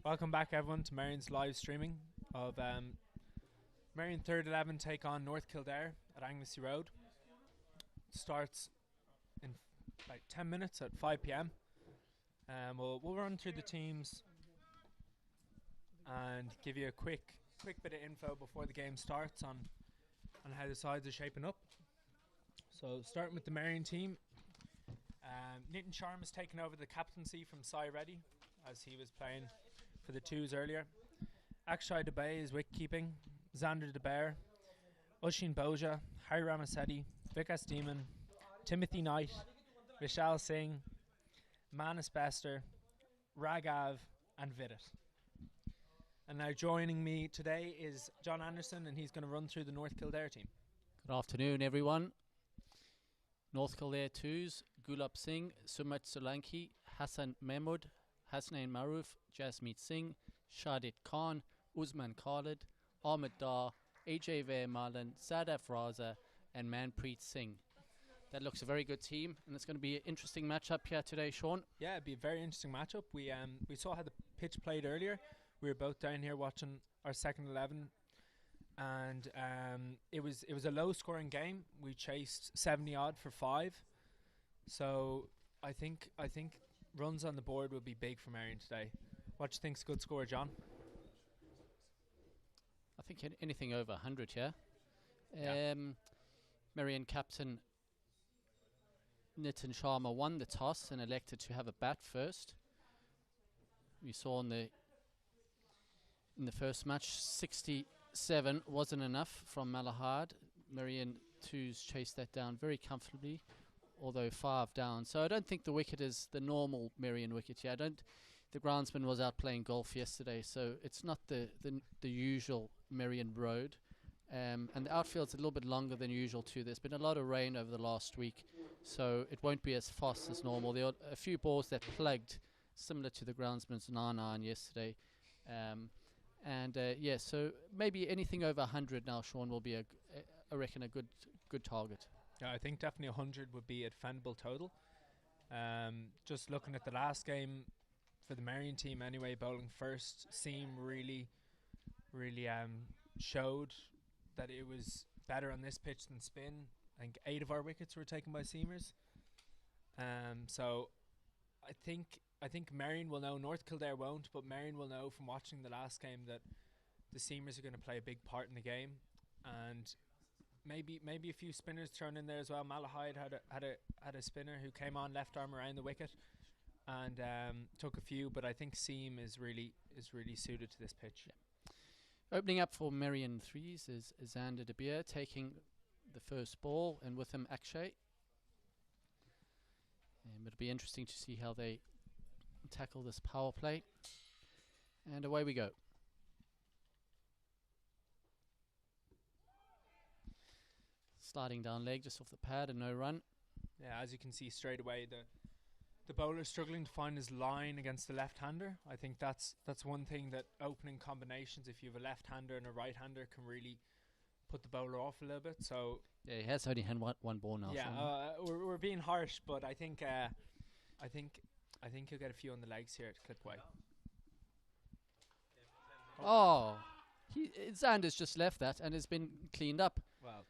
Welcome back, everyone, to Merrion's live streaming of Merrion 3rd 11 take on North Kildare at Anglesey Road. Starts in about 10 minutes at 5 p.m. We'll run through the teams and give you a quick bit of info before the game starts on how the sides are shaping up. So starting with the Merrion team, Nitin Sharma has taken over the captaincy from Sai Reddy as he was playing for the twos earlier. Akshay Dubey is wicket keeping. Xander De Bear, Ushin Boja, Harry Ramasetti, Vikas Demon, Timothy Knight, Vishal Singh, Manus Bester, Raghav and Vidit. And now joining me today is John Anderson, and he's going to run through the North Kildare team. Good afternoon, everyone. North Kildare 2s, Gulab Singh, Sumit Solanki, Hassan Mahmood, Hasnain Maroof, Jasmeet Singh, Shadid Khan, Usman Khalid, Ahmed Dar, AJ Vermaelen, Sadaf Raza and Manpreet Singh. That looks a very good team, and it's going to be an interesting matchup here today, Sean. Yeah, it'd be a very interesting matchup. We saw how the pitch played earlier. We were both down here watching our second 11, and it was a low-scoring game. We chased 70 odd for 5, so I think runs on the board will be big for Marion today. What do you think's a good score, John? I think anything over 100 here. Yeah. Merrion captain Nitin Sharma won the toss and elected to have a bat first. We saw in the first match 67 wasn't enough from Malahard. Merrion 2s chased that down very comfortably, although 5 down. So I don't think the wicket is the normal Merrion wicket here. The groundsman was out playing golf yesterday, so it's not the usual Merrion road. And the outfield's a little bit longer than usual too. There's been a lot of rain over the last week, so it won't be as fast as normal. There are a few balls that plugged, similar to the groundsman's 9-iron yesterday. So maybe anything over 100 now, Sean, will be I reckon a good target. Yeah, I think definitely 100 would be a defendable total. Just looking at the last game for the Marion team anyway, bowling first, Seam really showed that it was better on this pitch than spin. I think 8 of our wickets were taken by seamers. So I think Marion will know. North Kildare won't, but Marion will know from watching the last game that the seamers are going to play a big part in the game, and maybe a few spinners thrown in there as well. Malahide had a spinner who came on left arm around the wicket and took a few, but I think seam is really suited to this pitch. Yeah. Opening up for Merrion 3s is Xander De Beer taking the first ball, and with him Akshay. It'll be interesting to see how they tackle this power play. And away we go. Sliding down leg just off the pad and no run. Yeah, as you can see straight away, the bowler struggling to find his line against the left-hander. I think that's one thing that opening combinations, if you have a left-hander and a right-hander, can really put the bowler off a little bit. So yeah, he has only had one ball now. Yeah, we're being harsh, but I think he'll get a few on the legs here to clip away. Oh, Xander's just left that and has been cleaned up. Well,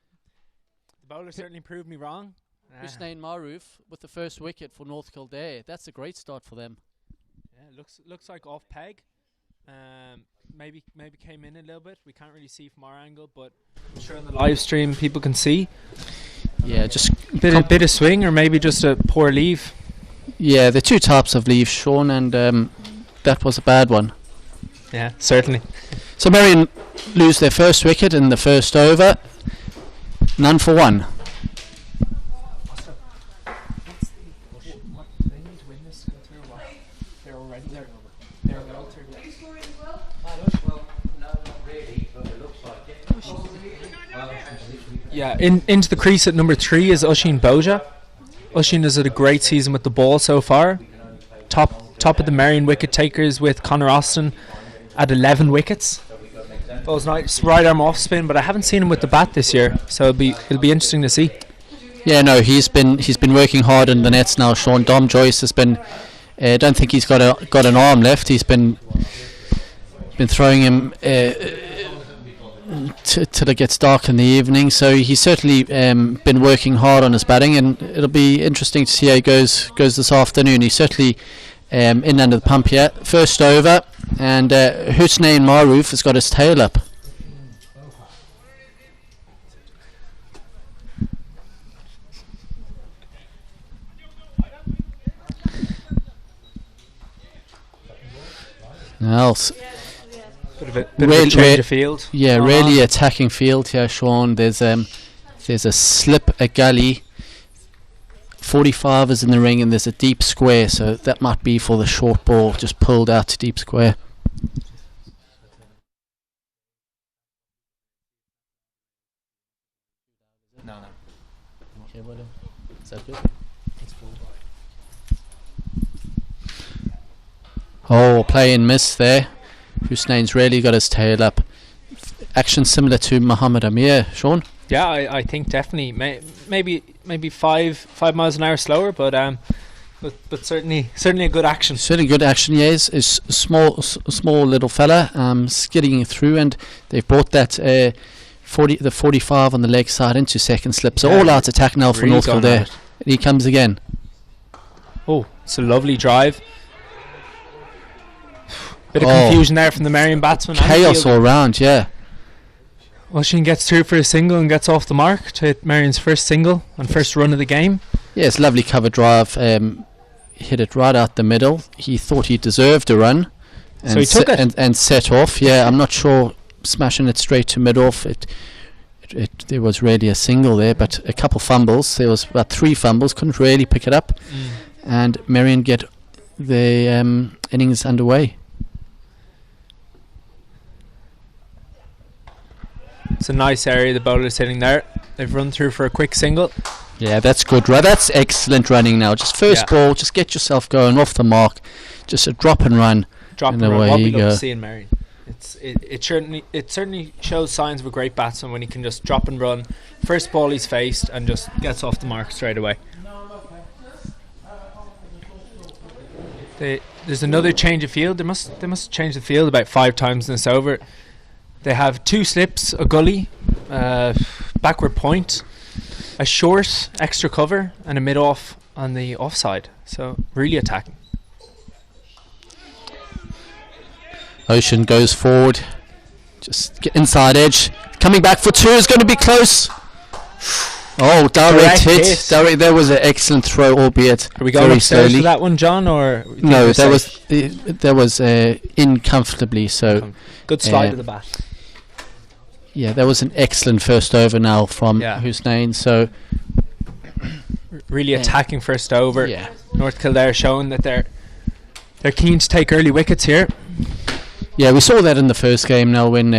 the bowler certainly proved me wrong. Hasnain Maroof with the first wicket for North Kildare. That's a great start for them. Yeah, looks like off peg. Maybe came in a little bit. We can't really see from our angle, but I'm sure on the live stream people can see. Yeah, just a bit of swing, or maybe just a poor leave. Yeah, the 2 types of leaves, Sean, and that was a bad one. Yeah, certainly. So Marion lose their first wicket in the first over. None for 1. Yeah, into the crease at number 3 is Ushin Boja. Ushin has had a great season with the ball so far. Top of the Marion wicket takers with Connor Austin at 11 wickets. Ball's nice, right arm off spin, but I haven't seen him with the bat this year, so it'll be interesting to see. Yeah, no, he's been working hard in the nets now. Sean Dom Joyce has been. I don't think he's got an arm left. He's been been throwing him till it gets dark in the evening. So he's certainly been working hard on his batting, and it'll be interesting to see how he goes this afternoon. He's certainly in under the pump here. First over, and Hussein Maroof has got his tail up. Now, bit of a change of field. Yeah, really attacking field here, Sean. There's a slip, a gully. 45 is in the ring, and there's a deep square, so that might be for the short ball, just pulled out to deep square. No. Okay, whatever. Is that good? Oh, play and miss there. Hussain's really got his tail up. Action similar to Muhammad Amir, Sean. Yeah, I think definitely maybe 5 miles an hour slower, but certainly a good action. Certainly good action. Yes, is small little fella, skidding through, and they've brought that the 45 on the leg side into second slip. So all out attack now for North Kildare. He comes again. Oh, it's a lovely drive. Bit of confusion there from the Marion batsman. Chaos all round, yeah. Washington gets through for a single and gets off the mark to hit Marion's first single and first run of the game. Yeah, it's lovely cover drive. Hit it right out the middle. He thought he deserved a run. And so he took it. And set off. Yeah, I'm not sure smashing it straight to mid-off. There was really a single there, but a couple fumbles. There was about 3 fumbles. Couldn't really pick it up. And Marion get the innings underway. It's a nice area the bowler's hitting there. They've run through for a quick single. Yeah, that's good. Right, that's excellent running now. Just first ball, just get yourself going off the mark. Just a drop and run. Drop and run. What we love to see in Marion. It certainly shows signs of a great batsman when he can just drop and run. First ball he's faced and just gets off the mark straight away. There's another change of field. They must change the field about 5 times in this over. They have 2 slips, a gully, backward point, a short extra cover, and a mid-off on the offside. So really attacking. Ocean goes forward, just get inside edge. Coming back for 2 is going to be close. Oh, direct hit. There was an excellent throw, albeit Are we going very upstairs slowly. for that one, John? Or No, that was in comfortably. So good slide to the bat. Yeah, that was an excellent first over now from Hussein. So really attacking first over. Yeah. North Kildare showing that they're keen to take early wickets here. Yeah, we saw that in the first game now when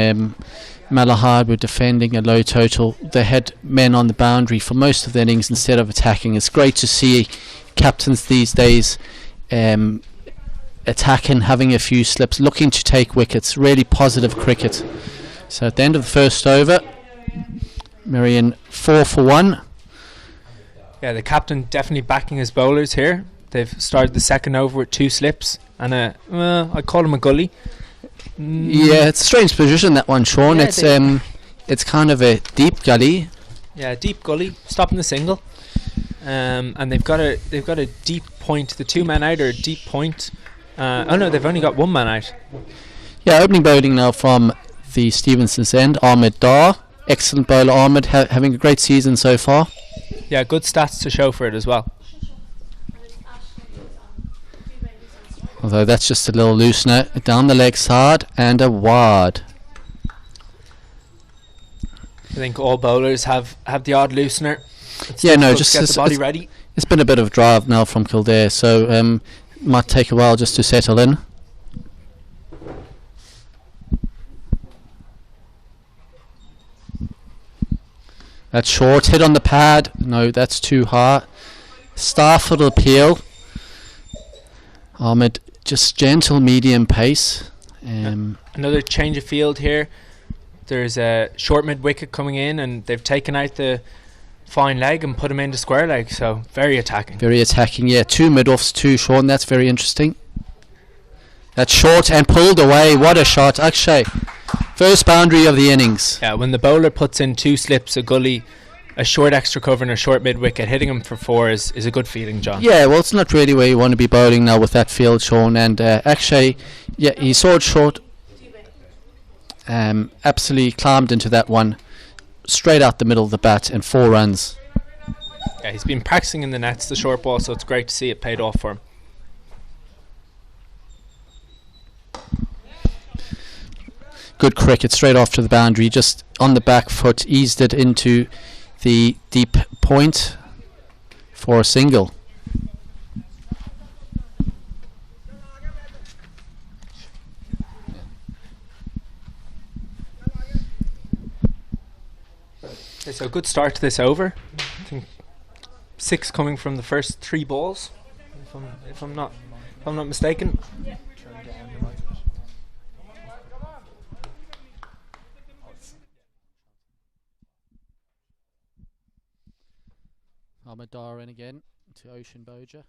Malahide were defending a low total. They had men on the boundary for most of the innings instead of attacking. It's great to see captains these days attacking, having a few slips, looking to take wickets. Really positive cricket. So at the end of the first over, Merrion 4 for 1. Yeah, the captain definitely backing his bowlers here. They've started the second over with 2 slips and I call him a gully. Yeah, it's a strange position, that one, Sean. Yeah, it's kind of a deep gully. Yeah, deep gully, stopping the single. And they've got a deep point. The 2 men out are a deep point. Oh no, they've only got 1 man out. Yeah, opening bowling now from the Stevenson's end, Ahmed Dar. Excellent bowler, Ahmed, having a great season so far. Yeah, good stats to show for it as well. Although that's just a little loosener down the leg side and a wide. I think all bowlers have the odd loosener. Just get the body ready. It's been a bit of drive now from Kildare, so might take a while just to settle in. That's short, hit on the pad. No, that's too high. Starford appeal. Ahmed, just gentle medium pace. Another change of field here. There's a short mid wicket coming in, and they've taken out the fine leg and put him into square leg. So very attacking. Very attacking, yeah. 2 mid-offs, 2 short, and that's very interesting. That's short and pulled away. What a shot, Akshay. First boundary of the innings. Yeah, when the bowler puts in 2 slips, a gully, a short extra cover and a short mid-wicket, hitting him for 4 is a good feeling, John. Yeah, well, it's not really where you want to be bowling now with that field shown. And Akshay, yeah, he saw it short. Absolutely climbed into that one. Straight out the middle of the bat and 4 runs. Yeah, he's been practicing in the nets, the short ball, so it's great to see it paid off for him. Good cricket, straight off to the boundary, just on the back foot, eased it into the deep point for a single. So good start to this over. I think 6 coming from the first 3 balls, if I'm not mistaken. Ahmedar in again to Ocean Boja.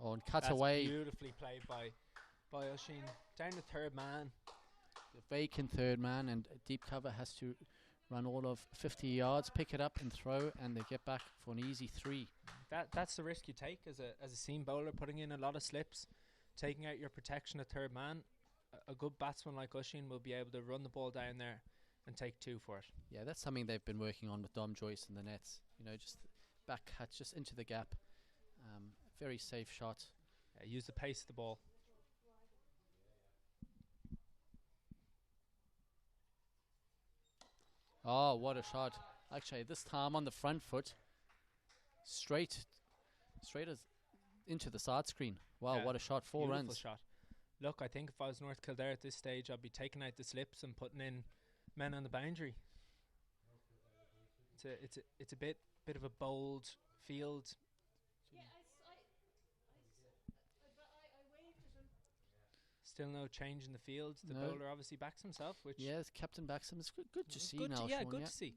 Oh, and cut That's away. Beautifully played by Ocean. Down the third man. The vacant third man, and deep cover has to run all of 50 yards, pick it up and throw, and they get back for an easy 3. That's the risk you take as a seam bowler, putting in a lot of slips, taking out your protection at third man. A good batsman like Ocean will be able to run the ball down there and take 2 for it. Yeah, that's something they've been working on with Dom Joyce in the nets. You know, just back cut, just into the gap. Very safe shot. Yeah, use the pace of the ball. Oh, what a shot. Actually, this time on the front foot. Straight as into the side screen. Wow, what a shot. 4 Beautiful runs. Shot. Look, I think if I was North Kildare at this stage, I'd be taking out the slips and putting in men on the boundary. It's a bit of a bold field. Still no change in the field. The bowler obviously backs himself, which yes, captain backs him. It's good to see now. Good to see.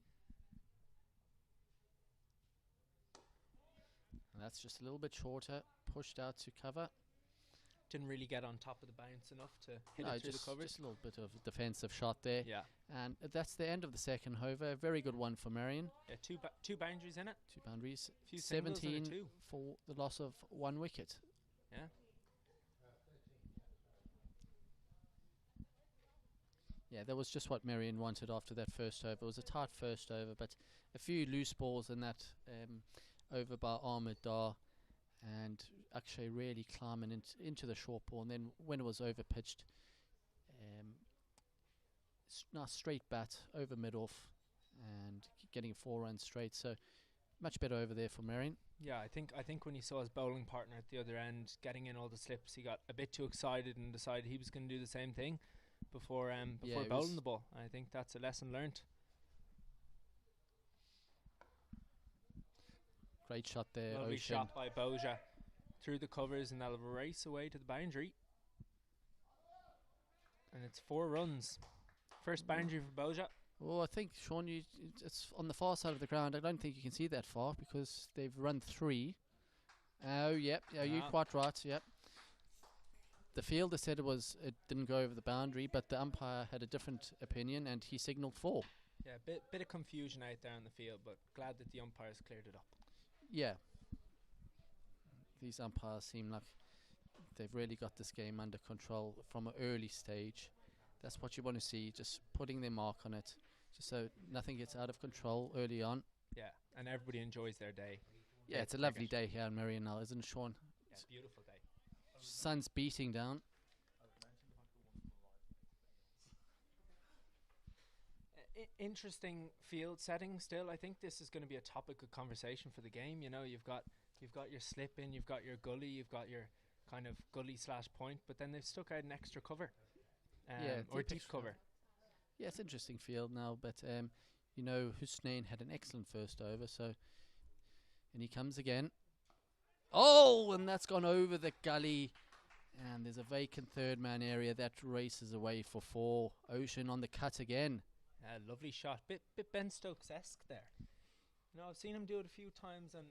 And that's just a little bit shorter, pushed out to cover. Didn't really get on top of the bounce enough to hit it through the covers. Just a little bit of defensive shot there. Yeah. And that's the end of the second over. A very good one for Marion. Yeah, two boundaries in it. 2 boundaries. Few 17 for the loss of 1 wicket. Yeah. Yeah, that was just what Merrion wanted after that first over. It was a tight first over, but a few loose balls in that over by Ahmed Dar, and actually really climbing into the short ball. And then when it was over pitched, nice straight bat over mid-off and getting 4 runs straight. So much better over there for Merrion. Yeah, I think when he saw his bowling partner at the other end getting in all the slips, he got a bit too excited and decided he was going to do the same thing before bowling the ball. I think that's a lesson learnt. Great shot there. Lovely Ocean. shot by Boja through the covers, and they'll race away to the boundary. And it's 4 runs. First boundary for Boja. Well, I think, Sean, it's on the far side of the ground. I don't think you can see that far because they've run 3. Oh, yep. Yeah, you're quite right. Yep. The fielder said it didn't go over the boundary, but the umpire had a different opinion and he signalled 4. Yeah, bit of confusion out there on the field, but glad that the umpires cleared it up. Yeah. These umpires seem like they've really got this game under control from an early stage. That's what you want to see, just putting their mark on it, just so nothing gets out of control early on. Yeah, and everybody enjoys their day. Yeah, it's a lovely day here in Marion now, isn't it, Sean? Yeah, beautiful day. Sun's beating down. Interesting field setting still. I think this is going to be a topic of conversation for the game. You know, you've got your slip in, you've got your gully, you've got your kind of gully / point, but then they've stuck out an extra cover. Or deep cover. Yeah, it's interesting field now, but you know, Hussein had an excellent first over, so, and he comes again. Oh, and that's gone over the gully, and there's a vacant third man area that races away for 4. Ocean on the cut again. Lovely shot, bit Ben Stokes-esque there. You know, I've seen him do it a few times, and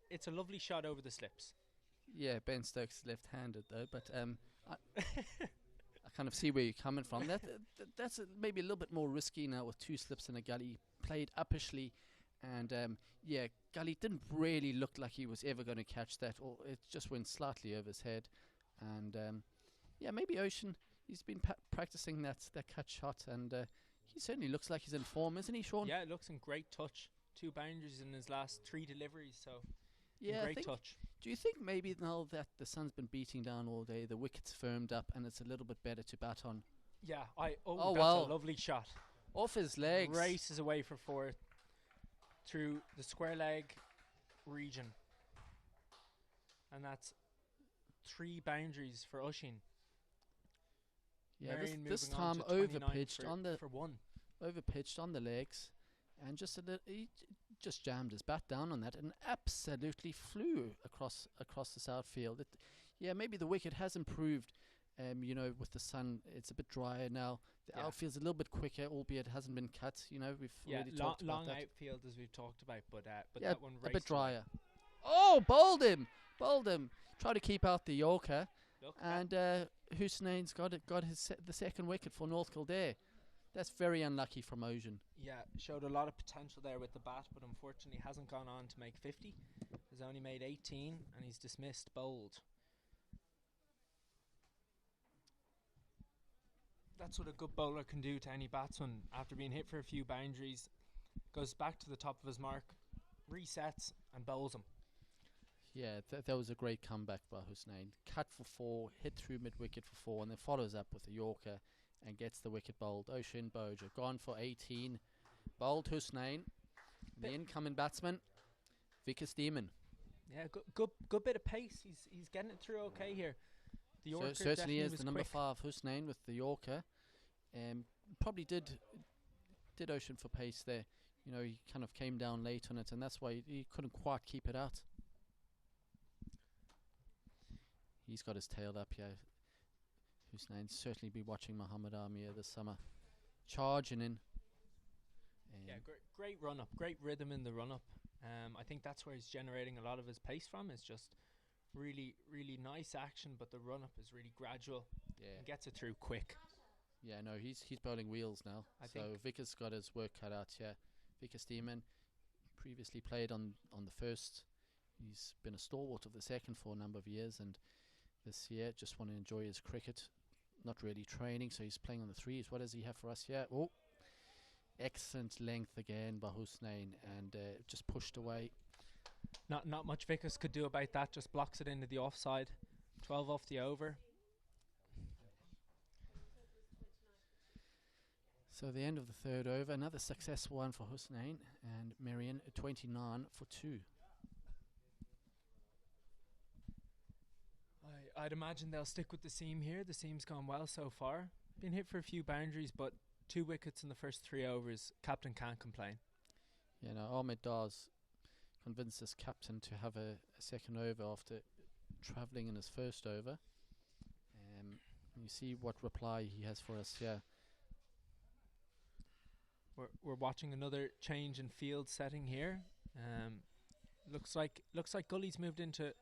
it's a lovely shot over the slips. Yeah, Ben Stokes is left-handed though, but I kind of see where you're coming from. That's maybe a little bit more risky now with 2 slips and a gully. Played uppishly, and Gully didn't really look like he was ever going to catch that, or it just went slightly over his head. And maybe Ocean, he's been practicing that cut shot, and he certainly looks like he's in form, isn't he, Sean? Yeah, it looks in great touch. 2 boundaries in his last 3 deliveries, so yeah, great touch. Do you think maybe now that the sun's been beating down all day, the wicket's firmed up and it's a little bit better to bat on? Yeah, that's wow. a lovely shot. Off his legs. Races away for 4 through the square leg region. And that's 3 boundaries for Oisin. Yeah, Marion this moving on time to 29 over-pitched for 1. Over-pitched on the legs, and he just jammed his bat down on that and absolutely flew across the south field. Maybe the wicket has improved. With the sun, it's a bit drier now. The outfield's a little bit quicker, albeit it hasn't been cut. We've already talked about that. Long outfield as we've talked about, but that one a bit drier. Oh, bowled him. Try to keep out the Yorker, and Hussain's got the second wicket for North Kildare. That's very unlucky from Ocean. Yeah, showed a lot of potential there with the bat, but unfortunately hasn't gone on to make 50. He's only made 18, and he's dismissed bowled. That's what a good bowler can do to any batsman. After being hit for a few boundaries, goes back to the top of his mark, resets, and bowls him. Yeah, that was a great comeback by Hussain. Cut for 4, hit through mid-wicket for 4, and then follows up with a Yorker and gets the wicket bowled. Oisin Boja gone for 18. Bowled Hussain. The incoming batsman, Vickers Demon. Yeah, good bit of pace. He's getting it through okay here. The Yorker certainly is the number quick. 5 Hussain with the Yorker. Probably did Ocean for pace there. He kind of came down late on it, and that's why he couldn't quite keep it out. He's got his tail up here. Hussain certainly be watching Muhammad Amir this summer. Charging in. Great run up, great rhythm in the run up. I think that's where he's generating a lot of his pace from. It's just really, really nice action, but the run up is really gradual. Yeah, and gets it through quick. Yeah, no, he's bowling wheels now. So Vickers got his work cut out. Yeah, Vickers Demon previously played on the first. He's been a stalwart of the second for a number of years, and this year just want to enjoy his cricket. Not really training, so he's playing on the 3s. What does he have for us here? Oh, excellent length again by Hussain, and just pushed away. Not much Vickers could do about that. Just blocks it into the offside. 12 off the over. So the end of the 3rd over, another successful one for Hussain, and Merrion 29 for 2. I'd imagine they'll stick with the seam here. The seam's gone well so far. Been hit for a few boundaries, but 2 wickets in the first 3 overs. Captain can't complain. Ahmed Dar's convinced his captain to have a second over after travelling in his first over. You see what reply he has for us here. We're watching another change in field setting here. Looks like Gully's moved into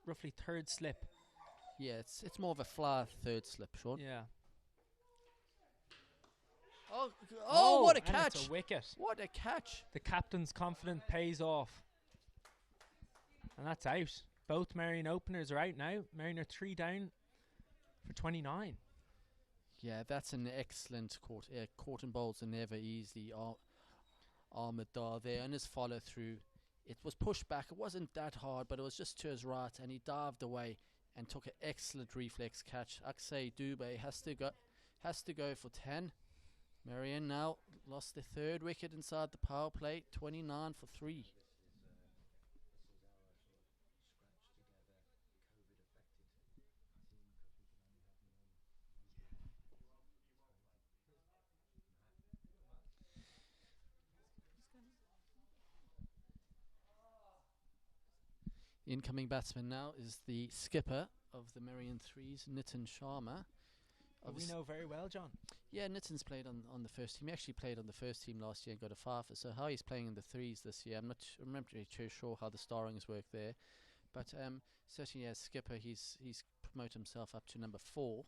roughly 3rd slip. Yeah, it's more of a fly 3rd slip, Sean. Yeah. Oh, what a catch! It's a wicket. What a catch! The captain's confidence pays off. And that's out. Both Marion openers are out now. Marion are 3 down for 29. Yeah, that's an excellent caught. Caught and bowls are never easy. Ahmed Dar there and his follow through. It was pushed back. It wasn't that hard, but it was just to his right, and he dived away and took an excellent reflex catch. Akshay Dubey has to go for 10. Marion now lost the 3rd wicket inside the power play. 29 for 3. Incoming batsman now is the skipper of the Merrion 3s, Nitin Sharma. We know very well, John. Yeah, Nitin's played on the first team. He actually played on the first team last year and got a 5. So how he's playing in the 3s this year, I'm not really too sure how the starrings work there. But certainly as skipper, he's promoted himself up to number 4.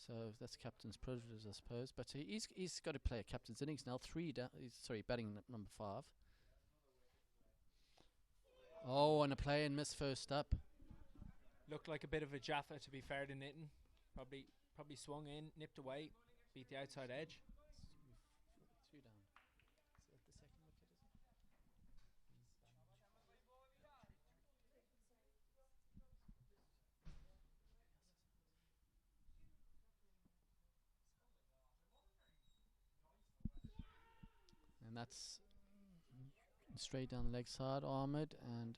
So that's captain's privileges, I suppose. But he's got to play a captain's innings now. Batting number 5. Oh, and a play and miss first up. Looked like a bit of a Jaffa, to be fair to Nitin. Probably swung in, nipped away, beat the outside edge. 2 down. Is that the second wicket, is it? And that's straight down the leg side, Ahmed, and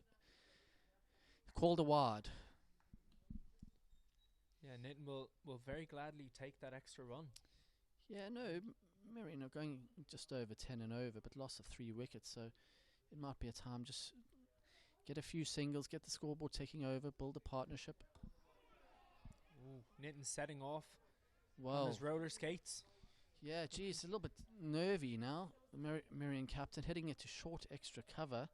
called a wide. Yeah, Nitin will very gladly take that extra run. Yeah, no, Merrion are going just over 10 and over, but loss of 3 wickets, so it might be a time just get a few singles, get the scoreboard taking over, build a partnership. Ooh, Nitin setting off Well, on his roller skates. Yeah, geez, a little bit nervy now. The Merrion captain heading into short extra cover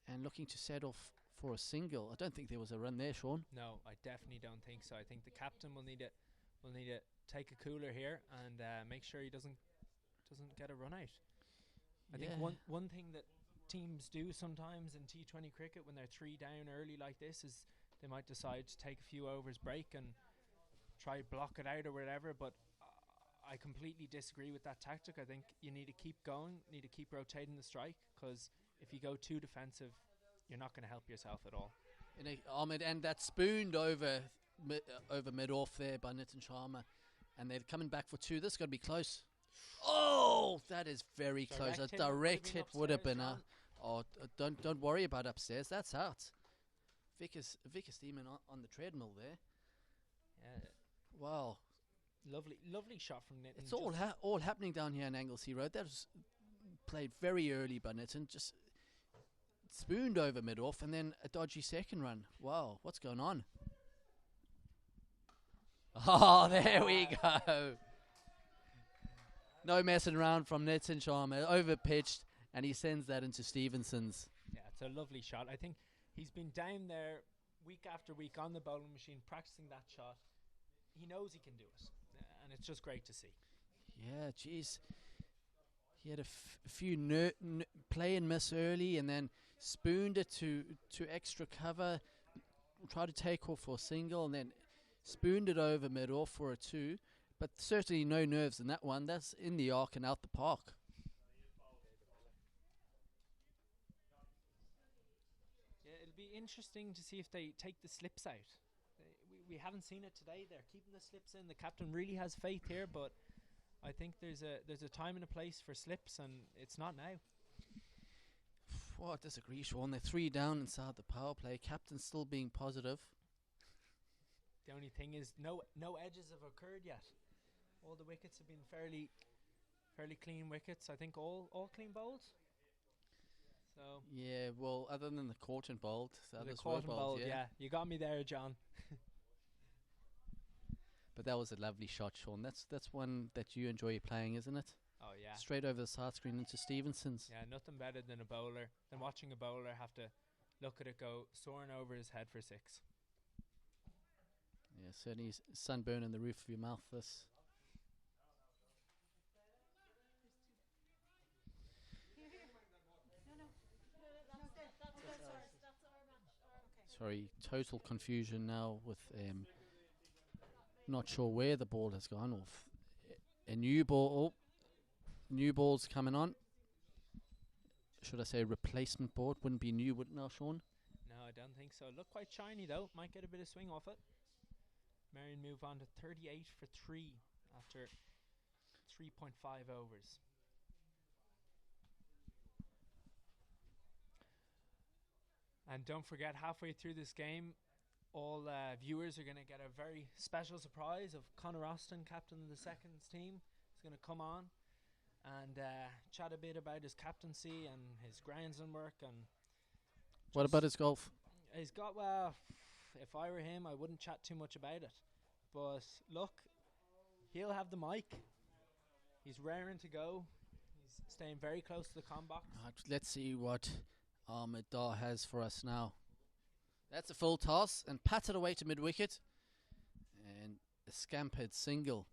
and looking to set off for a single. I don't think there was a run there, Sean. No, I definitely don't think so. I think the captain will need to take a cooler here and make sure he doesn't get a run out. I think one thing that teams do sometimes in T20 cricket when they're 3 down early like this is they might decide to take a few overs break and try block it out or whatever, but I completely disagree with that tactic. I think you need to keep going, need to keep rotating the strike, because if you go too defensive, you're not going to help yourself at all. Ahmed, and that spooned over mid-off there by Nitin Sharma, and they're coming back for 2. This is going to be close. Oh, that is very close. A direct hit would have been don't worry about upstairs. That's out. Vic is steaming on the treadmill there. Yeah. Wow. Lovely shot from Nitin. It's all happening down here in Anglesey Road. That was played very early by Nitin. Just spooned over mid-off and then a dodgy second run. Wow, what's going on? Oh, there we go. No messing around from Nitin Sharma. Over-pitched, and he sends that into Stevenson's. Yeah, it's a lovely shot. I think he's been down there week after week on the bowling machine practicing that shot. He knows he can do it, and it's just great to see. Yeah, geez. He had a few play and miss early, and then spooned it to extra cover, tried to take off for a single, and then spooned it over mid-off for a 2. But certainly no nerves in that one. That's in the arc and out the park. Yeah, it'll be interesting to see if they take the slips out. We haven't seen it today. They're keeping the slips in. The captain really has faith here, but I think there's a time and a place for slips, and it's not now. Well, I disagree, Sean. They're 3 down inside the power play. Captain still being positive. The only thing is no edges have occurred yet. All the wickets have been fairly clean wickets. I think all clean bowled. So yeah, well, other than the caught and bowled, the others were caught and bowled. yeah, you got me there, John. But that was a lovely shot, Sean. That's one that you enjoy playing, isn't it? Oh yeah. Straight over the side screen into Stevenson's. Yeah, nothing better than watching a bowler have to look at it go soaring over his head for 6. Yeah, certainly sunburn in the roof of your mouth. This. Sorry, total confusion now with not sure where the ball has gone off. A new ball. New ball's coming on. Should I say replacement board? Wouldn't be new, wouldn't it, Sean? No, I don't think so. Look quite shiny though. Might get a bit of swing off it. Marion move on to 38 for 3 after 3.5 overs. And don't forget, halfway through this game, all viewers are going to get a very special surprise of Conor Austin, captain of the seconds team. He's going to come on and chat a bit about his captaincy and his groundsman work. And what about his golf? He's got, well, if I were him, I wouldn't chat too much about it. But look, he'll have the mic. He's raring to go. He's staying very close to the comm box. Let's see what Ahmed Dar has for us now. That's a full toss and patted away to mid-wicket. And a scampered single.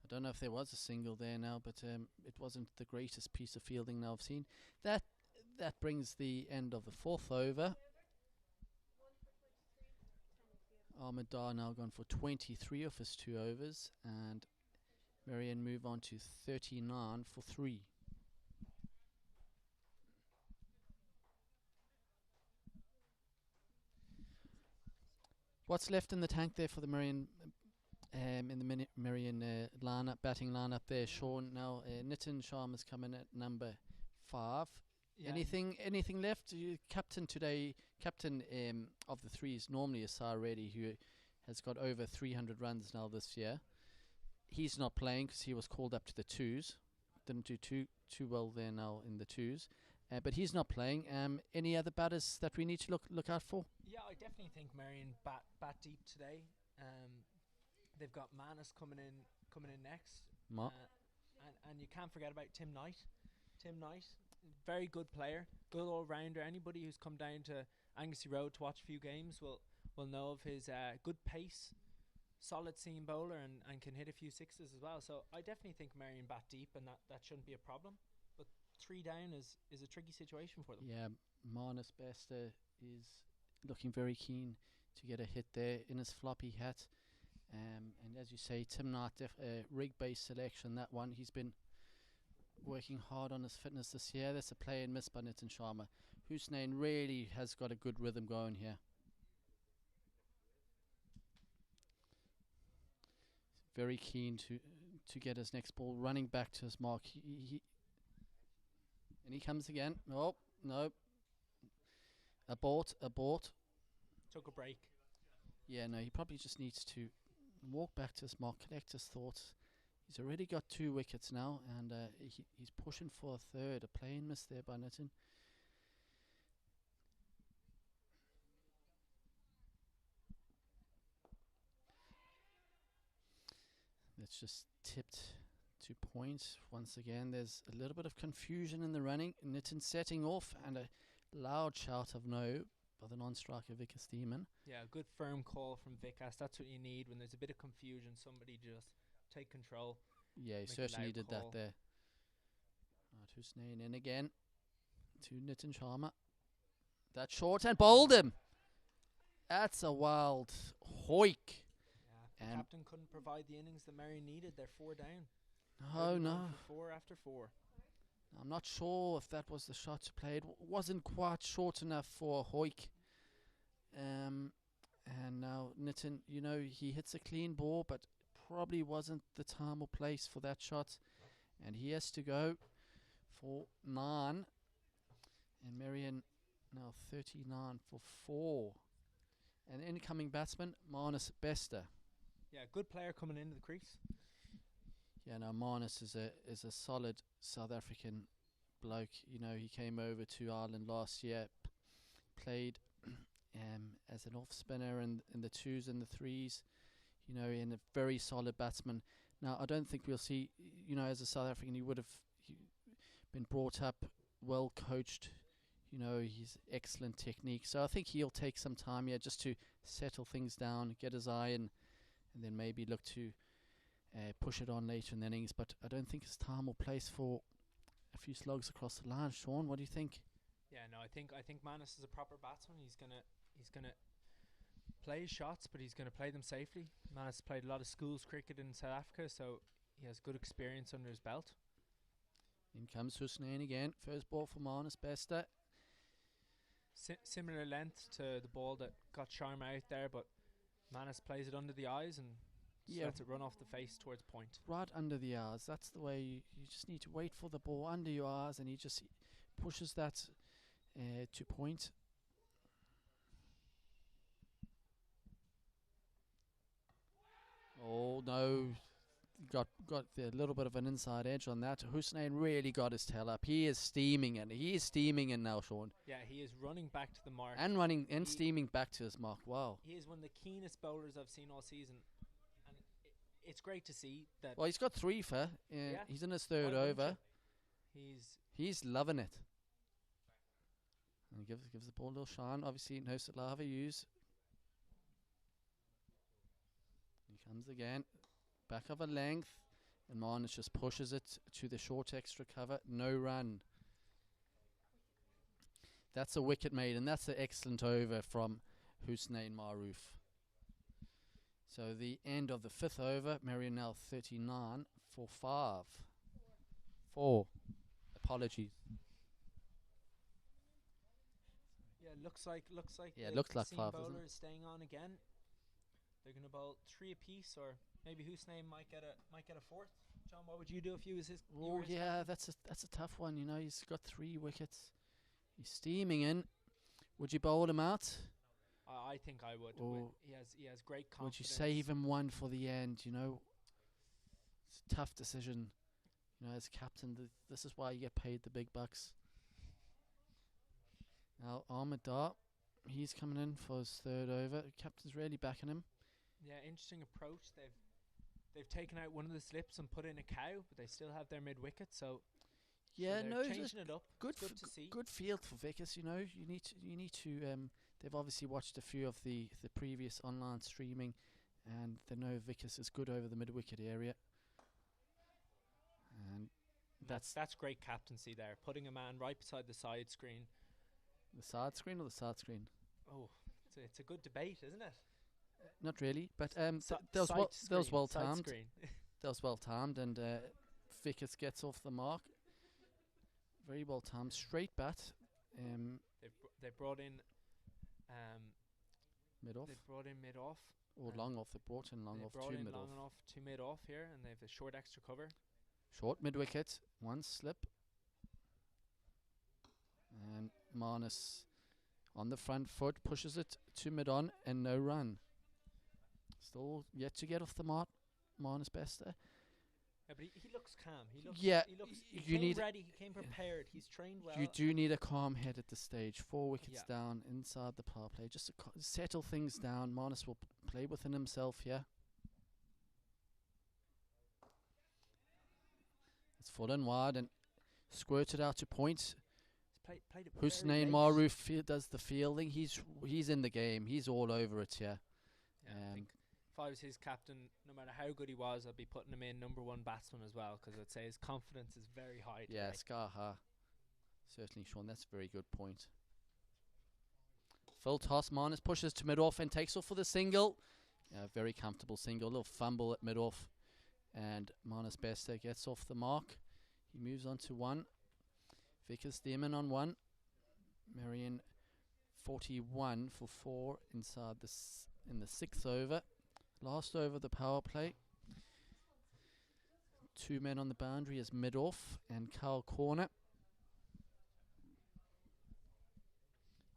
I don't know if there was a single there now, but it wasn't the greatest piece of fielding now I've seen. That brings the end of the 4th over. Ahmed Dar now gone for 23 of his 2 overs, and Merrion move on to 39 for 3. What's left in the tank there for the Merrion, in the Merrion lineup, batting lineup there, Sean? Now Nitin Sharma's coming at number 5. Yeah. Anything left? Captain today, captain of the 3s, normally Asar Reddy, who has got over 300 runs now this year. He's not playing because he was called up to the 2s. Didn't do too well there now in the 2s. But he's not playing. Any other batters that we need to look out for? Yeah, I definitely think Marion bat deep today. They've got Manus coming in next, and you can't forget about Tim Knight. Tim Knight, very good player, good all rounder. Anybody who's come down to Anglesey Road to watch a few games will know of his good pace, solid seam bowler, and can hit a few sixes as well. So I definitely think Marion bat deep, and that shouldn't be a problem. 3 down is a tricky situation for them. Yeah, Manus Bester is looking very keen to get a hit there in his floppy hat. And as you say, Tim Knight, rig-based selection, that one. He's been working hard on his fitness this year. That's a play and miss by Nitin Sharma. Hussain really has got a good rhythm going here. Very keen to get his next ball, running back to his mark. And he comes again. Oh, no. Abort. Took a break. Yeah, no, he probably just needs to walk back to his mark, collect his thoughts. He's already got 2 wickets now, and he's pushing for a 3rd. A play and miss there by Nitin. That's just tipped to points. Once again, there's a little bit of confusion in the running. Nitin setting off, and a loud shout of no by the non-striker Vikas Demon. Yeah, a good firm call from Vikas. That's what you need when there's a bit of confusion. Somebody just take control. Yeah, he certainly did that there. Right, Hussain in again to Nitin Sharma. That's short and bowled him. That's a wild hoik. Yeah, the captain couldn't provide the innings that Marion needed. They're 4 down. Oh no. 4 after 4. I'm not sure if that was the shot to play. It wasn't quite short enough for a hoik. And now Nitin, he hits a clean ball, but probably wasn't the time or place for that shot. And he has to go for 9. And Marion now 39 for 4. And incoming batsman, Manus Bester. Yeah, good player coming into the crease. Yeah, no, Manus is a solid South African bloke. He came over to Ireland last year, played as an off spinner in the 2s and the 3s. In a very solid batsman. Now, I don't think we'll see. As a South African, he would have been brought up, well coached. His excellent technique. So I think he'll take some time here just to settle things down, get his eye in, and then maybe look to push it on later in the innings. But I don't think it's time or place for a few slugs across the line. Sean, what do you think? Yeah, no, I think Manus is a proper batsman. He's gonna play his shots, but he's gonna play them safely. Manus played a lot of schools cricket in South Africa, so he has good experience under his belt. In comes Hussain again. First ball for Manus Bester. Similar length to the ball that got Sharma out there, but Manus plays it under the eyes and lets it run off the face towards point. Right under the eyes. That's the way you just need to wait for the ball under your eyes, and he just pushes that to point. Oh no, got a little bit of an inside edge on that. Hussain really got his tail up. He is steaming in now, Sean. Yeah, he is running back to the mark. And steaming back to his mark. Wow. He is one of the keenest bowlers I've seen all season. And it's great to see that. Well, he's got 3 for. He's in his 3rd over. He's loving it. And gives the ball a little shine. Obviously, no saliva use. He comes again. Back of a length. And Manus just pushes it to the short extra cover. No run. That's a wicket made, and that's an excellent over from Hussein Maroof. So the end of the 5th over, Merrion now 39 for 5. 4. Apologies. Yeah, looks like Yeah, the looks like seam 5, bowler doesn't it? is staying on again. They're going to bowl 3 apiece, or maybe Hussein might get a 4th. John, what would you do if you was his? You Oh were his yeah, captain? that's a tough one. You know, he's got 3 wickets. He's steaming in. Would you bowl him out? I think I would. Or He has great confidence. would you save him one for the end? You know, it's a tough decision. You know, as captain, this is why you get paid the big bucks. Now Ahmed Dar, he's coming in for his 3rd over. Captain's really backing him. Yeah, interesting approach. They've taken out one of the slips and put in a cow, but they still have their mid wicket. So Yeah, they're no, changing it up. good Good to see. good field for Vickers. You know, you need to. They've obviously watched a few of the previous online streaming, and they know Vickers is good over the mid wicket area. And That's great captaincy there. Putting a man right beside the side screen. the side screen or the side screen? Oh, it's a good debate, isn't it? Not really, but Si- that was side well screen, side timed. screen. That was well timed, and Vickers gets off the mark. Very well timed, straight bat. They brought in Mid off they brought in mid off. or long off. They brought in long They off, brought 2 in mid long off. and off, 2 mid off here, and they have a short extra cover. Short mid wicket, 1 slip. And Manus on the front foot pushes it to mid on and no run. Still yet to get off the mark, Manus Bester. Yeah, but he looks calm. He looks. Yeah, He looks. He you came need- ready. He came prepared. He's trained well. You do need a calm head at this stage. 4 wickets Yeah. down inside the power play. Just to settle things down. Manus will play within himself here. It's full and wide and squirted out to point. He's played it very Hussein late. Maroof does the fielding. He's in the game. He's all over it here. Yeah, I think if I was his captain, no matter how good he was, I'd be putting him in number 1 batsman as well, because I'd say his confidence is very high. Yeah, today. Skaha. Certainly, Sean. That's a very good point. Full toss. Manus pushes to mid-off and takes off for the single. Yeah, very comfortable single. A little fumble at mid-off. And Manus Bester gets off the mark. He moves on to 1. Vickers Demon on 1. Marion 41 for 4 inside in the 6th over. Last over the power play. 2 men on the boundary as mid-off and Carl corner.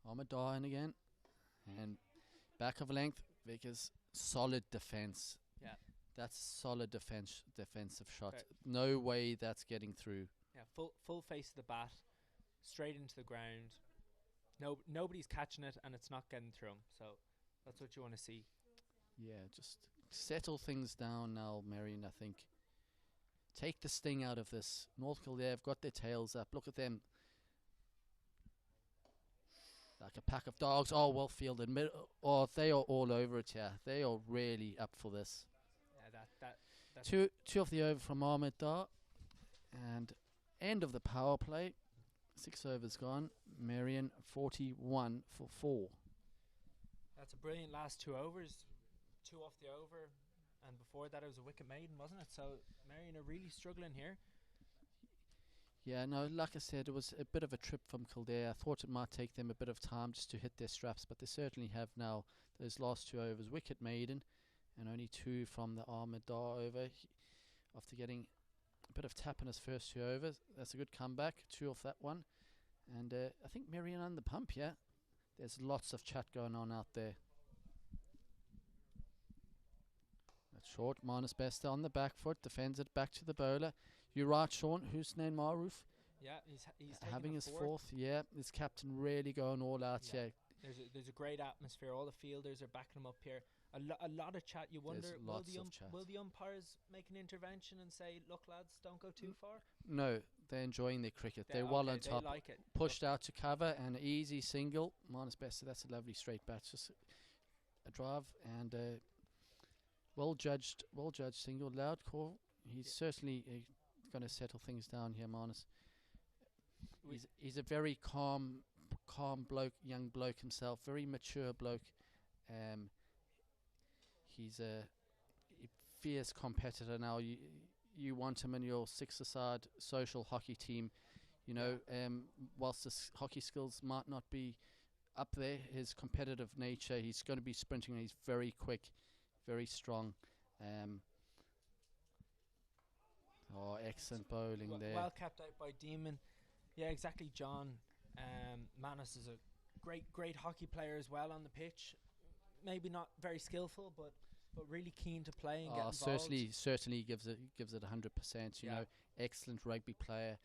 Ahmed Dar in again. And back of length, Vickers solid defence. Yeah. That's solid defensive shot. Right. No way that's getting through. Yeah, full face of the bat, straight into the ground. Nobody's catching it, and it's not getting through 'em. So that's what you want to see. Yeah, just settle things down now, Marion, I think. Take the sting out of this. North Kildare have got their tails up. Look at them. Like a pack of dogs. Oh, well fielded. Oh, they are all over it here. They are really up for this. Yeah, that's Two of the over from Ahmed Dar. And end of the power play. 6 overs gone. Marion 41 for 4. That's a brilliant last 2 overs. 2 off the over, and before that it was a wicket maiden, wasn't it? So Marion are really struggling here. Yeah, no, like I said, it was a bit of a trip from Kildare. I thought it might take them a bit of time just to hit their straps, but they certainly have now. Those last 2 overs, wicket maiden, and only 2 from the Ahmed Dar over. After getting a bit of tap in his first 2 overs, that's a good comeback. 2 off that one. And I think Marion on the pump, yeah. There's lots of chat going on out there. That's short. Manus Bester on the back foot, defends it back to the bowler. You're right, Sean. Hussein Maroof Yeah, he's having taking his a 4th. Yeah, his captain really going all out. Yeah. Yeah, There's a great atmosphere. All the fielders are backing him up here. a lot of chat. You wonder, There's will lots the of chat. will the umpires make an intervention and say, look, lads, don't go too far? No, they're enjoying their cricket. They're well on top. They like it. Pushed out to cover and easy single. Manus Bester, that's a lovely straight bat. Just a drive and well judged single. Loud call. He's certainly going to settle things down here, Manus. He's a very calm bloke, young bloke himself, very mature bloke. He's a fierce competitor now. You want him in your six-a-side social hockey team. You know, whilst his hockey skills might not be up there, his competitive nature, he's going to be sprinting and he's very quick, very strong. Excellent bowling there. Well kept out by Demon. Yeah, exactly, John. Manus is a great hockey player as well on the pitch. Maybe not very skillful, but really keen to play and get involved. Certainly gives it 100%. You know, excellent rugby player,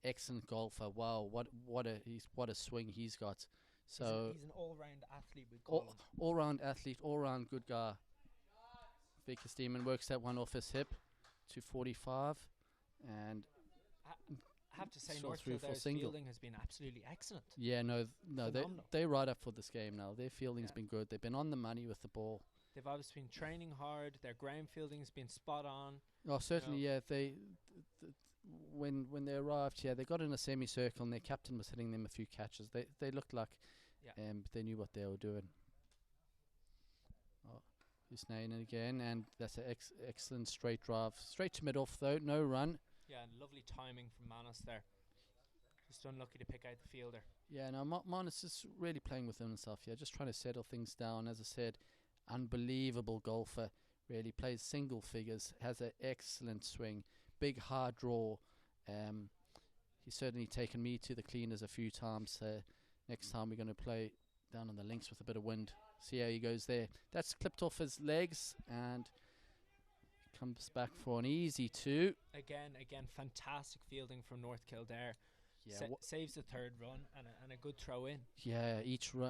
excellent golfer. Wow, what a swing he's got. So he's an all-round athlete. We call him all-round athlete, all-round good guy. Vickers Demon works that one off his hip to 45, and I have to say, North Kildare's fielding has been absolutely excellent. Yeah, no, they're right up for this game now. Their fielding's been good. They've been on the money with the ball. They've obviously been training hard. Their ground fielding's been spot on. Oh, certainly, yeah. They when they arrived, they got in a semicircle, and their captain was hitting them a few catches. They looked like they knew what they were doing. Husnain again, and that's an excellent straight drive. Straight to mid-off, though, no run. Yeah, and lovely timing from Manus there. Just unlucky to pick out the fielder. Yeah, no, Manus is really playing with himself here, just trying to settle things down. As I said, unbelievable golfer. Really plays single figures, has an excellent swing, big hard draw. He's certainly taken me to the cleaners a few times. Next time we're going to play down on the links with a bit of wind. See how he goes there. That's clipped off his legs and comes back for an easy two. Again, fantastic fielding from North Kildare. Yeah, saves the third run and a good throw in. Yeah,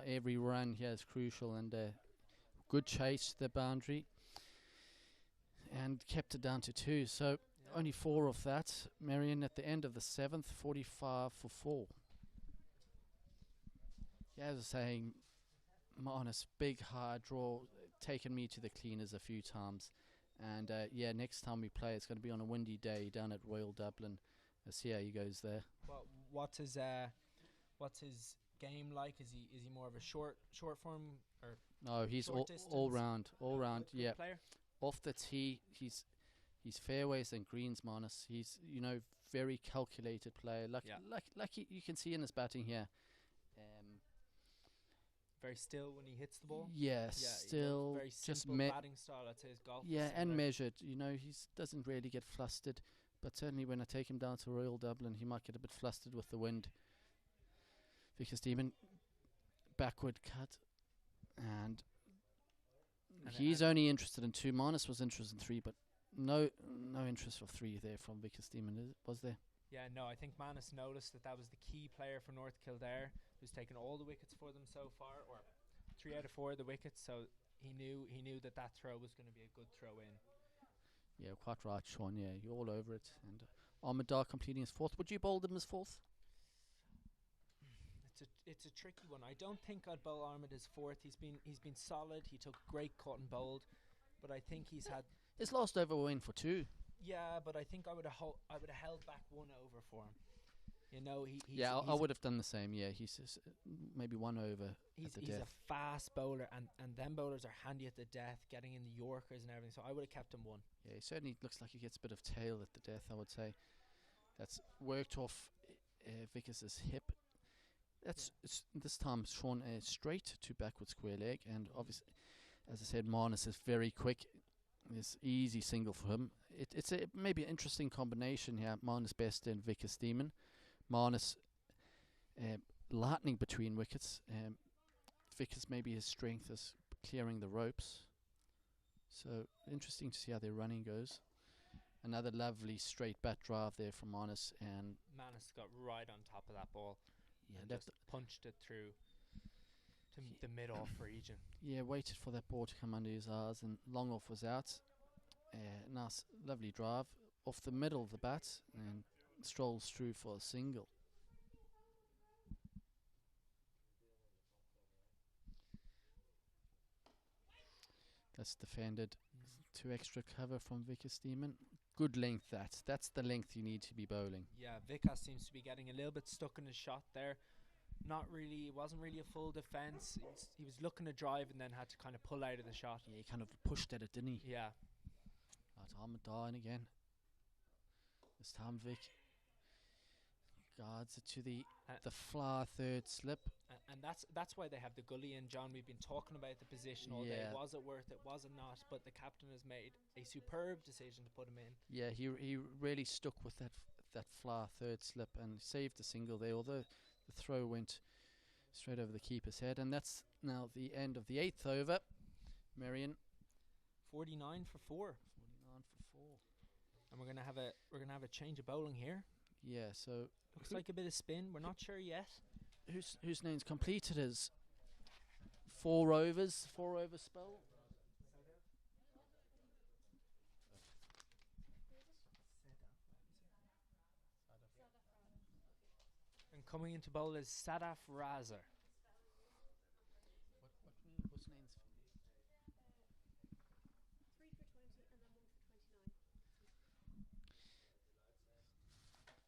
every run here is crucial, and good chase to the boundary, and kept it down to 2. So only 4 of that. Marion at the end of the 7th, 45 for 4. Yeah, as I was saying, Manus, big hard draw, taken me to the cleaners a few times. And next time we play, it's going to be on a windy day down at Royal Dublin. Let's see how he goes there. What's his game like? Is he more of a short form or? No, he's all round. Yeah. Player? Off the tee, he's fairways and greens, Manus. He's very calculated player. Like you can see in his batting here. Very still when he hits the ball. Yeah, still very just simple batting style. I'd say his golf. Yeah, and measured. He doesn't really get flustered, but certainly when I take him down to Royal Dublin, he might get a bit flustered with the wind. Vickers Demon, backward cut, and he's only interested in 2. Manus was interested in 3, but no interest for 3 there from Vickers Demon, was there? Yeah, no, I think Manus noticed that was the key player for North Kildare, who's taken all the wickets for them so far, or 3 out of 4 of the wickets, so he knew that throw was going to be a good throw in. Yeah, quite right, Sean, yeah, you're all over it. And Armadar completing his 4th. Would you bowl him as 4th? It's a tricky one. I don't think I'd bowl Armad as 4th. He's been solid. He took great cut and bowled, but I think he's had his last over win for 2. Yeah, but I think I would have held back 1 over for him. I would have done the same. Yeah, he's just, maybe 1 over. He's a fast bowler, and them bowlers are handy at the death, getting in the Yorkers and everything. So I would have kept him 1. Yeah, he certainly looks like he gets a bit of tail at the death, I would say. That's worked off Vickers' hip. It's this time Sean straight to backward square leg, and obviously, as I said, Manus is very quick. It's easy single for him. It's maybe an interesting combination here. Manus Bester and Vickers Demon. Manus lightning between wickets. Vickers, maybe his strength is clearing the ropes. So interesting to see how their running goes. Another lovely straight bat drive there from Manus, and Manus got right on top of that ball. Yeah, just punched it through. to the mid-off region. Yeah, waited for that ball to come under his eyes, and long off was out. Nice, lovely drive off the middle of the bat, and strolls through for a single. That's defended to extra cover from Vickers Demon. Good length, that's the length you need to be bowling. Yeah, Vickers seems to be getting a little bit stuck in his shot there. Not really, it wasn't really a full defence. He was looking to drive and then had to kind of pull out of the shot. Yeah, he kind of pushed at it, didn't he? Yeah. Ahmed dying again. This time Vic guards it to the fly third slip. And that's why they have the gully in, John. We've been talking about the position all day. Was it worth it? Was it not? But the captain has made a superb decision to put him in. Yeah, he really stuck with that fly third slip and saved the single there, although the throw went straight over the keeper's head. And that's now the end of the 8th over. Merrion 49 for 4. 49 for 4. And we're gonna have a change of bowling here. Yeah, so looks like a bit of spin. We're not sure yet. Whose name's completed his 4 over spell. And coming into bowl is Sadaf Raza. What's name's? 3 for 20 and then 1 for 29.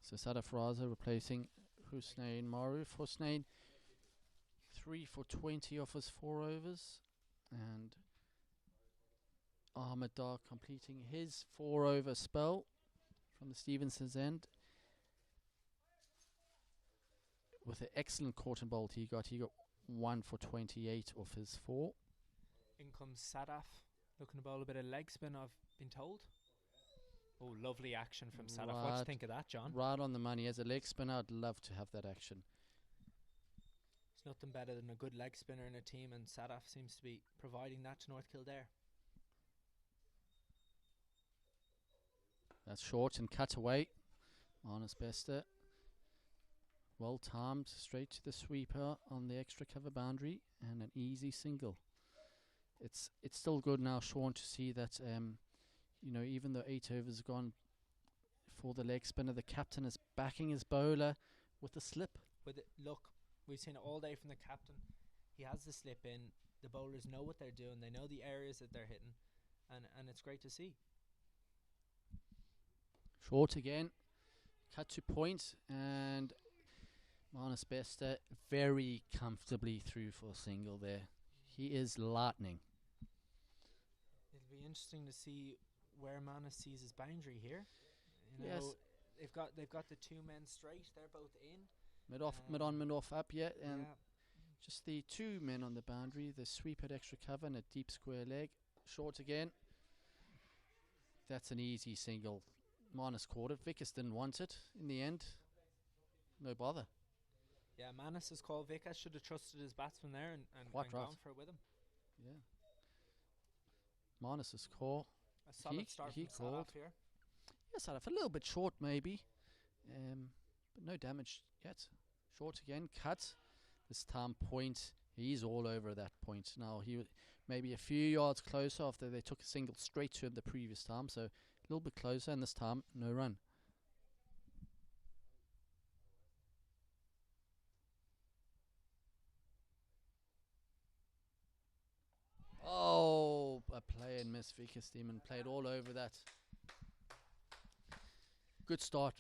So Sadaf Raza replacing Husnain Maruf. Husnain 3 for 20 off his 4 overs, and Ahmed Dar completing his 4 over spell from the Stevenson's end with an excellent caught and bowled he got 1 for 28 off his 4. In comes Sadaf, looking to bowl a bit of leg spin, I've been told. Oh, lovely action from Sadaf. What do you think of that, John? Right on the money. As a leg spinner, I'd love to have that action. It's nothing better than a good leg spinner in a team, and Sadaf seems to be providing that to North Kildare. That's short and cut away. Manus Bester. Well timed, straight to the sweeper on the extra cover boundary, and an easy single. It's still good now, Sean, to see that even though 8 overs gone for the leg spinner, the captain is backing his bowler with a slip. Look, we've seen it all day from the captain. He has the slip in. The bowlers know what they're doing. They know the areas that they're hitting, and it's great to see. Short again, cut to point, and Manus Bester very comfortably through for a single there. He is lightning. It'll be interesting to see where Manus sees his boundary here. Yes, they've got the 2 men straight. They're both in. Mid on, mid off up, yeah. Just the 2 men on the boundary. The sweep at extra cover and a deep square leg. Short again. That's an easy single. Manus caught it. Vickers didn't want it in the end. No bother. Yeah, Manus has called Vickers. Should have trusted his batsman there and Quite right. gone for it with him. Yeah. Manus's call. A solid start he from called Sadaf here. Yes, Sadaf, a little bit short maybe, but no damage yet. Short again, cut. This time point. He's all over that point. Now he maybe a few yards closer after they took a single straight to him the previous time, so a little bit closer, and this time no run. Oh, a play and miss. Vickers Demon played all over that. Good start,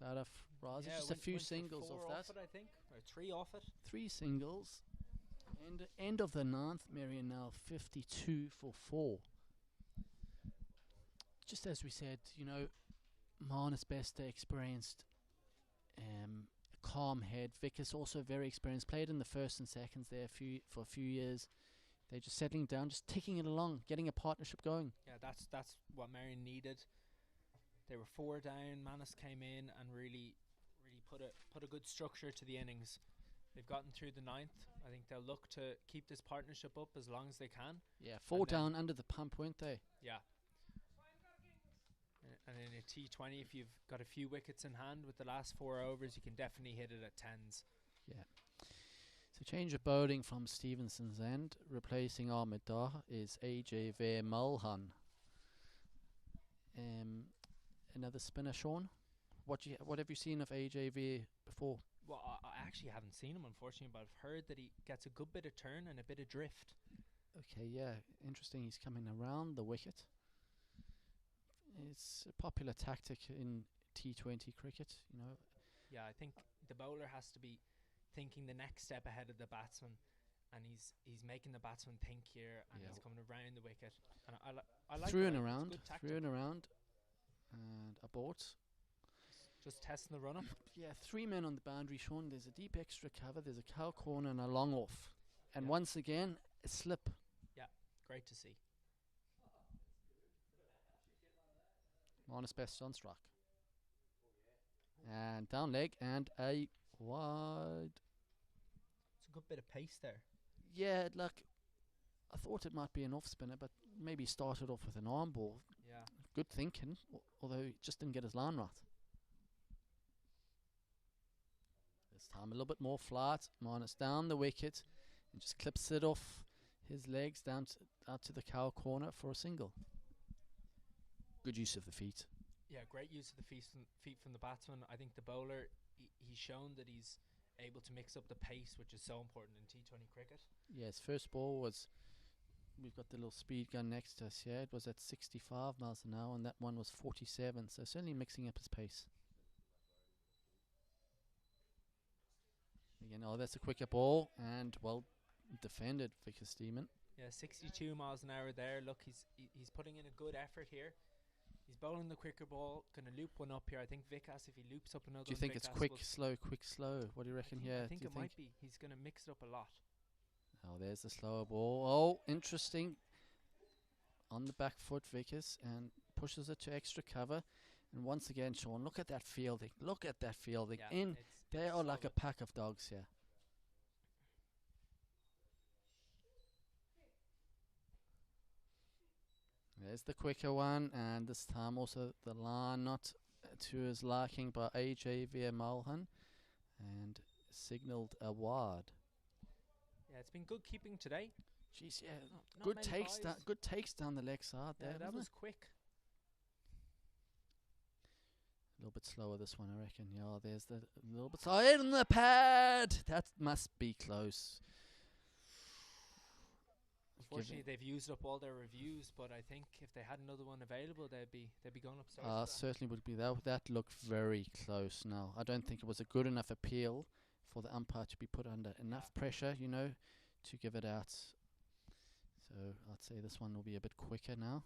Sadaf Raza. Just a few singles off that. I think, or 3 off it. 3 singles. And end of the 9th, Marion now 52 for 4. Just as we said, Manus Bester experienced calm head. Vickers also very experienced. Played in the first and seconds there for a few years. They're just settling down, just ticking it along, getting a partnership going. Yeah, that's what Marion needed. They were 4 down. Manus came in and really put a good structure to the innings. They've gotten through the 9th. I think they'll look to keep this partnership up as long as they can. Yeah, 4 down under the pump, weren't they? Yeah. And in a T20, if you've got a few wickets in hand with the last 4 overs, you can definitely hit it at 10s. Yeah. So change of bowling from Stevenson's end. Replacing Ahmed Dar is AJ Mulhan. Another spinner, Sean. What have you seen of AJ before? Well, I actually haven't seen him, unfortunately, but I've heard that he gets a good bit of turn and a bit of drift. Okay, yeah, interesting. He's coming around the wicket. It's a popular tactic in T20 cricket, you know. Yeah, I think the bowler has to be thinking the next step ahead of the batsman, and he's making the batsman think here, and Yeah. he's coming around the wicket. And I like Through that. and It's around, good tactic. through and around, and abort. Just testing the run up. Yeah, 3 men on the boundary, Sean. There's a deep extra cover, there's a cow corner and a long off. And Yeah. once again, a slip. Great to see. Manus Bester on strike. And down leg and a wide. It's a good bit of pace there. Yeah, look, I thought it might be an off spinner, but maybe started off with an arm ball. Yeah. Good thinking, although he just didn't get his line right. This time a little bit more flat. Manus down the wicket and just clips it off his legs out to the cow corner for a single. Good use of the feet. Yeah, great use of the feet from the batsman. I think the bowler, he's shown that he's able to mix up the pace, which is so important in T20 cricket. Yes, first ball was, we've got the little speed gun next to us here. It was at 65 miles an hour, and that one was 47. So certainly mixing up his pace. Again, that's a quicker ball, and well defended, Vickers Steeman. Yeah, 62 miles an hour there. Look, he's putting in a good effort here. He's bowling the quicker ball, going to loop one up here. I think Vikas, if he loops up another Do you one, think it's Vikas quick, will slow? What do you reckon here? I think Do it you might be. He's going to mix it up a lot. Oh, there's the slower ball. Oh, interesting. On the back foot, Vickers, and pushes it to extra cover. And once again, Sean, look at that fielding. Look at that fielding. Yeah, They are like a solid. pack of dogs here. There's the quicker one, and this time also the line not to his liking by AJ Mulhan, and signalled a wide. Yeah, it's been good keeping today. Jeez, yeah, Not good many takes byes. good takes down the leg side Yeah, there. that wasn't was it? quick. A little bit slower this one, I reckon. Yeah, there's the little bit slower in the pad. That must be close. Unfortunately, they've used up all their reviews, but I think if they had another one available, they'd be going upstairs. Certainly would be that. That looked very close. Now, I don't think it was a good enough appeal for the umpire to be put under enough pressure, to give it out. So I'd say this one will be a bit quicker now.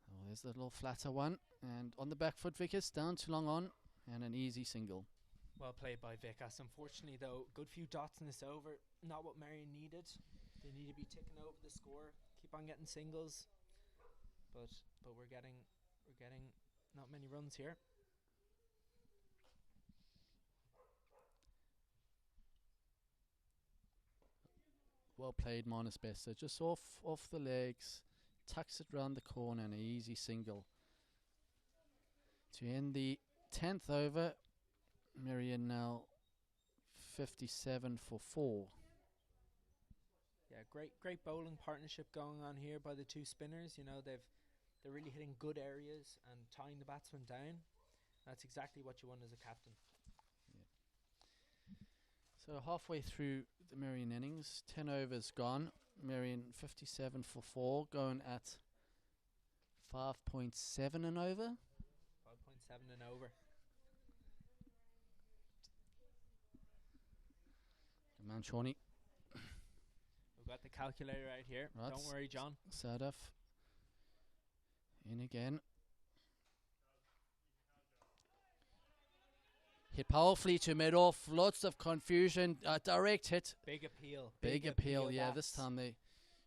Oh, there's the little flatter one, and on the back foot, Vickers down to long on, and an easy single. Well played by Vikas. Unfortunately, though, good few dots in this over. Not what Marion needed. They need to be ticking over the score. Keep on getting singles, but we're getting not many runs here. Well played, Manus Bester. Just off the legs, tucks it round the corner, and an easy single. To end the 10th over, Merrion now 57 for 4. Yeah, great bowling partnership going on here by the two spinners. They're really hitting good areas and tying the batsman down. That's exactly what you want as a captain. So halfway through the Merrion innings, 10 overs gone. Merrion 57 for 4, going at 5.7 and over. 5.7 and over. Good man, Shawnee. We've got the calculator out here. Right. Don't worry, John. Sadaf in again. Hit powerfully to mid-off. Lots of confusion. Direct hit. Big appeal. Big appeal. Yeah, this that's- time they.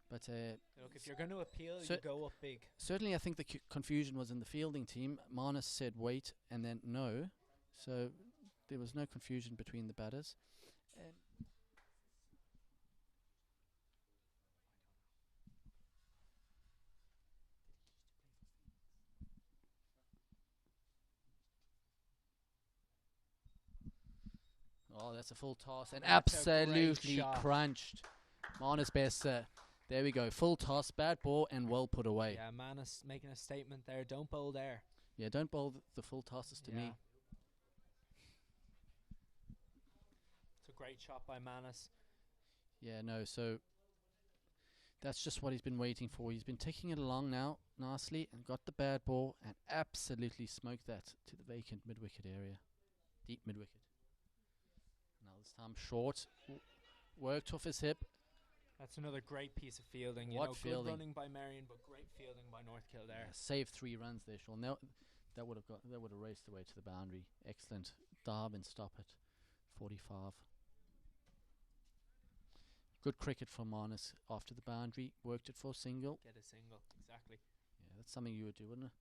But Look, if you're going to appeal, So- you go up big. certainly, I think the confusion was in the fielding team. Manus said wait and then no, so there was no confusion between the batters. And that's a full toss and That's a great absolutely shot. crunched. Manus Bester. There we go. Full toss, bad ball, and well put away. Yeah, Manus making a statement there. Don't bowl there. Yeah, don't bowl the full tosses to me. It's a great shot by Manus. Yeah, no, so that's just what he's been waiting for. He's been taking it along now nicely and got the bad ball and absolutely smoked that to the vacant mid-wicket area. Deep mid-wicket. Now this time short. Worked off his hip. That's another great piece of fielding. What Good fielding? running by Marion, but great fielding by North Kildare. Saved 3 runs there, Sean. Now that would have raced away to the boundary. Excellent. Dive and stop it. 45. Good cricket from Manus after the boundary. Worked it for a single. Get a single, exactly. Yeah, that's something you would do, wouldn't it?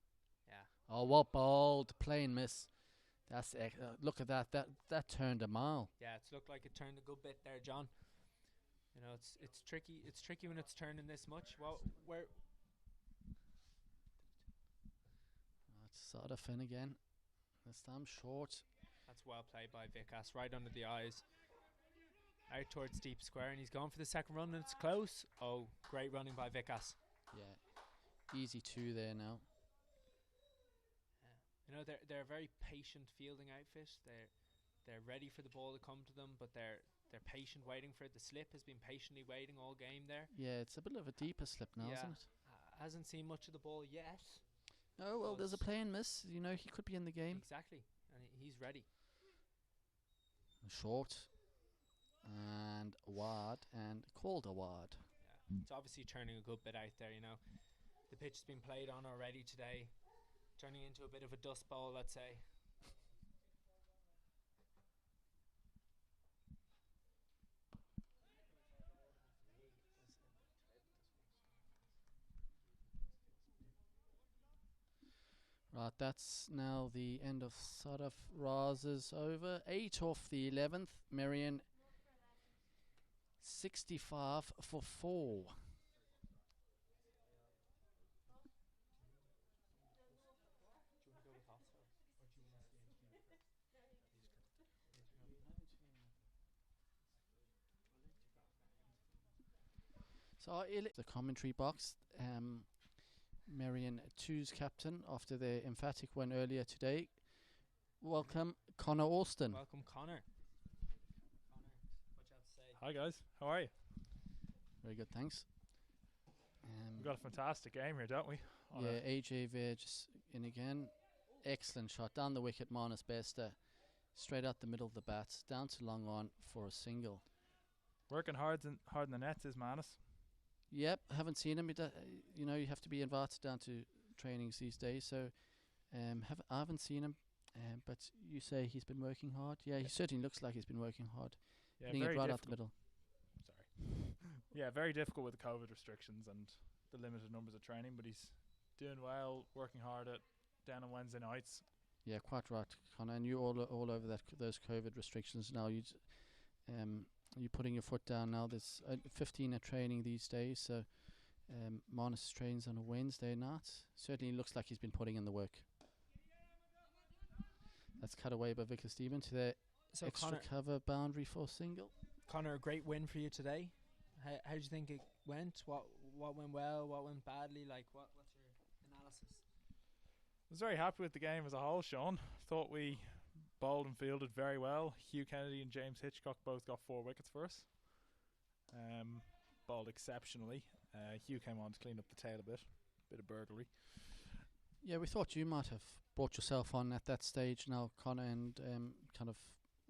Yeah. Oh, what bowled. Plain miss. That's look at that. That turned a mile. Yeah, it's looked like it turned a good bit there, John. You know, it's tricky. It's tricky when it's turning this much. Well, where That's sort of in again. This time short. that's well played by Vikas, right under the eyes. Out towards deep square, and he's going for the second run, and it's close. Oh, great running by Vikas. Yeah, easy 2 there now. You know, they're a very patient fielding outfit. They're ready for the ball to come to them, but they're patient waiting for it. The slip has been patiently waiting all game there. Yeah, it's a bit of a deeper slip now, Yeah. isn't it? Hasn't seen much of the ball yet. Oh, well, there's a Close. play and miss. You know, he could be in the game. Exactly, and he's ready. Short. And wide. And called a wide. Yeah. It's obviously turning a good bit out there, you know. The pitch has been played on already today, turning into a bit of a dust bowl, let's say. Right, that's now the end of Sadaf Raz's over. 8 off the 11th. Merrion 65 for 4. So the commentary box. Marion 2's captain after their emphatic win earlier today. Welcome, Connor Alston. Welcome, Connor. Connor, what you have to say? Hi guys, how are you? Very good, thanks. We've got a fantastic game here, don't we? On Yeah, AJ Veer just in again. Excellent shot down the wicket. Manus Bester straight out the middle of the bat, down to long on for a single. working hard in the nets is Manus. Yep, haven't seen him. You know, you have to be invited down to trainings these days, so I haven't seen him. But you say he's been working hard. Yeah, he certainly looks like he's been working hard. Yeah, Hitting it very right out the difficult. middle. Sorry. Yeah, very difficult with the COVID restrictions and the limited numbers of training, but he's doing well, working hard down on Wednesday nights. Yeah, quite right, Connor. And you all over those COVID restrictions now. You're putting your foot down now. There's 15 at training these days, so Manus trains on a Wednesday night. Certainly looks like he's been putting in the work. That's cut away by Vickers Stephen to the So extra Connor, cover boundary for single. Connor, a great win for you today. How do you think it went? What went well? What went badly? Like what's your analysis? I was very happy with the game as a whole, Sean. Thought we bowled and fielded very well. Hugh Kennedy and James Hitchcock both got 4 wickets for us. Bowled exceptionally. Hugh came on to clean up the tail a bit of burglary. Yeah, we thought you might have brought yourself on at that stage now, Connor, and kind of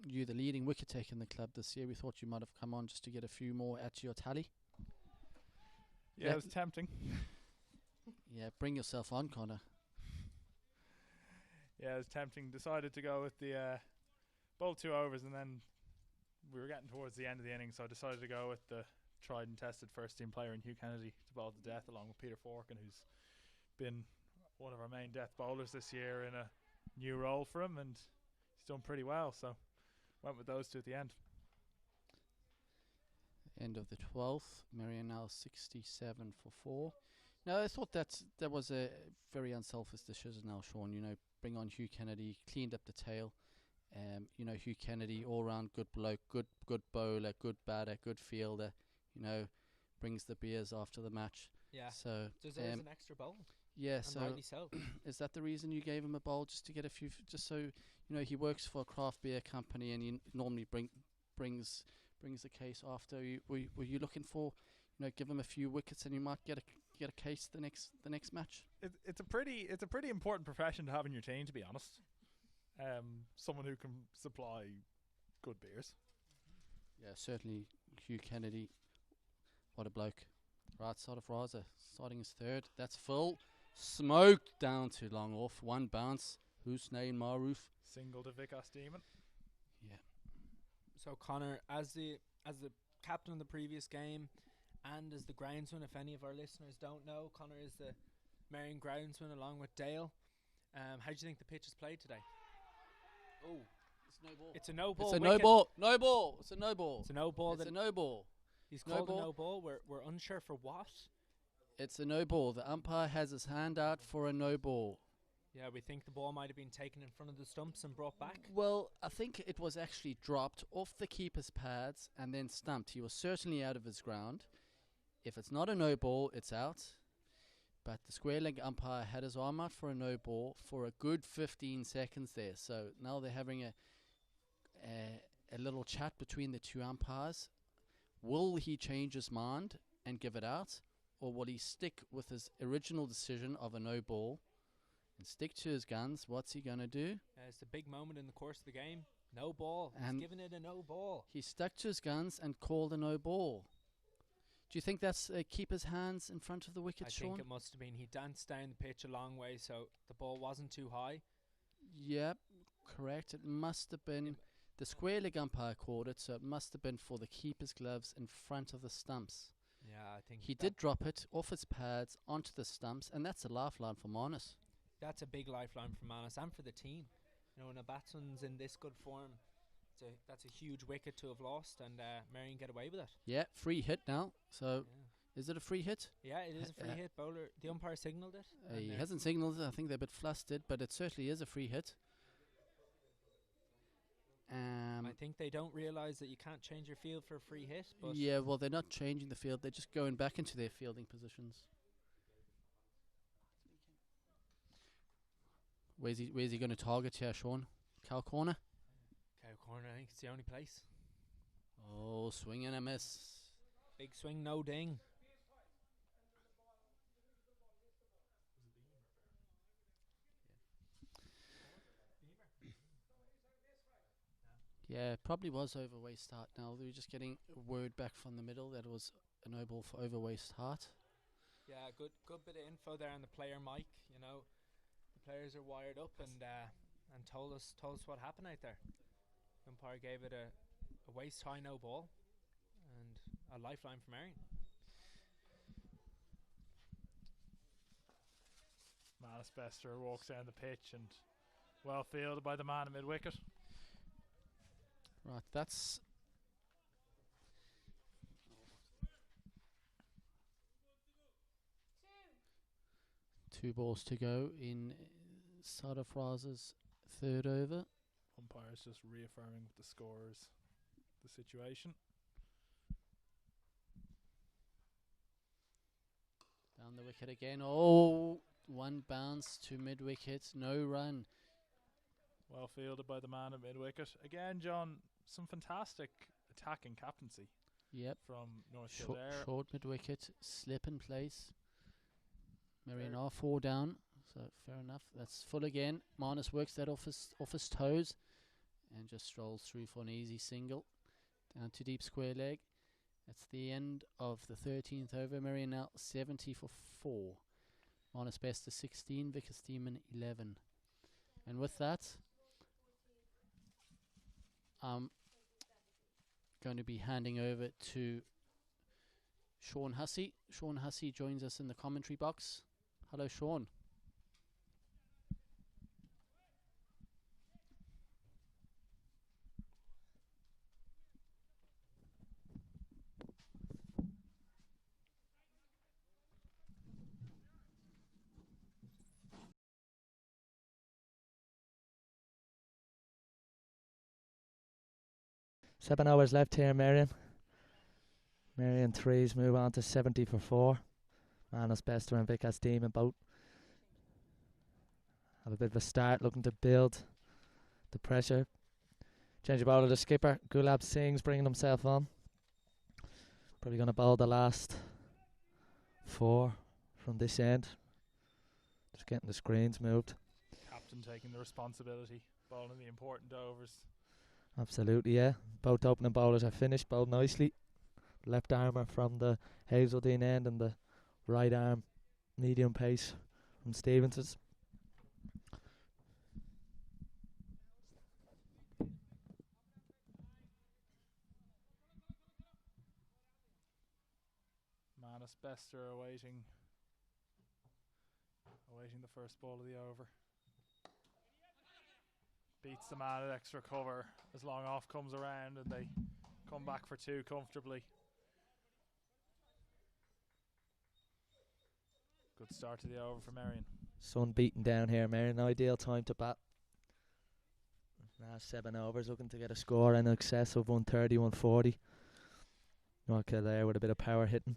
you the leading wicket taker in the club this year. We thought you might have come on just to get a few more at your tally. Yeah, it was tempting. Yeah, bring yourself on, Connor. Yeah, it was tempting. Decided to go with the bowl 2 overs, and then we were getting towards the end of the inning, so I decided to go with the tried and tested first team player in Hugh Kennedy to bowl to death, along with Peter Forkin, who's been one of our main death bowlers this year in a new role for him, and he's done pretty well, so went with those 2 at the end. End of the 12th. Marion now 67 for 4. No, I thought that was a very unselfish decision now, Sean. You know, bring on Hugh Kennedy, cleaned up the tail, Hugh Kennedy, all round good bloke, good bowler, good batter, good fielder. Brings the beers after the match. Yeah. So Deserves an extra bowl. yeah. And So rightly so. is that the reason you gave him a bowl, just to get a few, just so he works for a craft beer company and he normally brings the case after? Were you looking for, give him a few wickets and you might get a case the next match? It's a pretty important profession to have in your team, to be honest. Someone who can supply good beers. Yeah, certainly Hugh Kennedy. What a bloke. Right side of Raza, starting his third. That's full. Smoked down to long off. One bounce. Husnain Maruf. Single to Vikas Demon. Yeah. So Connor, as the captain of the previous game, and as the groundsman, if any of our listeners don't know, Connor is the Marion groundsman along with Dale. How do you think the pitch is played today? Oh, it's no ball. It's a no ball. It's a wicket. no ball. No ball. It's a no ball. It's a no ball. It's a no ball. He's no called ball. a no ball. We're unsure for what. It's a no ball. The umpire has his hand out for a no ball. Yeah, we think the ball might have been taken in front of the stumps and brought back. Well, I think it was actually dropped off the keeper's pads and then stumped. He was certainly out of his ground. If it's not a no ball, it's out. But the square leg umpire had his arm out for a no ball for a good 15 seconds there. So now they're having a little chat between the two umpires. Will he change his mind and give it out? Or will he stick with his original decision of a no ball and stick to his guns? What's he going to do? It's a big moment in the course of the game. No ball. And He's given it a no ball. He stuck to his guns and called a no ball. Do you think that's keeper's hands in front of the wicket, I Sean? think it must have been. He danced down the pitch a long way, so the ball wasn't too high. Yep, correct. It must have been. The square leg umpire called it, so it must have been for the keeper's gloves in front of the stumps. Yeah, I think He did drop it off his pads onto the stumps, and that's a lifeline for Manus. That's a big lifeline for Manus and for the team. When a batsman's in this good form, that's a huge wicket to have lost, and Marion get away with it. Yeah, free hit now. So, Yeah. is it a free hit? Yeah, it is a free hit. Bowler, the umpire signalled it. He hasn't signalled it. I think they're a bit flustered, but it certainly is a free hit. I think they don't realise that you can't change your field for a free hit. But Yeah, well, they're not changing the field. They're just going back into their fielding positions. Where's he going to target here, Sean? Cow corner? Cow corner, I think it's the only place. Oh, swing and a miss. Big swing, no ding. Yeah, probably was over waist heart now. They were just getting word back from the middle that it was a no ball for over waist heart. Yeah, good bit of info there on the player mic. The players are wired up and told us what happened out there. The umpire gave it a waist high no ball and a lifeline for Marion. Manus Bester walks down the pitch and well fielded by the man at mid wicket. Right, that's... Two balls to go in Sadafraz's third over. Umpire's just reaffirming with the scorers the situation. Down the wicket again. Oh, one bounce to mid wicket, no run. Well fielded by the man at mid wicket. Again, John, some fantastic attacking captaincy. Yep. From North Kildare. Short mid wicket, slip in place. Marion are 4 down, so fair enough. That's full again. Manus works that off his toes and just strolls through for an easy single. Down to deep square leg. That's the end of the 13th over. Marion now 70 for 4. Manus Bester 16, Vickers Demon 11. And with that, I'm going to be handing over to Sean Hussey. Sean Hussey joins us in the commentary box. Hello, Sean. 7 hours left here, Marion. Merrion threes move on to 70 for 4. Manus Bester and Vickers team about have a bit of a start, looking to build the pressure. Change the ball to the skipper. Gulab Singh's bringing himself on. Probably going to bowl the last 4 from this end. Just getting the screens moved. Captain taking the responsibility, bowling the important overs. Absolutely, yeah. Both opening bowlers are finished, bowled nicely. Left armour from the Hazeldean end and the right arm medium pace from Stevens's. Manus Bester awaiting the first ball of the over. Beats the man at extra cover as long off comes around and they come back for 2 comfortably. Good start to the over for Marion. Sun beating down here, Marion. Ideal time to bat. Last 7 overs, looking to get a score in excess of 130, 140. North Kildare with a bit of power hitting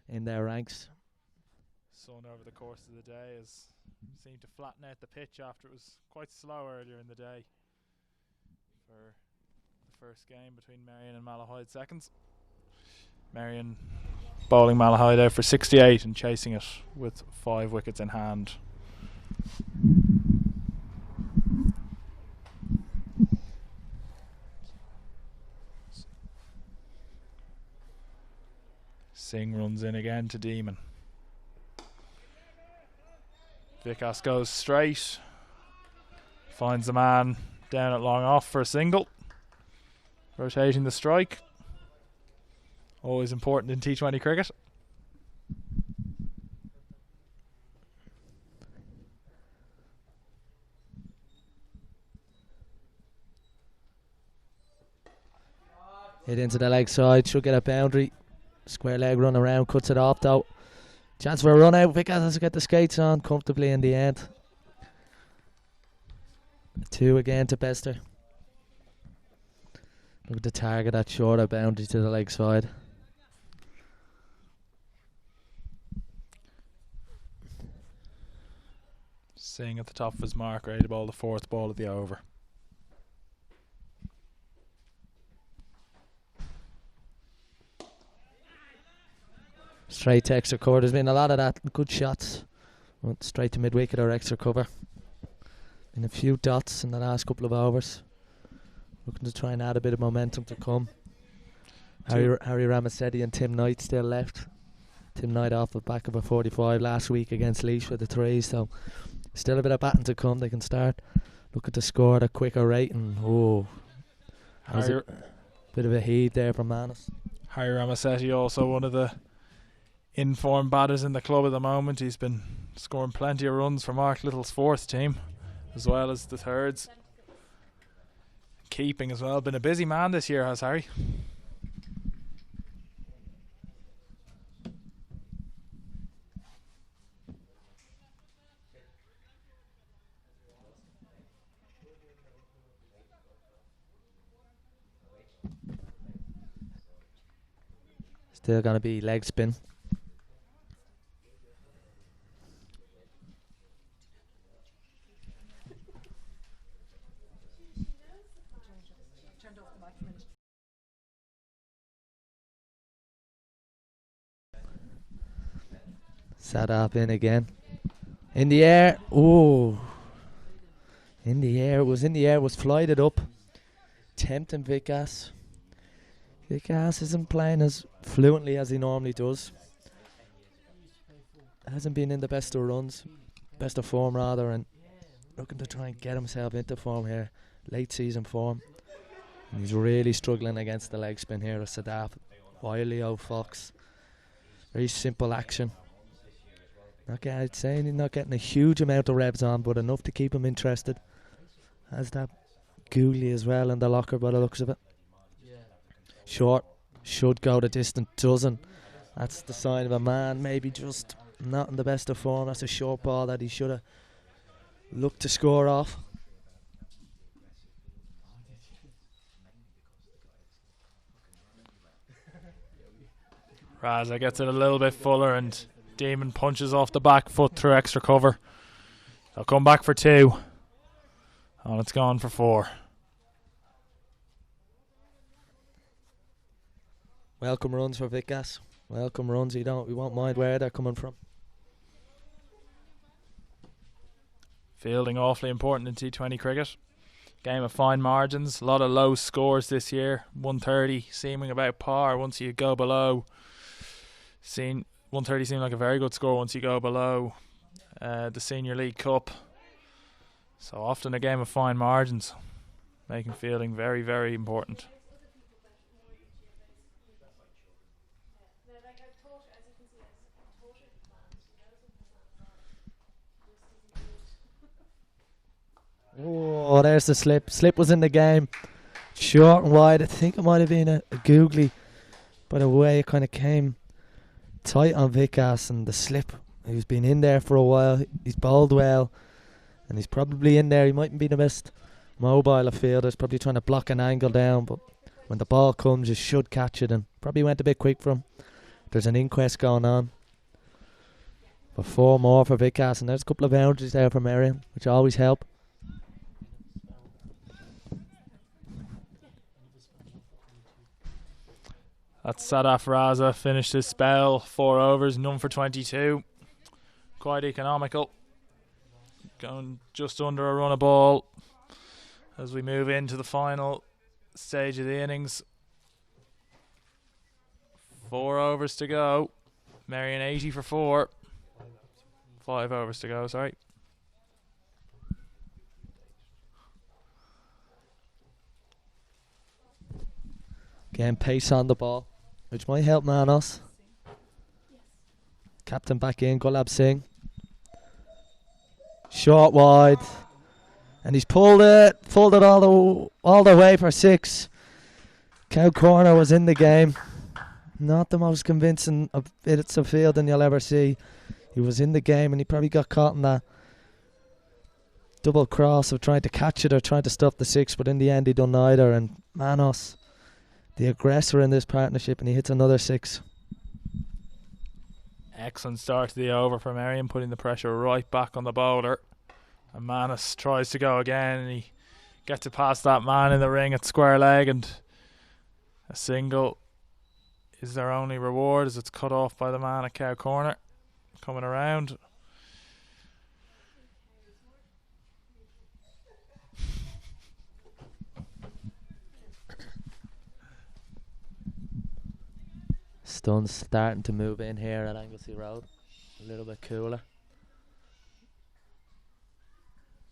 in their ranks. Sun over the course of the day has seemed to flatten out the pitch after it was quite slow earlier in the day for the first game between Marion and Malahide seconds. Marion bowling Malahide out for 68 and chasing it with 5 wickets in hand. Singh runs in again to Demon. Vickers goes straight, finds the man down at long off for a single, rotating the strike. Always important in T20 cricket. Hit into the leg side, should get a boundary. Square leg run around, cuts it off though. Chance for a run out. Vickers has to get the skates on comfortably in the end. 2 again to Bester. Look to target that shorter boundary to the leg side. Singh at the top of his mark, ready to bowl the 4th ball of the over. Straight to extra cover. There's been a lot of that. Good shots. Went straight to mid wicket or extra cover. Been a few dots in the last couple of overs. Looking to try and add a bit of momentum to come. Harry Ramasetti and Tim Knight still left. Tim Knight off the back of a 45 last week against Laois with the 3, so still a bit of batting to come. They can start looking to score at a quicker rate. And there's a bit of a heave there from Manus. Harry Ramasetti also one of the informed batters in the club at the moment. He's been scoring plenty of runs for Mark Little's 4th team as well as the 3rds. Keeping as well. Been a busy man this year, has Harry. Still going to be leg spin. Sadaf in again. In the air. Oh. In the air. It was in the air. Was flighted up. Tempting Vickers. Vickers isn't playing as fluently as he normally does. Hasn't been in the best of runs. Best of form rather. And looking to try and get himself into form here. Late season form. And he's really struggling against the leg spin here of Sadaf. Wily old fox. Very simple action. I'd say he's not getting a huge amount of revs on, but enough to keep him interested. Has that googly as well in the locker by the looks of it. Short, should go the distance, doesn't. That's the sign of a man maybe just not in the best of form. That's a short ball that he should have looked to score off. Raza gets it a little bit fuller and Demon punches off the back foot through extra cover. They'll come back for 2. And it's gone for 4. Welcome runs for Vikas. Welcome runs. We won't mind where they're coming from. Fielding awfully important in T20 cricket. Game of fine margins. A lot of low scores this year. 130 seeming about par once you go below. 130 seemed like a very good score once you go below the Senior League Cup. So often a game of fine margins, making fielding very, very important. Oh, there's the slip. Slip was in the game. Short and wide. I think it might have been a googly. By the way, it kind of came tight on Vikas, and the slip. He's been in there for a while. He's bowled well. And he's probably in there. He mightn't be the best mobile of fielders. Probably trying to block an angle down. But when the ball comes, you should catch it. And probably went a bit quick for him. There's an inquest going on. For 4 more for Vikas. And there's a couple of boundaries there for Merrion, which always help. That's Sadaf Raza. Finished his spell. 4 overs, none for 22. Quite economical. Going just under a run of ball as we move into the final stage of the innings. 4 overs to go. Marion 80 for 4. 5 overs to go, sorry. Again, pace on the ball, which might help Manus. Captain back in, Gulab Singh. Short wide, and he's pulled it all the way for 6. Cow corner was in the game. Not the most convincing bits of fielding you'll ever see. He was in the game, and he probably got caught in that double cross of trying to catch it or trying to stop the 6, but in the end he done neither. And Manus, the aggressor in this partnership, and he hits another 6. Excellent start to the over for Merrion, putting the pressure right back on the bowler. And Manus tries to go again, and he gets it past that man in the ring at square leg, and a single is their only reward as it's cut off by the man at cow corner. Coming around. Sun's starting to move in here at Anglesey Road. A little bit cooler.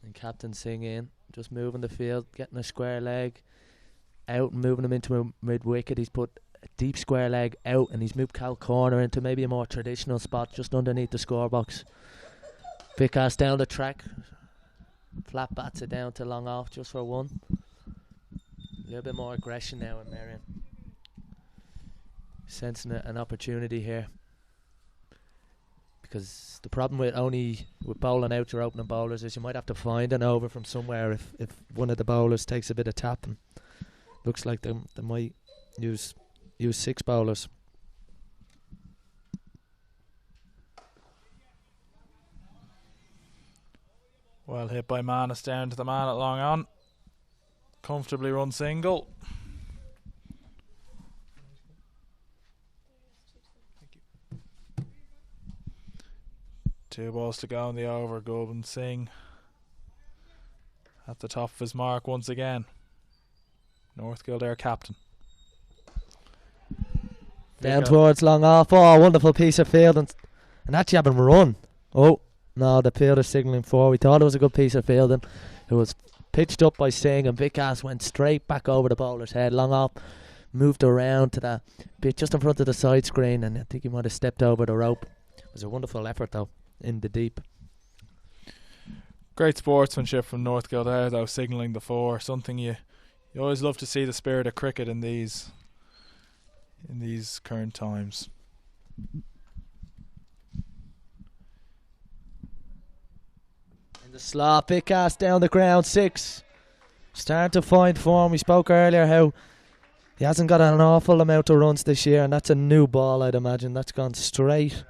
And Captain Singh in, just moving the field, getting a square leg out and moving him into a mid-wicket. He's put a deep square leg out, and he's moved Cal corner into maybe a more traditional spot just underneath the score box. Vikas down the track. Flat bats it down to long off just for 1. A little bit more aggression now in Marion. Sensing an opportunity here, because the problem with bowling out your opening bowlers is you might have to find an over from somewhere if one of the bowlers takes a bit of tapping. Looks like they might use 6 bowlers. Well hit by Manus down to the man at long on. Comfortably run single. Two balls to go in the over. Gobind Singh at the top of his mark once again. North Kildare captain. Down towards long off. Oh, wonderful piece of fielding. And actually having a run. Oh, no, the fielder signalling 4. We thought it was a good piece of fielding. It was pitched up by Singh, and Vikas went straight back over the bowler's head. Long off moved around to that bit just in front of the side screen, and I think he might have stepped over the rope. It was a wonderful effort though, in the deep. Great sportsmanship from North Kildare though, signalling the 4. Something you always love to see, the spirit of cricket in these current times. In the slot, Vikas down the ground, 6. Starting to find form. We spoke earlier how He hasn't got an awful amount of runs this year, and that's a new ball, I'd imagine. That's gone straight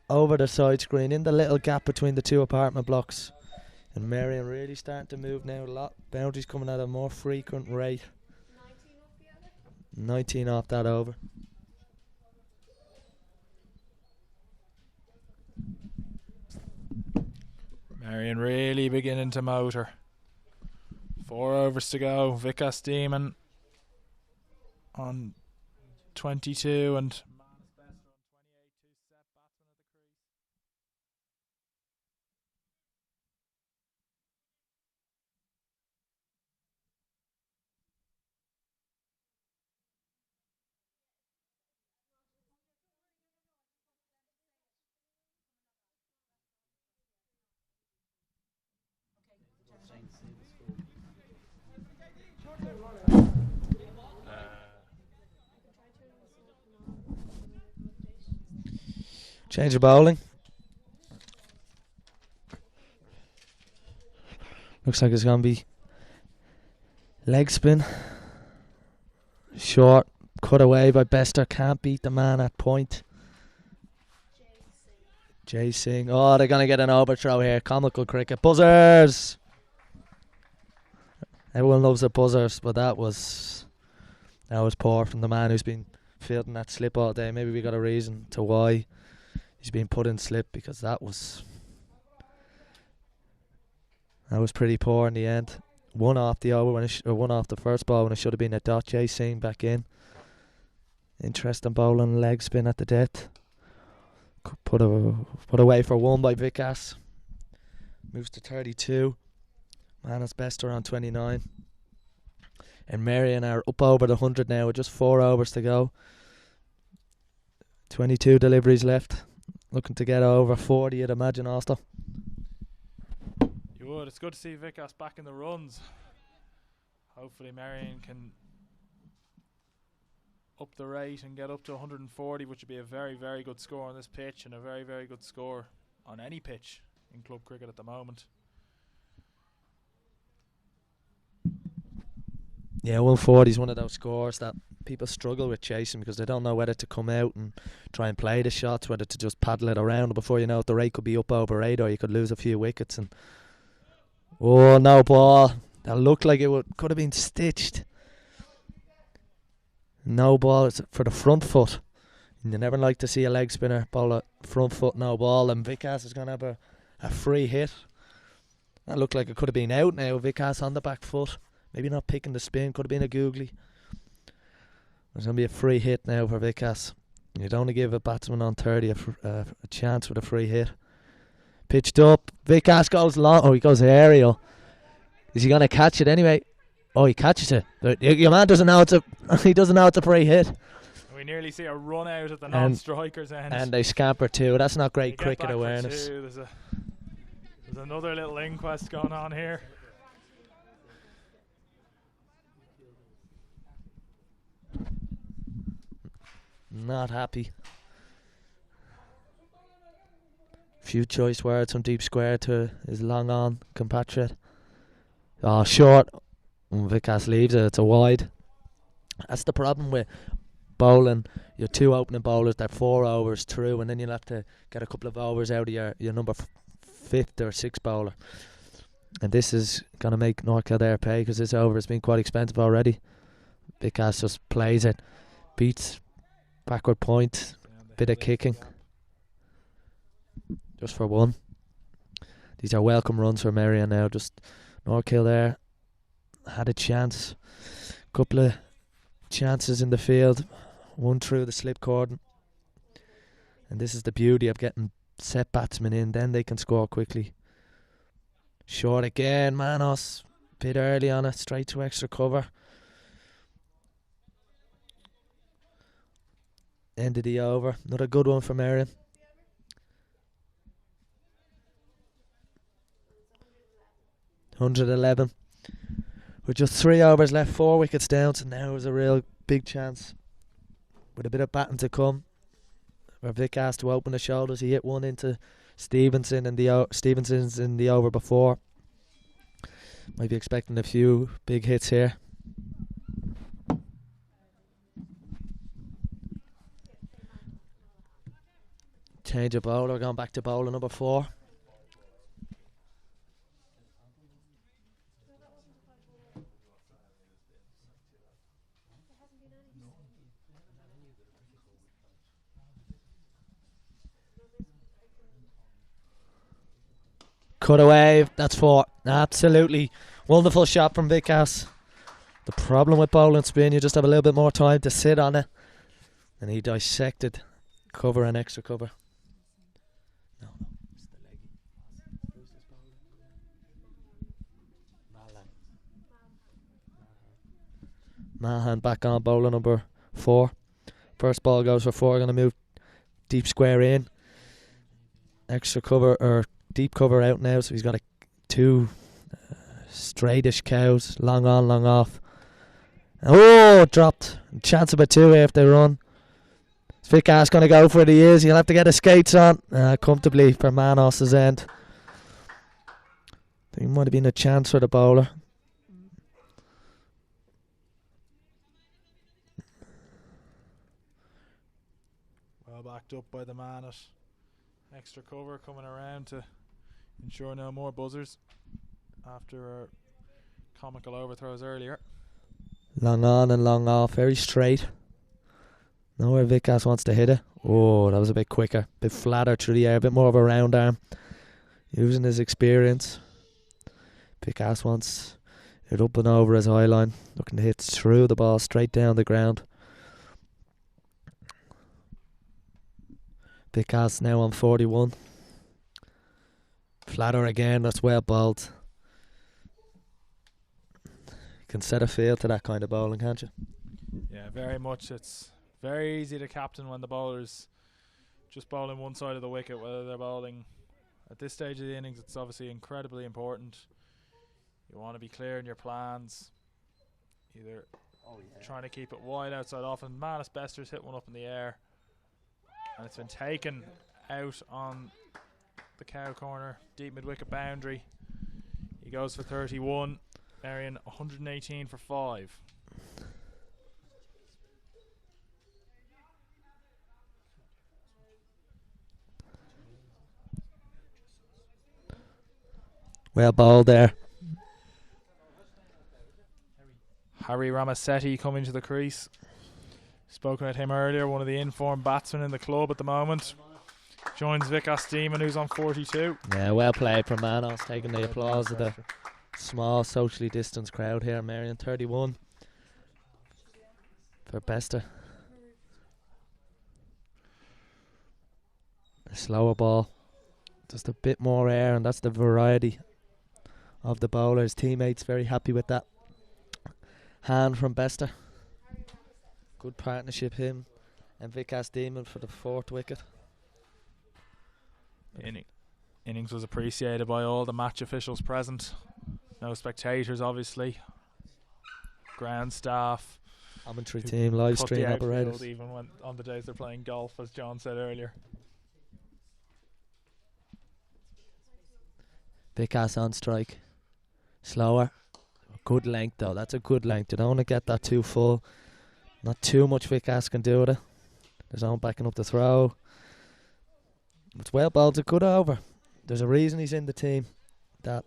over the side screen in the little gap between the two apartment blocks. And Marion really starting to move now. A lot boundaries coming at a more frequent rate. 19 off that over. Marion really beginning to motor. 4 overs to go. Vikas Demon on 22 and Manus Bester on 28 to set batsman at the crease. Change of bowling. Looks like it's going to be leg spin. Short. Cut away by Bester. Can't beat the man at point. Jay Singh. Oh, they're going to get an overthrow here. Comical cricket. Buzzers! Everyone loves the buzzers, but that was poor from the man who's been fielding that slip all day. Maybe we got a reason to why he's been put in slip, because that was pretty poor in the end. One off the over one off the first ball when it should have been a dot. Jay Singh back in. Interesting bowling, leg spin at the death. Put away for one by Vikas. Moves to 32. Manus Bester on 29. And Merrion are up over the 100 now with just 4 overs to go. 22 deliveries left. Looking to get over 40, I'd imagine, Austin. You would. It's good to see Vikas back in the runs. Hopefully Marion can up the rate and get up to 140, which would be a very, very good score on this pitch and a very, very good score on any pitch in club cricket at the moment. Yeah, 140 is one of those scores that people struggle with chasing because they don't know whether to come out and try and play the shots, whether to just paddle it around. Before you know it, the rate could be up over 8 or you could lose a few wickets. And oh, no ball. That looked like it could have been stitched. No ball. It's for the front foot. And you never like to see a leg spinner bowl a front foot no ball. And Vikas is going to have a free hit. That looked like it could have been out now. Vikas on the back foot. Maybe not picking the spin. Could have been a googly. There's going to be a free hit now for Vikas. You'd only give a batsman on 30 a chance with a free hit. Pitched up. Vikas goes long. Oh, he goes aerial. Is he going to catch it anyway? Oh, he catches it. Your man doesn't know he doesn't know it's a free hit. We nearly see a run out at the non-strikers end. And they scamper too. That's not great cricket awareness. There's another little inquest going on here. Not happy. Few choice words from deep square to his long on compatriot. Oh, short. Vikas leaves it. It's a wide. That's the problem with bowling. Your 2 opening bowlers, they're 4 overs through, and then you'll have to get a couple of overs out of your number 5th or 6th bowler. And this is going to make North Kildare pay because this over has been quite expensive already. Vikas just plays it. Beats backward point. Bit of kicking. Just for 1. These are welcome runs for Merrion now. Just North Kildare had a chance. Couple of chances in the field. One through the slip cordon. And this is the beauty of getting set batsmen in. Then they can score quickly. Short again. Manus. Bit early on it. Straight to extra cover. End of the over. Another good one for Marion. $111. With just 3 overs left, 4 wickets down, so now is a real big chance. With a bit of batting to come. For Vikas to open the shoulders. He hit one into Stevenson's in the over before. Might be expecting a few big hits here. Change of bowler, going back to bowler number 4. Cut away, that's 4. Absolutely wonderful shot from Vikas. The problem with bowling spin, you just have a little bit more time to sit on it. And he dissected cover and extra cover. No, it's the leggy. Who's this bowler? Mahan back on bowler number 4. First ball goes for 4. Going to move deep square in. Extra cover or deep cover out now. So he's got 2 straightish cows. Long on, long off. Oh, dropped. Chance of a 2 after the run. Vikas going to go for it. He is. He'll have to get his skates on comfortably for Manus's end. I think it might have been a chance for the bowler. Well backed up by the Manus. Extra cover coming around to ensure no more buzzers after our comical overthrows earlier. Long on and long off. Very straight. Nowhere Vikas wants to hit it. Oh, that was a bit quicker. Bit flatter through the air. A bit more of a round arm. Using his experience. Vikas wants it up and over his high line. Looking to hit through the ball straight down the ground. Vikas now on 41. Flatter again. That's well bowled. You can set a feel to that kind of bowling, can't you? Yeah, very much. It's very easy to captain when the bowler's just bowling one side of the wicket, whether they're bowling at this stage of the innings. It's obviously incredibly important. You want to be clear in your plans, either trying to keep it wide outside off, and Manus Bester's hit one up in the air and it's been taken out on the cow corner, deep mid-wicket boundary. He goes for 31. Marion 118 for 5. Well bowled there. Harry Ramasetti coming to the crease. Spoken at him earlier, one of the informed batsmen in the club at the moment. Joins Vikas Demon, who's on 42. Yeah, well played from Manus, taking the applause of the small, socially distanced crowd here. Marion 31 for Bester. A slower ball, just a bit more air, and that's the variety of the bowlers. Teammates very happy with that hand from Bester. Good partnership, him and Vikas Demon for the 4th wicket. Innings was appreciated by all the match officials present. No spectators, obviously. Ground staff. Commentary team, live cut stream the operators. outfield even when on the days they're playing golf, as John said earlier. Vikas on strike. Slower. Good length though. That's a good length. You don't want to get that too full. Not too much Vikas can do with it. There's no backing up the throw. It's well bowled. It's a good over. There's a reason he's in the team. That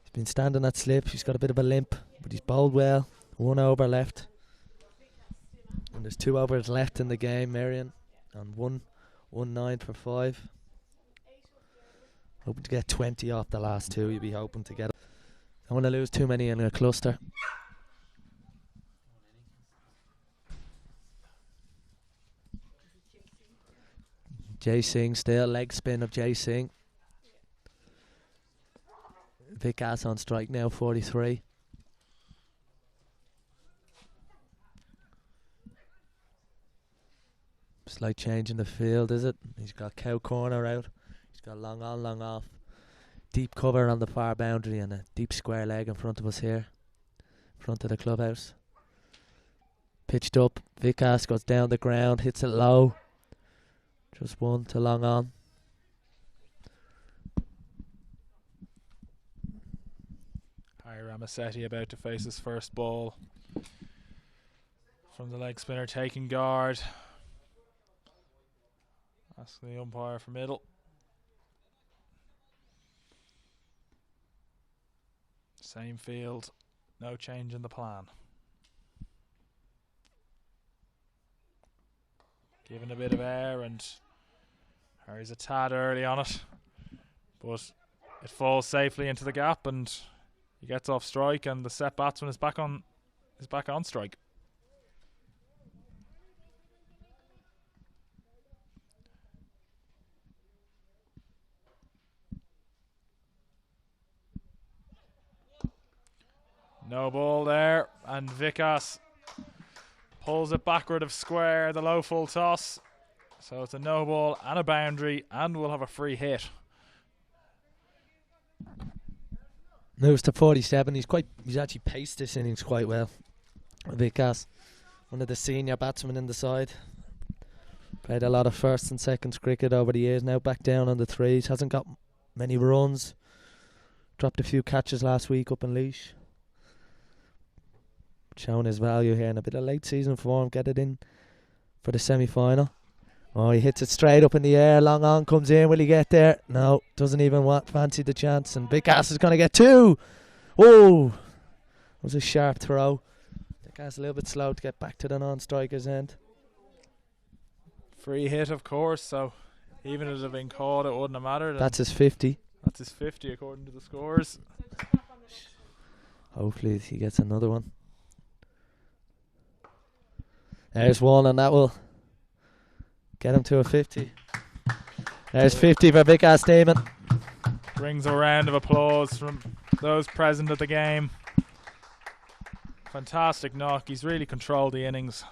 he's been standing at slip. He's got a bit of a limp, but he's bowled well. 1 over left. And there's 2 overs left in the game, Merrion. And 1-9 for 5. Hoping to get 20 off the last 2. You'll be hoping to get it. Don't want to lose too many in a cluster. Jay Singh still, leg spin of Jay Singh. Vikas on strike now, 43. Slight change in the field, is it? He's got cow corner out. He's got long on, long off. Deep cover on the far boundary and a deep square leg in front of us here. In front of the clubhouse. Pitched up. Vikas goes down the ground, hits it low. Just 1 to long on. Harry Ramasetti about to face his first ball from the leg spinner, taking guard. Asking the umpire for middle. Same field, no change in the plan. Giving a bit of air, and Harry's a tad early on it, but it falls safely into the gap, and he gets off strike, and the set batsman is back on strike. No ball there, and Vikas pulls it backward of square, the low full toss. So it's a no ball and a boundary, and we'll have a free hit. Moves to 47. He's actually paced this innings quite well. Vikas, one of the senior batsmen in the side. Played a lot of first and seconds cricket over the years. Now back down on the threes. Hasn't got many runs. Dropped a few catches last week up in Laois. Showing his value here in a bit of late season form. Get it in for the semi-final. Oh, he hits it straight up in the air. Long on comes in. Will he get there? No, doesn't even fancy the chance. And Vikas is going to get two. Oh, it was a sharp throw. Vikas a little bit slow to get back to the non-striker's end. Free hit, of course. So even if it had been caught, it wouldn't have mattered. That's his 50. That's his 50 according to the scores. Hopefully he gets another one. There's one, and that will get him to a 50. There's 50 for Vikas Damon. Brings a round of applause from those present at the game. Fantastic knock. He's really controlled the innings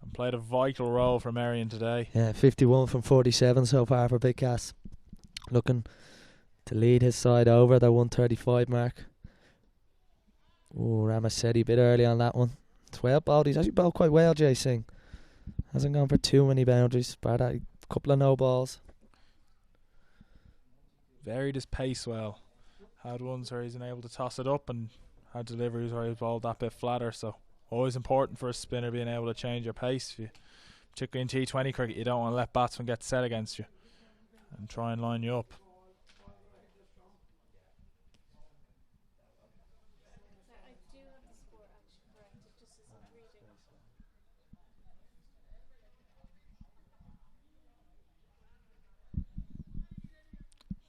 and played a vital role for Merrion today. Yeah, 51 from 47 so far for Vikas. Looking to lead his side over the 135 mark. Oh, Ramasetti a bit early on that one. 12 bowled. He's actually bowled quite well, Jay Singh. Hasn't gone for too many boundaries. But a couple of no balls. Varied his pace well. Had ones where he's been able to toss it up, and had deliveries where he's bowled that bit flatter. So always important for a spinner being able to change your pace. Particularly in T20 cricket, you don't want to let batsmen get set against you and try and line you up.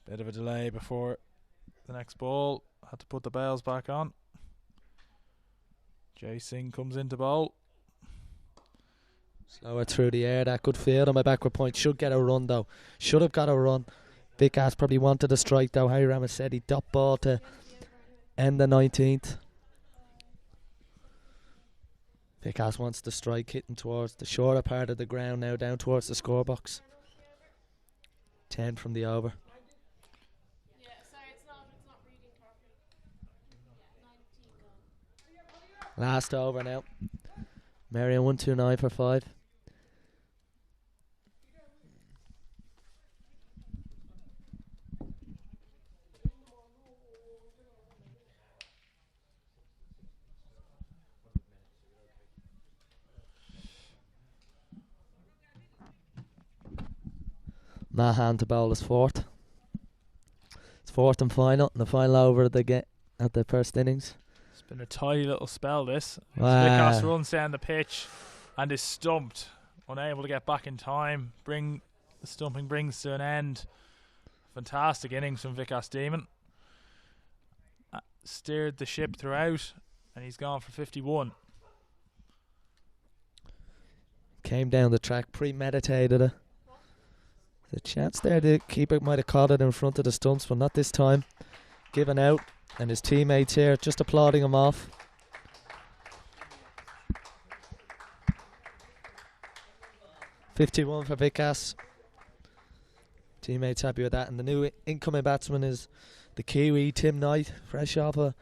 Bit of a delay before the next ball. Had to put the bails back on. Jay Singh comes into bowl. Slower through the air. That good field on my backward point. Should get a run though. Should have got a run. Vikas probably wanted a strike though. Harry Ramasetti dot ball to end the 19th. Vikas wants the strike, hitting towards the shorter part of the ground now, down towards the scorebox. 10 from the over. Last over now. Marion 129 for 5. Mahan to bowl his fourth. It's fourth and final, and the final over at the first innings. It's been a tidy little spell this. Wow. Vikas runs down the pitch and is stumped, unable to get back in time. The stumping brings to an end. Fantastic innings from Vikas Demon. Steered the ship throughout, and he's gone for 51. Came down the track, premeditated it. The chance there, the keeper might have caught it in front of the stumps, but not this time. Given out, and his teammates here just applauding him off. .51 for Vikas. Teammates happy with that, and the new incoming batsman is the Kiwi Tim Knight, fresh off a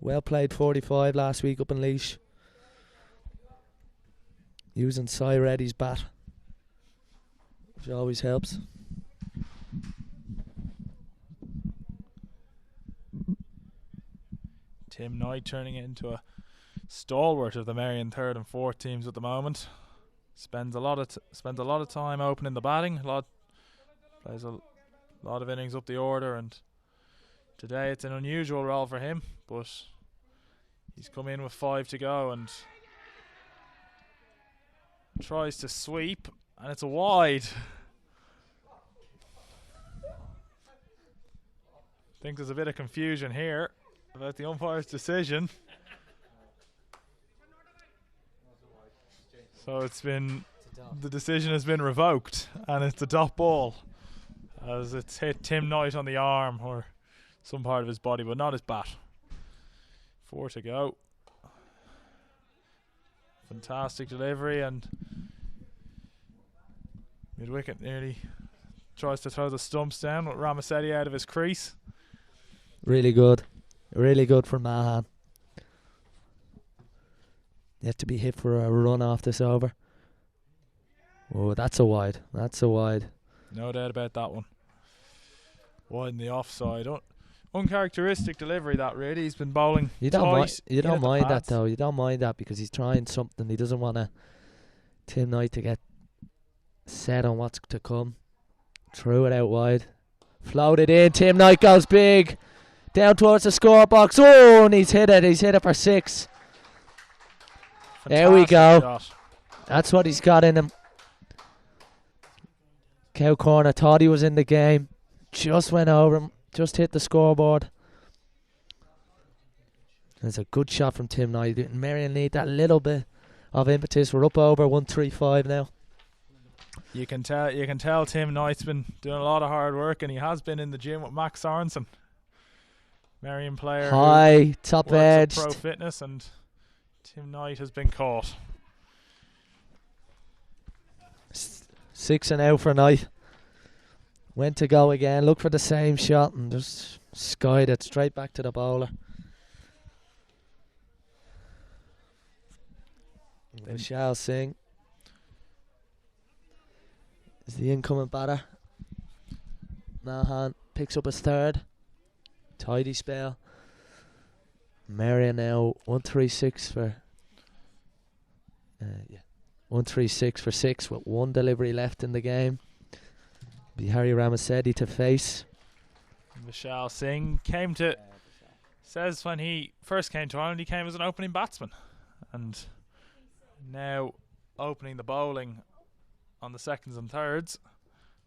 well-played 45 last week up in Laois. Using Cy Reddy's bat, which always helps. Tim Knight turning it into a stalwart of the Merrion third and fourth teams at the moment. Spends a lot of time opening the batting. A lot Plays a lot of innings up the order, and today it's an unusual role for him, but he's come in with 5 to go and tries to sweep, and it's a wide. I think there's a bit of confusion here about the umpire's decision. So the decision has been revoked, and it's a dot ball as it's hit Tim Knight on the arm or some part of his body, but not his bat. 4 to go. Fantastic delivery, and mid-wicket nearly tries to throw the stumps down with Ramasetti out of his crease. Really good for Mahan. Yet to be hit for a run off this over. Oh, that's a wide. No doubt about that one. Wide in the offside. Uncharacteristic delivery that really. He's been bowling You don't mind that pads. though. You don't mind that because he's trying something. He doesn't want Tim Knight to get set on what's to come. Threw it out wide. Floated in. Tim Knight goes big. Down towards the score box. Oh, and he's hit it. He's hit it for 6. There we go. Shot. That's what he's got in him. Cow Corner thought he was in the game. Just went over him. Just hit the scoreboard. It's a good shot from Tim Knight. Merrion need that little bit of impetus. We're up over 135 now. You can tell Tim Knight's been doing a lot of hard work, and he has been in the gym with Max Sorensen, Merrion player. High, top edge. Pro fitness, and Tim Knight has been caught. 6 and out for Knight. Went to go again. Look for the same shot and just skied it straight back to the bowler. Vishal Singh is the incoming batter. Mahan picks up his 3rd. Tidy spell. Marion now 136 for 136 for 6 with 1 delivery left in the game. Be Harry Ramasetti to face. Vishal Singh says when he first came to Ireland he came as an opening batsman, and now opening the bowling on the 2nds and 3rds.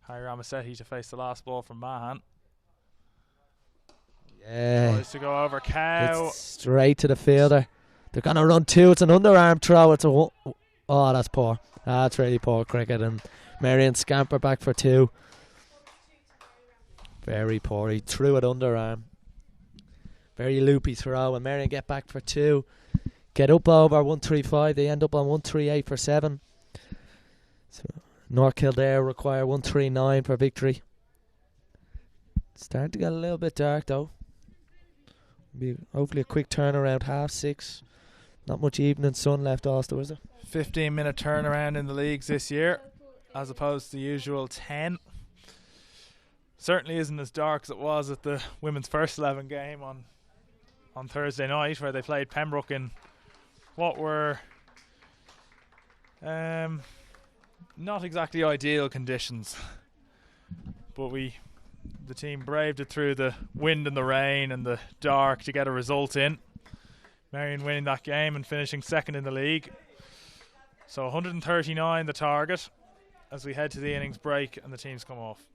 Harry Ramasetti to face the last ball from Mahan. Yeah. Tries to go over Cow. It's straight to the fielder. They're going to run 2. It's an underarm throw. Oh, that's poor. That's really poor cricket. And Marion scamper back for 2. Very poor. He threw it underarm. Very loopy throw. And Marion get back for 2. Get up over 135. They end up on 138 for 7. So North Kildare require 139 for victory. It's starting to get a little bit dark though. Be hopefully a quick turnaround. 6:30. Not much evening sun left, Auster, is there? 15-minute turnaround in the leagues this year, as opposed to the usual 10. Certainly isn't as dark as it was at the women's first 11 game on Thursday night, where they played Pembroke in what were not exactly ideal conditions. But the team braved it through the wind and the rain and the dark to get a result in. Marion winning that game and finishing 2nd in the league. So 139 the target as we head to the innings break and the teams come off.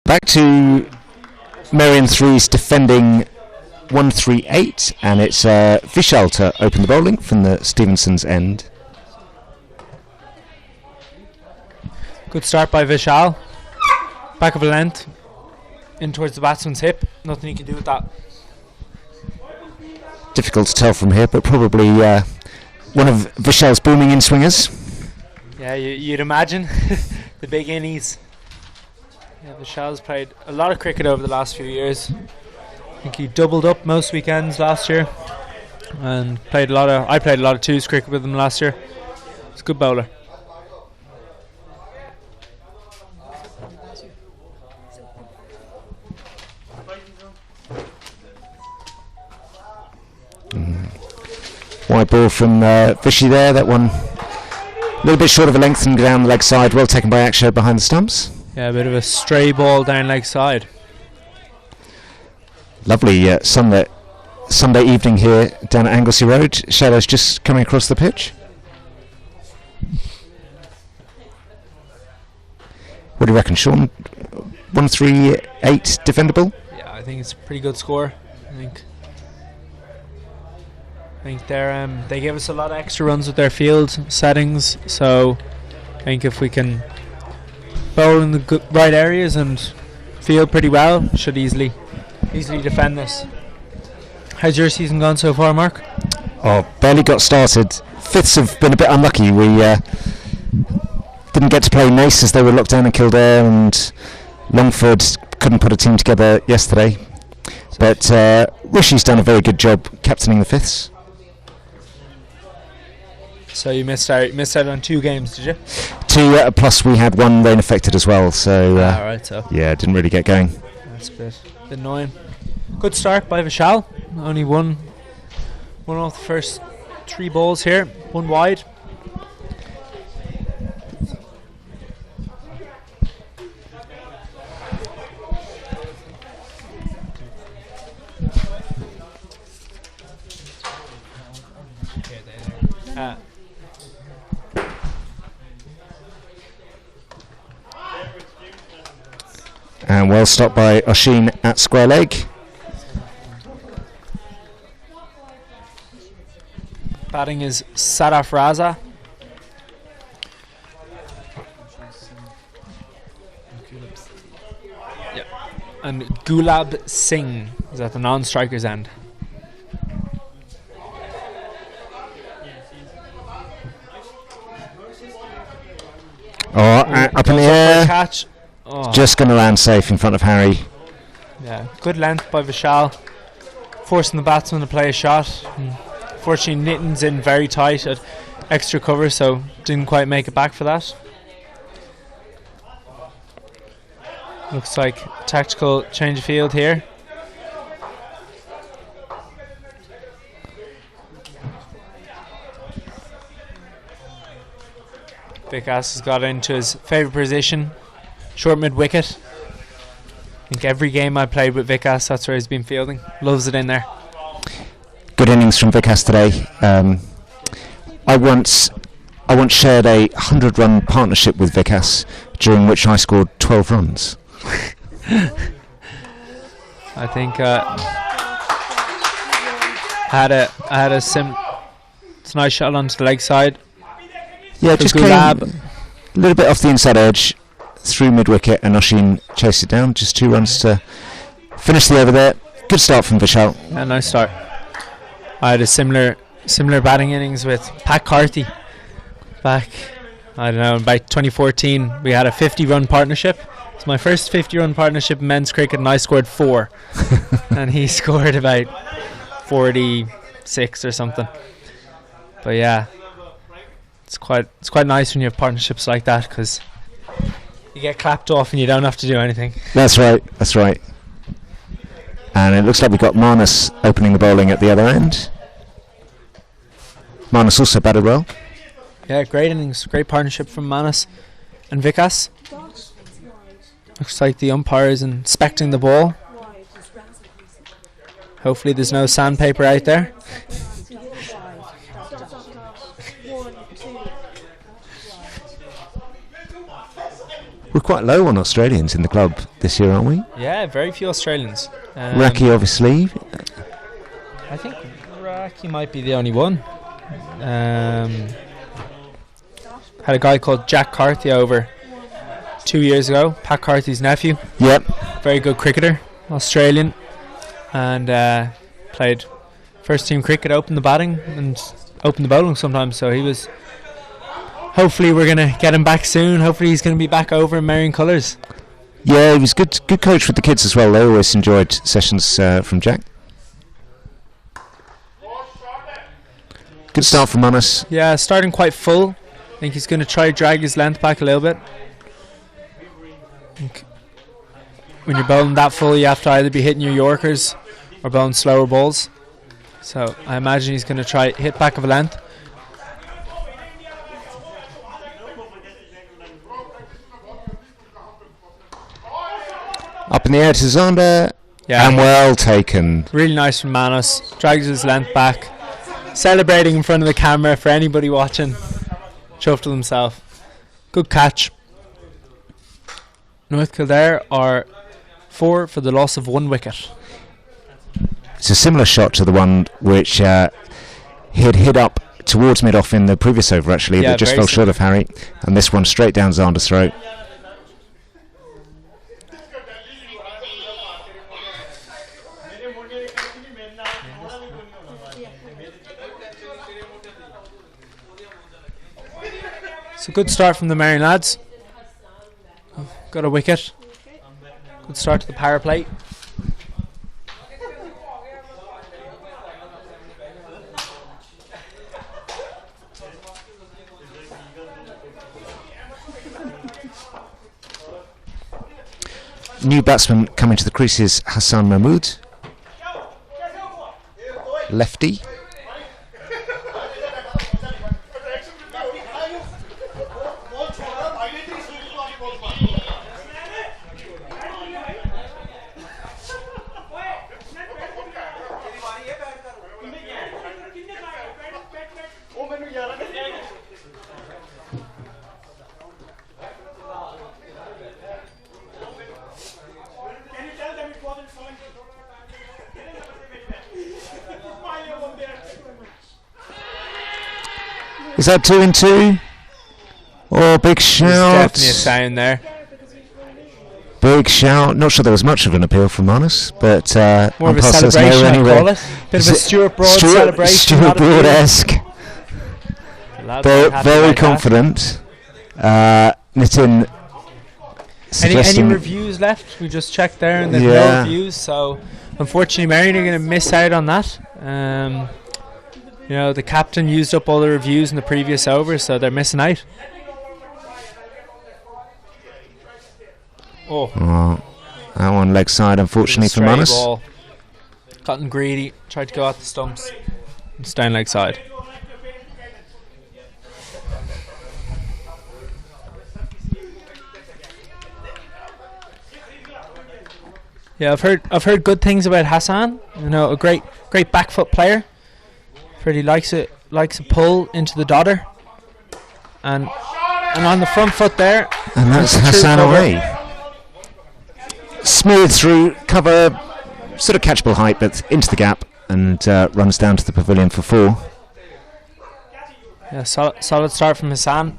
Back to Marion 3's defending 138, and it's Vishal to open the bowling from the Stevenson's end. Good start by Vishal. Back of a length. In towards the batsman's hip. Nothing he can do with that. Difficult to tell from here, but probably one of Vishal's booming in swingers. Yeah, you'd imagine. The big innies. Yeah, Vishal's played a lot of cricket over the last few years. I think he doubled up most weekends last year. And I played a lot of twos cricket with him last year. He's a good bowler. Wide ball from Vishy there. That one a little bit short of a length and down the leg side. Well taken by Akshay behind the stumps. Yeah, a bit of a stray ball down leg side. Lovely Sunday evening here down at Anglesey Road. Shadows just coming across the pitch. What do you reckon, Sean? 138 defendable? Yeah, I think it's a pretty good score. I think they gave us a lot of extra runs with their field settings, so I think if we can bowl in the right areas and field pretty well, should easily defend this. How's your season gone so far, Mark? Oh, barely got started. Fifths have been a bit unlucky. We didn't get to play Nace as they were locked down in Kildare, and Longford couldn't put a team together yesterday. But Rishi's done a very good job captaining the fifths. So you missed out on 2 games, did you? 2, plus we had 1 rain affected as well. So right, so yeah, didn't really get going. that's a bit annoying. Good start by Vishal. Only one off the first 3 balls here. 1 wide. And well stopped by Oshin at square leg. Batting is Sadaf Raza. Yeah. And Gulab Singh is at the non-striker's end. Up in the Goes up for a air. catch. Oh. Just going to land safe in front of Harry. Yeah, good length by Vishal, forcing the batsman to play a shot. Fortunately, Nitin's in very tight at extra cover, so didn't quite make it back for that. Looks like tactical change of field here. Vikas has got into his favourite position, short mid wicket. I think every game I played with Vikas, that's where he's been fielding. Loves it in there. Good innings from Vikas today. I once shared a 100-run partnership with Vikas, during which I scored 12 runs. I think I had a it's a nice shot onto the leg side. Yeah, just came a little bit off the inside edge, through mid-wicket, and Oshin chased it down. Just 2 runs to finish the over there. Good start from Vishal. Yeah, nice start. I had a similar batting innings with Pat Carthy back, I don't know, about 2014. We had a 50-run partnership. It's my first 50-run partnership in men's cricket, and I scored 4. And he scored about 46 or something. But yeah, it's quite nice when you have partnerships like that, because you get clapped off and you don't have to do anything. That's right. And it looks like we've got Manus opening the bowling at the other end. Manus also batted well. Yeah, great innings, great partnership from Manus and Vikas. Looks like the umpire is inspecting the ball. Hopefully there's no sandpaper out there. We're quite low on Australians in the club this year, aren't we? Yeah, very few Australians. Raki, obviously. I think Raki might be the only one. Had a guy called Jack Carthy over 2 years ago, Pat Carthy's nephew. Yep. Very good cricketer, Australian, and played first team cricket, opened the batting and opened the bowling sometimes, so he was... Hopefully we're going to get him back soon. Hopefully he's going to be back over in Marion colours. Yeah, he was good coach with the kids as well. They always enjoyed sessions from Jack. Good start from Manus. Yeah, starting quite full. I think he's going to try drag his length back a little bit. When you're bowling that full, you have to either be hitting your Yorkers or bowling slower balls. So I imagine he's going to try hit back of a length. Up in the air to Zander. Yeah, and well taken. really nice from Manus. Drags his length back. Celebrating in front of the camera for anybody watching. Chuffed with himself. Good catch. North Kildare are 4 for the loss of 1 wicket. It's a similar shot to the one which he'd hit up towards mid-off in the previous over, actually, Yeah, that just very fell short of Harry. And this one straight down Zander's throat. It's a good start from the Marion lads. Got a wicket. Good start to the power play. New batsman coming to the creases, Hassan Mahmood. Lefty. Is that 2 and 2? Oh, big shout. There's definitely a sound there. Big shout. Not sure there was much of an appeal from Manus, but More of a umpire says no celebration, I'd anyway. call it. Bit of a Stuart Broad celebration. Stuart not a few. Broad-esque. The lads are happy Very about that. confident. Nitin Any suggesting... reviews left? We just checked there and there's Yeah. no reviews, so unfortunately Marion are going to miss out on that. You know, the captain used up all the reviews in the previous over, so they're missing out. Oh, that one leg side, unfortunately, for Stray Manus. ball. Gotten greedy, tried to go out the stumps. It's down leg side. Yeah, I've heard good things about Hassan. You know, a great back foot player. Pretty likes a pull into the dodder. And on the front foot there. And that's a true Hassan cover. away. Smooth through, cover, sort of catchable height, but into the gap, and runs down to the pavilion for 4. Yeah, solid start from Hassan.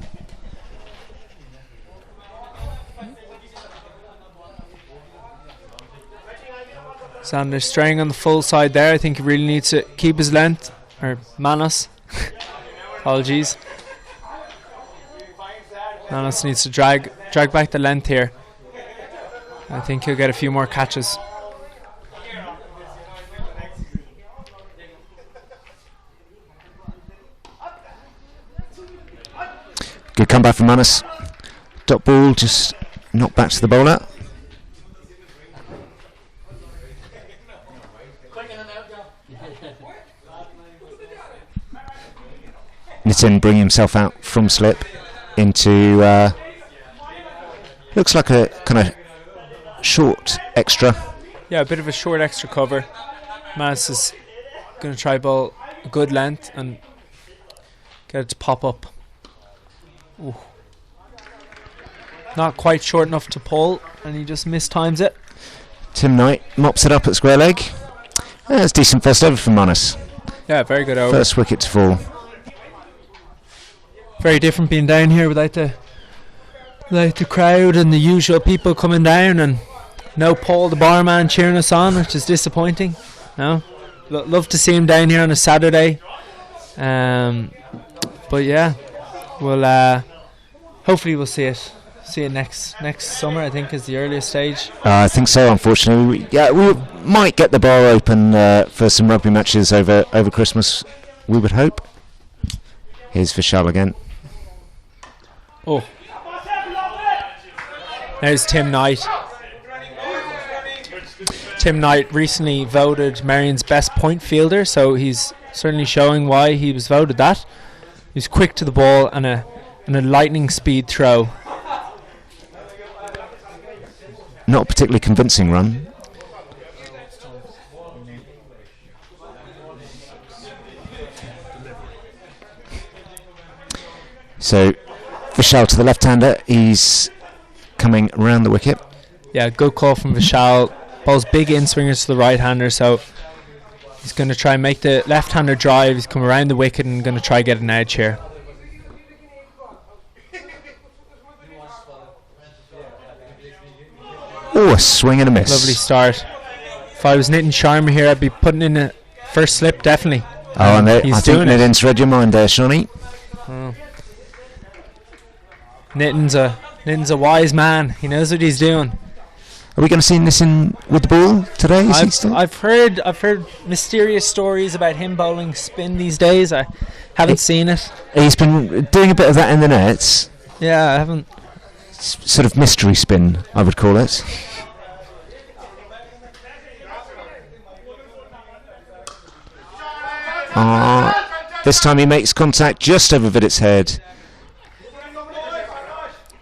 Sander straying on the full side there. I think he really needs to keep his length. Or Manus. Apologies. Manus needs to drag back the length here. I think he'll get a few more catches. Good comeback from Manus. Dot ball just knocked back to the bowler. Nitin bringing himself out from slip into looks like a kind of short extra. Yeah, a bit of a short extra cover. Manus is going to try bowl a good length and get it to pop up. Ooh. not quite short enough to pull, and he just mistimes it. Tim Knight mops it up at square leg. That's decent first over from Manus. Yeah, very good over. First wicket to fall. Very different being down here without the crowd and the usual people coming down, and no Paul the barman cheering us on, which is disappointing. No, love to see him down here on a Saturday. But yeah, we'll hopefully we'll see it next summer. I think is the earliest stage. I think so. Unfortunately, we might get the bar open for some rugby matches over Christmas. We would hope. Here's Vishal again. Oh, there's Tim Knight. Tim Knight recently voted Merrion's best point fielder, so he's certainly showing why he was voted that. He's quick to the ball and a lightning speed throw. Not a particularly convincing run. So Vishal to the left-hander. He's coming round the wicket. Yeah, good call from Vishal. Ball's big in-swingers to the right-hander, so he's going to try and make the left-hander drive. He's come around the wicket and going to try get an edge here. Oh, a swing and a miss. Lovely start. If I was Nitin Sharma here, I'd be putting in a first slip, definitely. Oh, and I he's think doing it. Nitin's read your mind there, Shawnee. Oh. Nitin's a wise man. He knows what he's doing. Are we going to see Nitin with the ball today? I've heard mysterious stories about him bowling spin these days. I haven't seen it. He's been doing a bit of that in the nets. Yeah, I haven't. Sort of mystery spin, I would call it. This time he makes contact just over Vidit's head.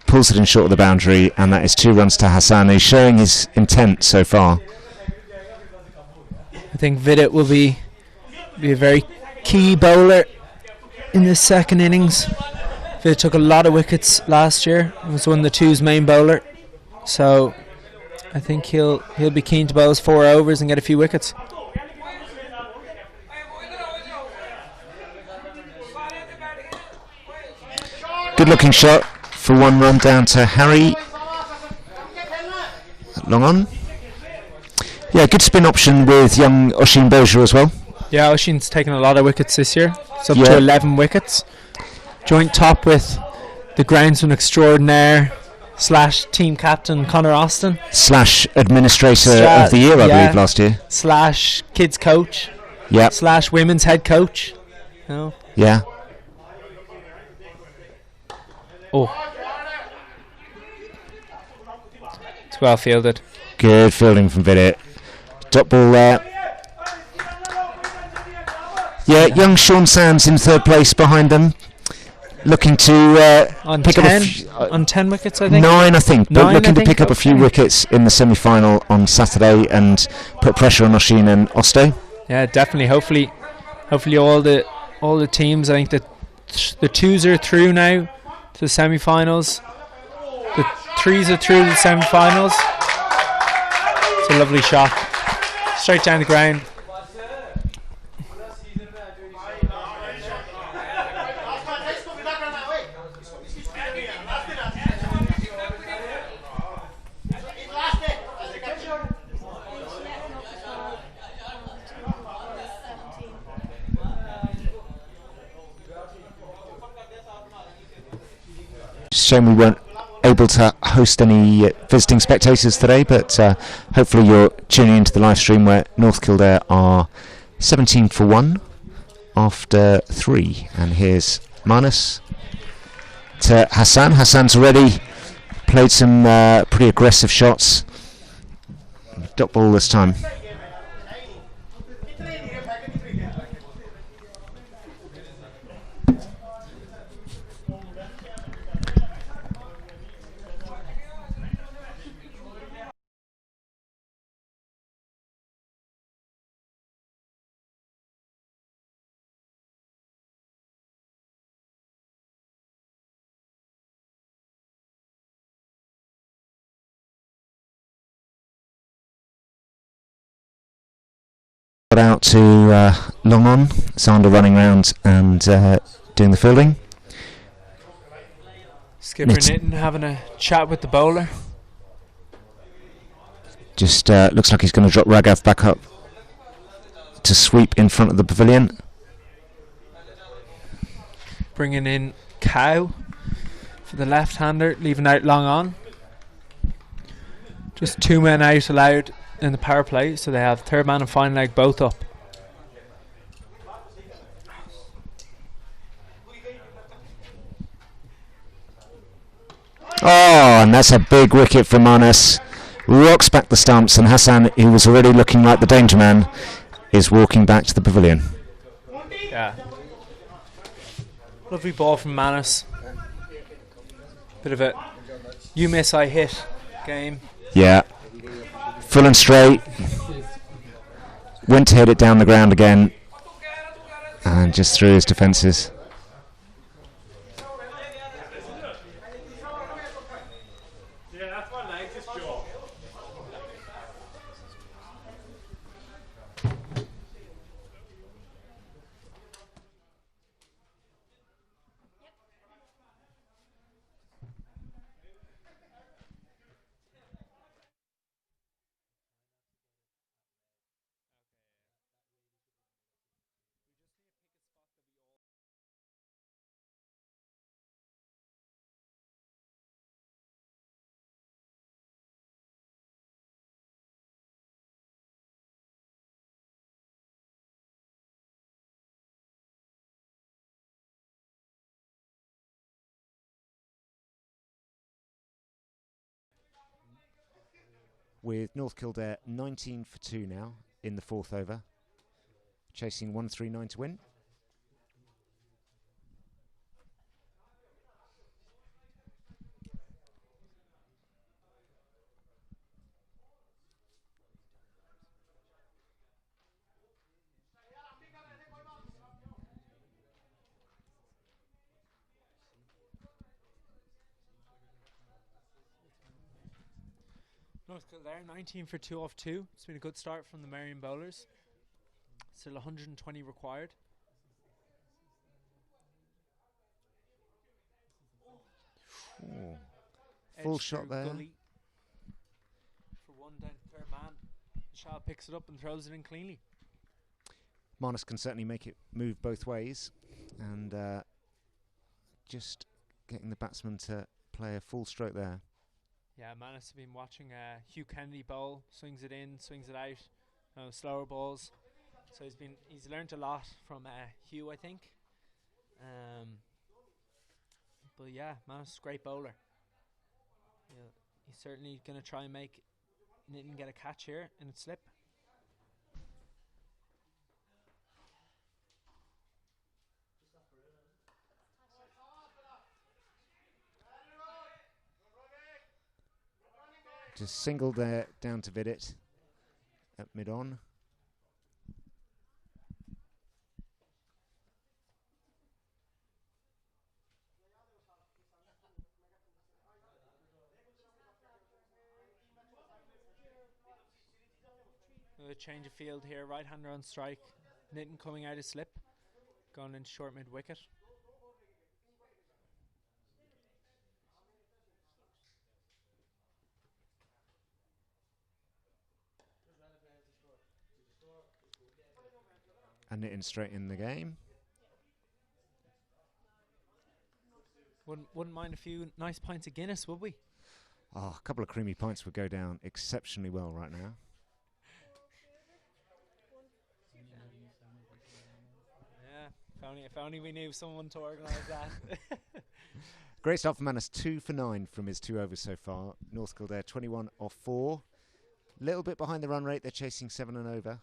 Pulls it in short of the boundary, and that is 2 runs to Hassan. He's showing his intent so far. I think Vidit will be a very key bowler in this second innings. Vidit took a lot of wickets last year. He was one of the two's main bowler, so I think he'll be keen to bowl his 4 overs and get a few wickets. Good looking shot for 1 run down to Harry. Long on. Yeah, good spin option with young Oshin Boja as well. Yeah, Oshin's taken a lot of wickets this year. It's up to 11 wickets. Joint top with the groundsman extraordinaire / team captain Connor Austin / administrator of the year, I believe, last year. / kids coach. Yep. / women's head coach. No. Yeah. Oh. It's well fielded. Good fielding from Vidit. Dot ball there. Yeah, young Sean Sands in 3rd place behind them. Looking to pick up on 10 wickets, I think. 9, I think. But looking to pick up a few wickets in the semi-final on Saturday and put pressure on Oshin and Osto. Yeah, definitely. Hopefully all the teams, I think that the 2s are through now to the semi-finals. The 3s are through to the semi-finals. It's a lovely shot. Straight down the ground. Shame we weren't able to host any visiting spectators today, but hopefully you're tuning into the live stream where North Kildare are 17 for 1 after 3. And here's Manus to Hassan. Hassan's already played some pretty aggressive shots. Dot ball this time. got out to long on. Sander running round and doing the fielding. Skipper Nitin having a chat with the bowler. Just looks like he's going to drop Raghav back up to sweep in front of the pavilion. Bringing in Cow for the left-hander, leaving out long on. Just 2 men out allowed in the power play, so they have third man and final leg both up. Oh, and that's a big wicket for Manus. Rocks back the stumps, and Hassan, who was already looking like the danger man, is walking back to the pavilion. Yeah. Lovely ball from Manus. Bit of a you miss, I hit game. Yeah. Full and straight. Went to hit it down the ground again. And just through his defences. With North Kildare 19 for 2 now in the 4th over, chasing 139 to win. North Kildare 19 for 2 off 2. It's been a good start from the Marion bowlers. Still 120 required. Ooh. Full shot there. For one down to third man. Shah picks it up and throws it in cleanly. Manus can certainly make it move both ways, and just getting the batsman to play a full stroke there. Yeah, Manus has been watching Hugh Kennedy bowl, swings it in, swings it out, slower balls. So he's learnt a lot from Hugh, I think. But yeah, Manus is a great bowler. Yeah, he's certainly going to try and make Nitin get a catch here in its slip. Just single there down to Vidit at mid-on. A change of field here, right-hander on strike. Nitin coming out of slip, going into short mid-wicket. And Nitin straight in the game. Wouldn't mind a few nice pints of Guinness, would we? Oh, a couple of creamy pints would go down exceptionally well right now. Yeah, if only we knew someone to organise that. Great start for Manus, 2 for 9 from his 2 overs so far. North Kildare 21 off 4. Little bit behind the run rate, they're chasing 7 and over.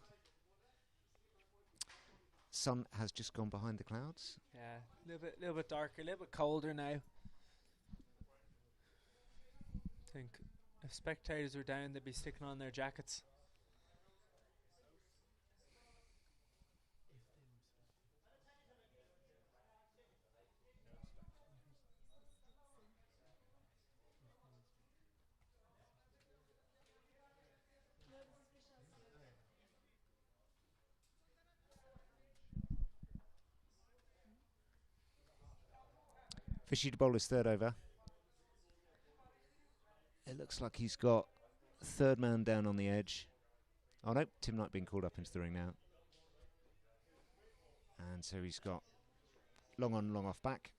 Sun has just gone behind the clouds. Yeah, little bit darker, a little bit colder now. I think if spectators were down, they'd be sticking on their jackets. Fishy to bowl his third over. It looks like he's got third man down on the edge. Oh no, Tim Knight being called up into the ring now. And so he's got long on, long off back.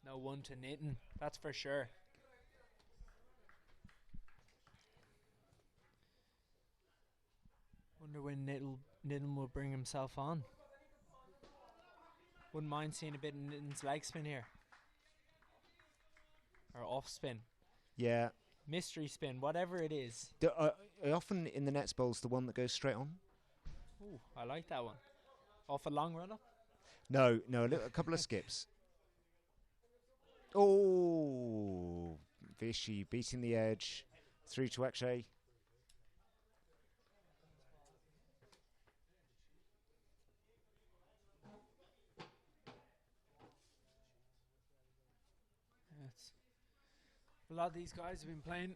No one to Nitin, that's for sure. Wonder when Nitin will bring himself on. Wouldn't mind seeing a bit of Nitin's leg spin here. Or off spin. Yeah. Mystery spin, whatever it is. Often in the nets bowls the one that goes straight on. Ooh, I like that one. Off a long run up? No, a couple of skips. Oh, Vishy beating the edge. Through to Akshay. A lot of these guys have been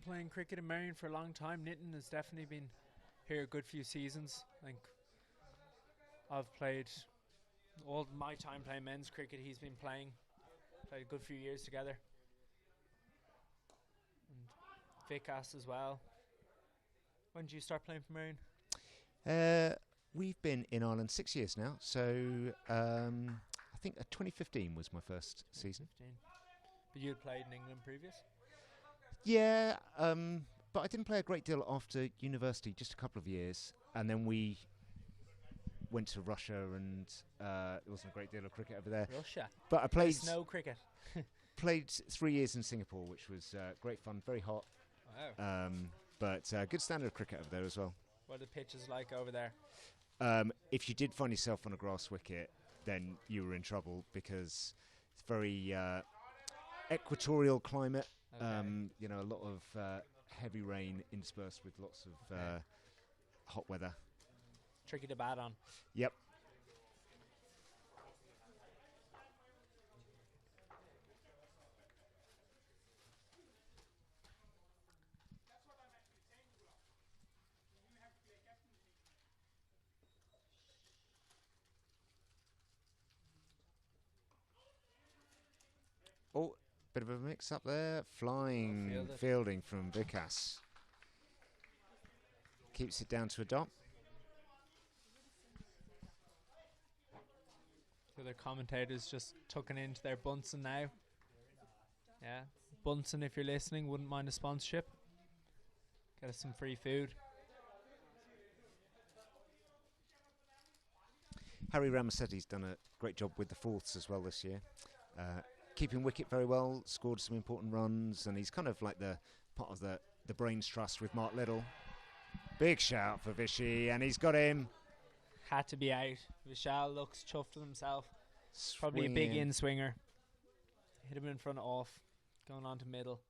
playing cricket in Merrion for a long time. Nitin has definitely been here a good few seasons. I think I've played all my time playing men's cricket. He's been played a good few years together. And Vikas as well. When did you start playing for Marion? We've been in Ireland 6 years now, so I think 2015 was my first season. 15. But you had played in England previous? Yeah, but I didn't play a great deal after university, just a couple of years. And then we went to Russia, and there wasn't a great deal of cricket over there. Russia? But I played snow cricket. played 3 years in Singapore, which was great fun, very hot. Wow. But good standard of cricket over there as well. What are the pitches like over there? If you did find yourself on a grass wicket, then you were in trouble because it's very equatorial climate. Okay. A lot of heavy rain interspersed with lots of hot weather. Tricky to bat on. Yep. Oh, bit of a mix up there. Flying fielding from Vikas. Keeps it down to a dot. The other commentators just tucking into their Bunsen now. Yeah, Bunsen, if you're listening, wouldn't mind a sponsorship. Get us some free food. Harry Ramasetti's done a great job with the fourths as well this year. Keeping wicket very well, scored some important runs, and he's kind of like the part of the brains trust with Mark Little. Big shout for Vishy, and he's got him. Had to be out. Vishal looks chuffed with himself. Probably a big in swinger. Hit him in front off, going on to middle.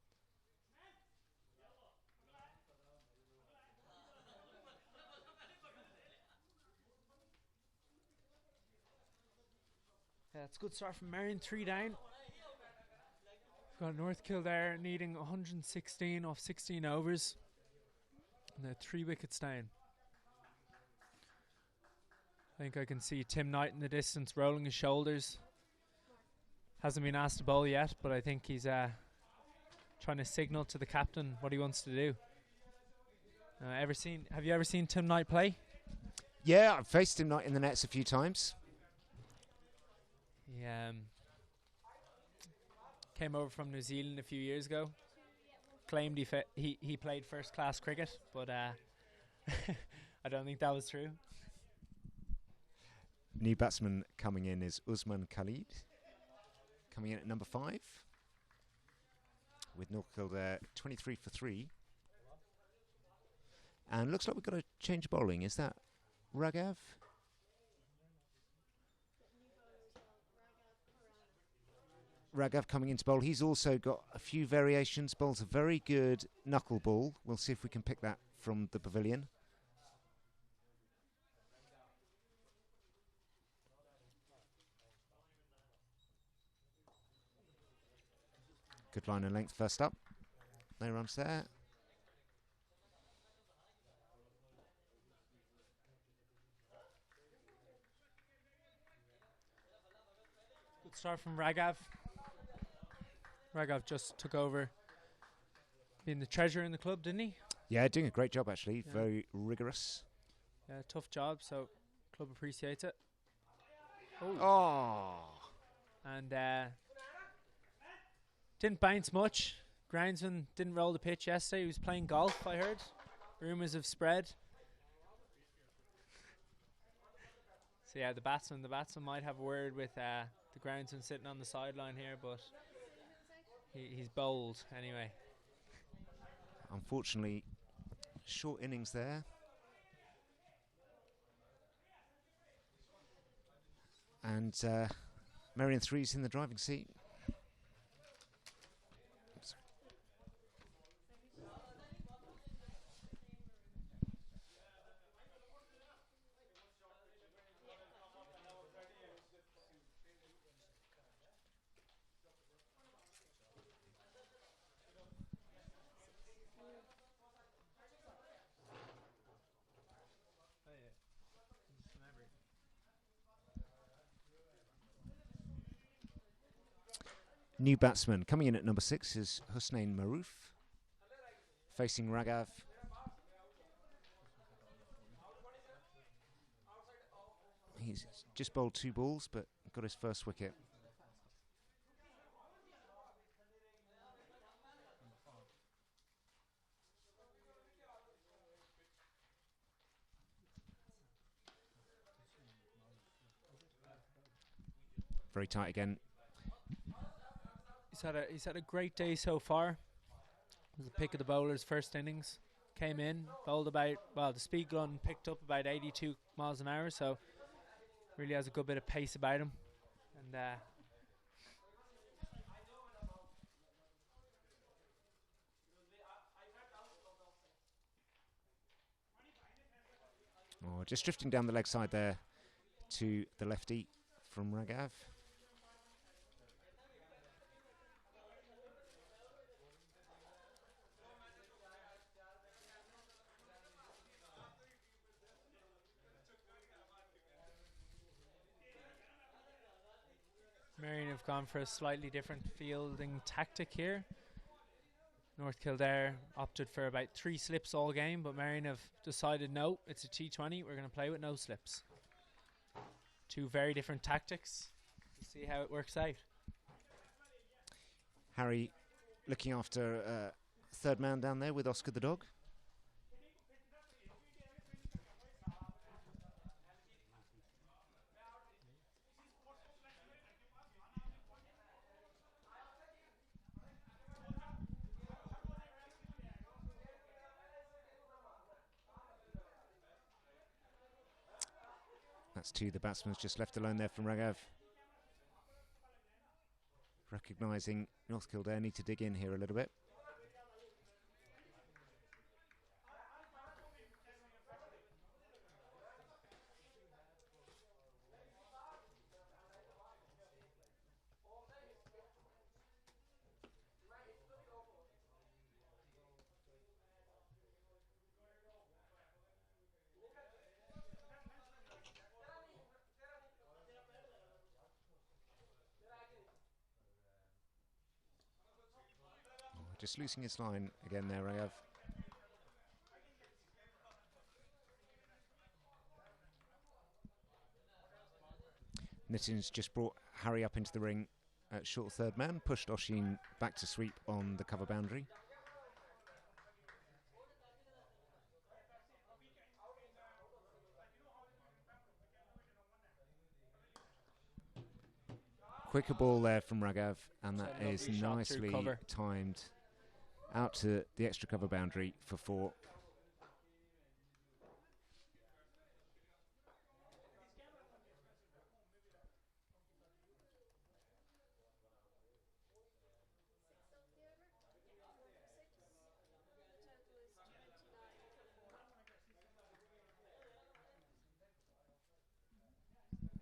Yeah, it's a good start from Marion, 3 down. We've got North Kildare needing 116 off 16 overs. And they're 3 wickets down. I think I can see Tim Knight in the distance rolling his shoulders. Hasn't been asked to bowl yet, but I think he's trying to signal to the captain what he wants to do. Have you ever seen Tim Knight play? Yeah, I've faced Tim Knight in the nets a few times. He came over from New Zealand a few years ago. Claimed he played first class cricket, but I don't think that was true. New batsman coming in is Usman Khalid, coming in at number 5 with North Kildare 23 for 3. And looks like we've got a change of bowling. Is that Raghav? Raghav coming into bowl. He's also got a few variations. Bowls a very good knuckle ball. We'll see if we can pick that from the pavilion. Good line and length first up. No runs there. Good start from Raghav. Raghav just took over being the treasurer in the club, didn't he? Yeah, doing a great job actually. Yeah. Very rigorous. Yeah, tough job, so club appreciates it. Oh. And didn't bounce much. Groundsman didn't roll the pitch yesterday. He was playing golf, I heard. Rumours have spread. So yeah, the batsman might have a word with the groundsman sitting on the sideline here, but he's bowled anyway. Unfortunately, short innings there. And Marion 3's in the driving seat. New batsman coming in at number 6 is Hussein Maroof, facing Raghav. He's just bowled 2 balls, but got his first wicket. Very tight again. He's had a great day so far. It was the pick of the bowlers first innings. Came in, bowled the speed gun picked up about 82 miles an hour, so really has a good bit of pace about him. And just drifting down the leg side there to the lefty from Raghav. Merrion have gone for a slightly different fielding tactic here. North Kildare opted for about 3 slips all game, but Marion have decided no, it's a T20, we're going to play with no slips. 2 very different tactics. We'll see how it works out. Harry looking after third man down there with Oscar the dog. That's 2 the batsman's just left alone there from Raghav. Recognising North Kildare need to dig in here a little bit. Just losing his line again there, Raghav. Nitin's just brought Harry up into the ring at short third man, pushed Oshin back to sweep on the cover boundary. Quicker ball there from Raghav, and that is nicely timed out to the extra cover boundary for 4.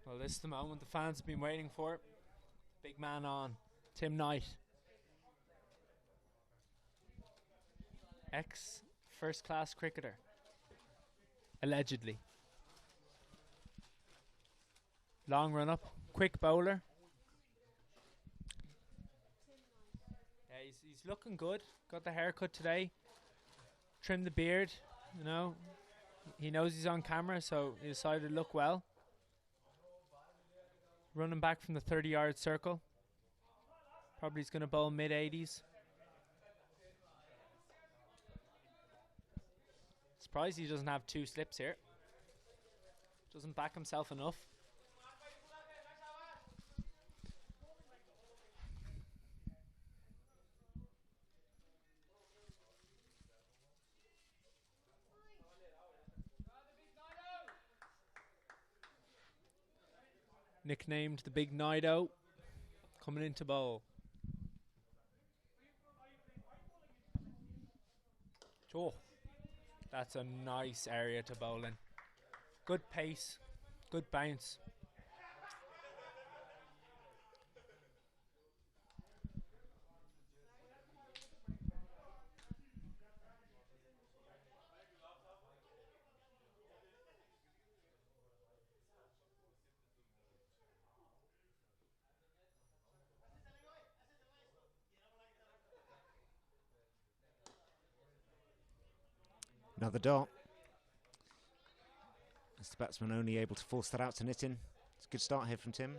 Well, this is the moment the fans have been waiting for. Big man on, Tim Knight. ex-first-class cricketer. Allegedly. Long run up. Quick bowler. Yeah, he's looking good. Got the haircut today. Trimmed the beard. You know, he knows he's on camera, so he decided to look well. Running back from the 30-yard circle. Probably he's going to bowl mid-80s. Surprised he doesn't have 2 slips here. Doesn't back himself enough. Nicknamed the Big Nido. Coming into bowl. Oh, that's a nice area to bowl in. Good pace, good bounce. Another dot. As the batsman only able to force that out to Nitin. It's a good start here from Tim.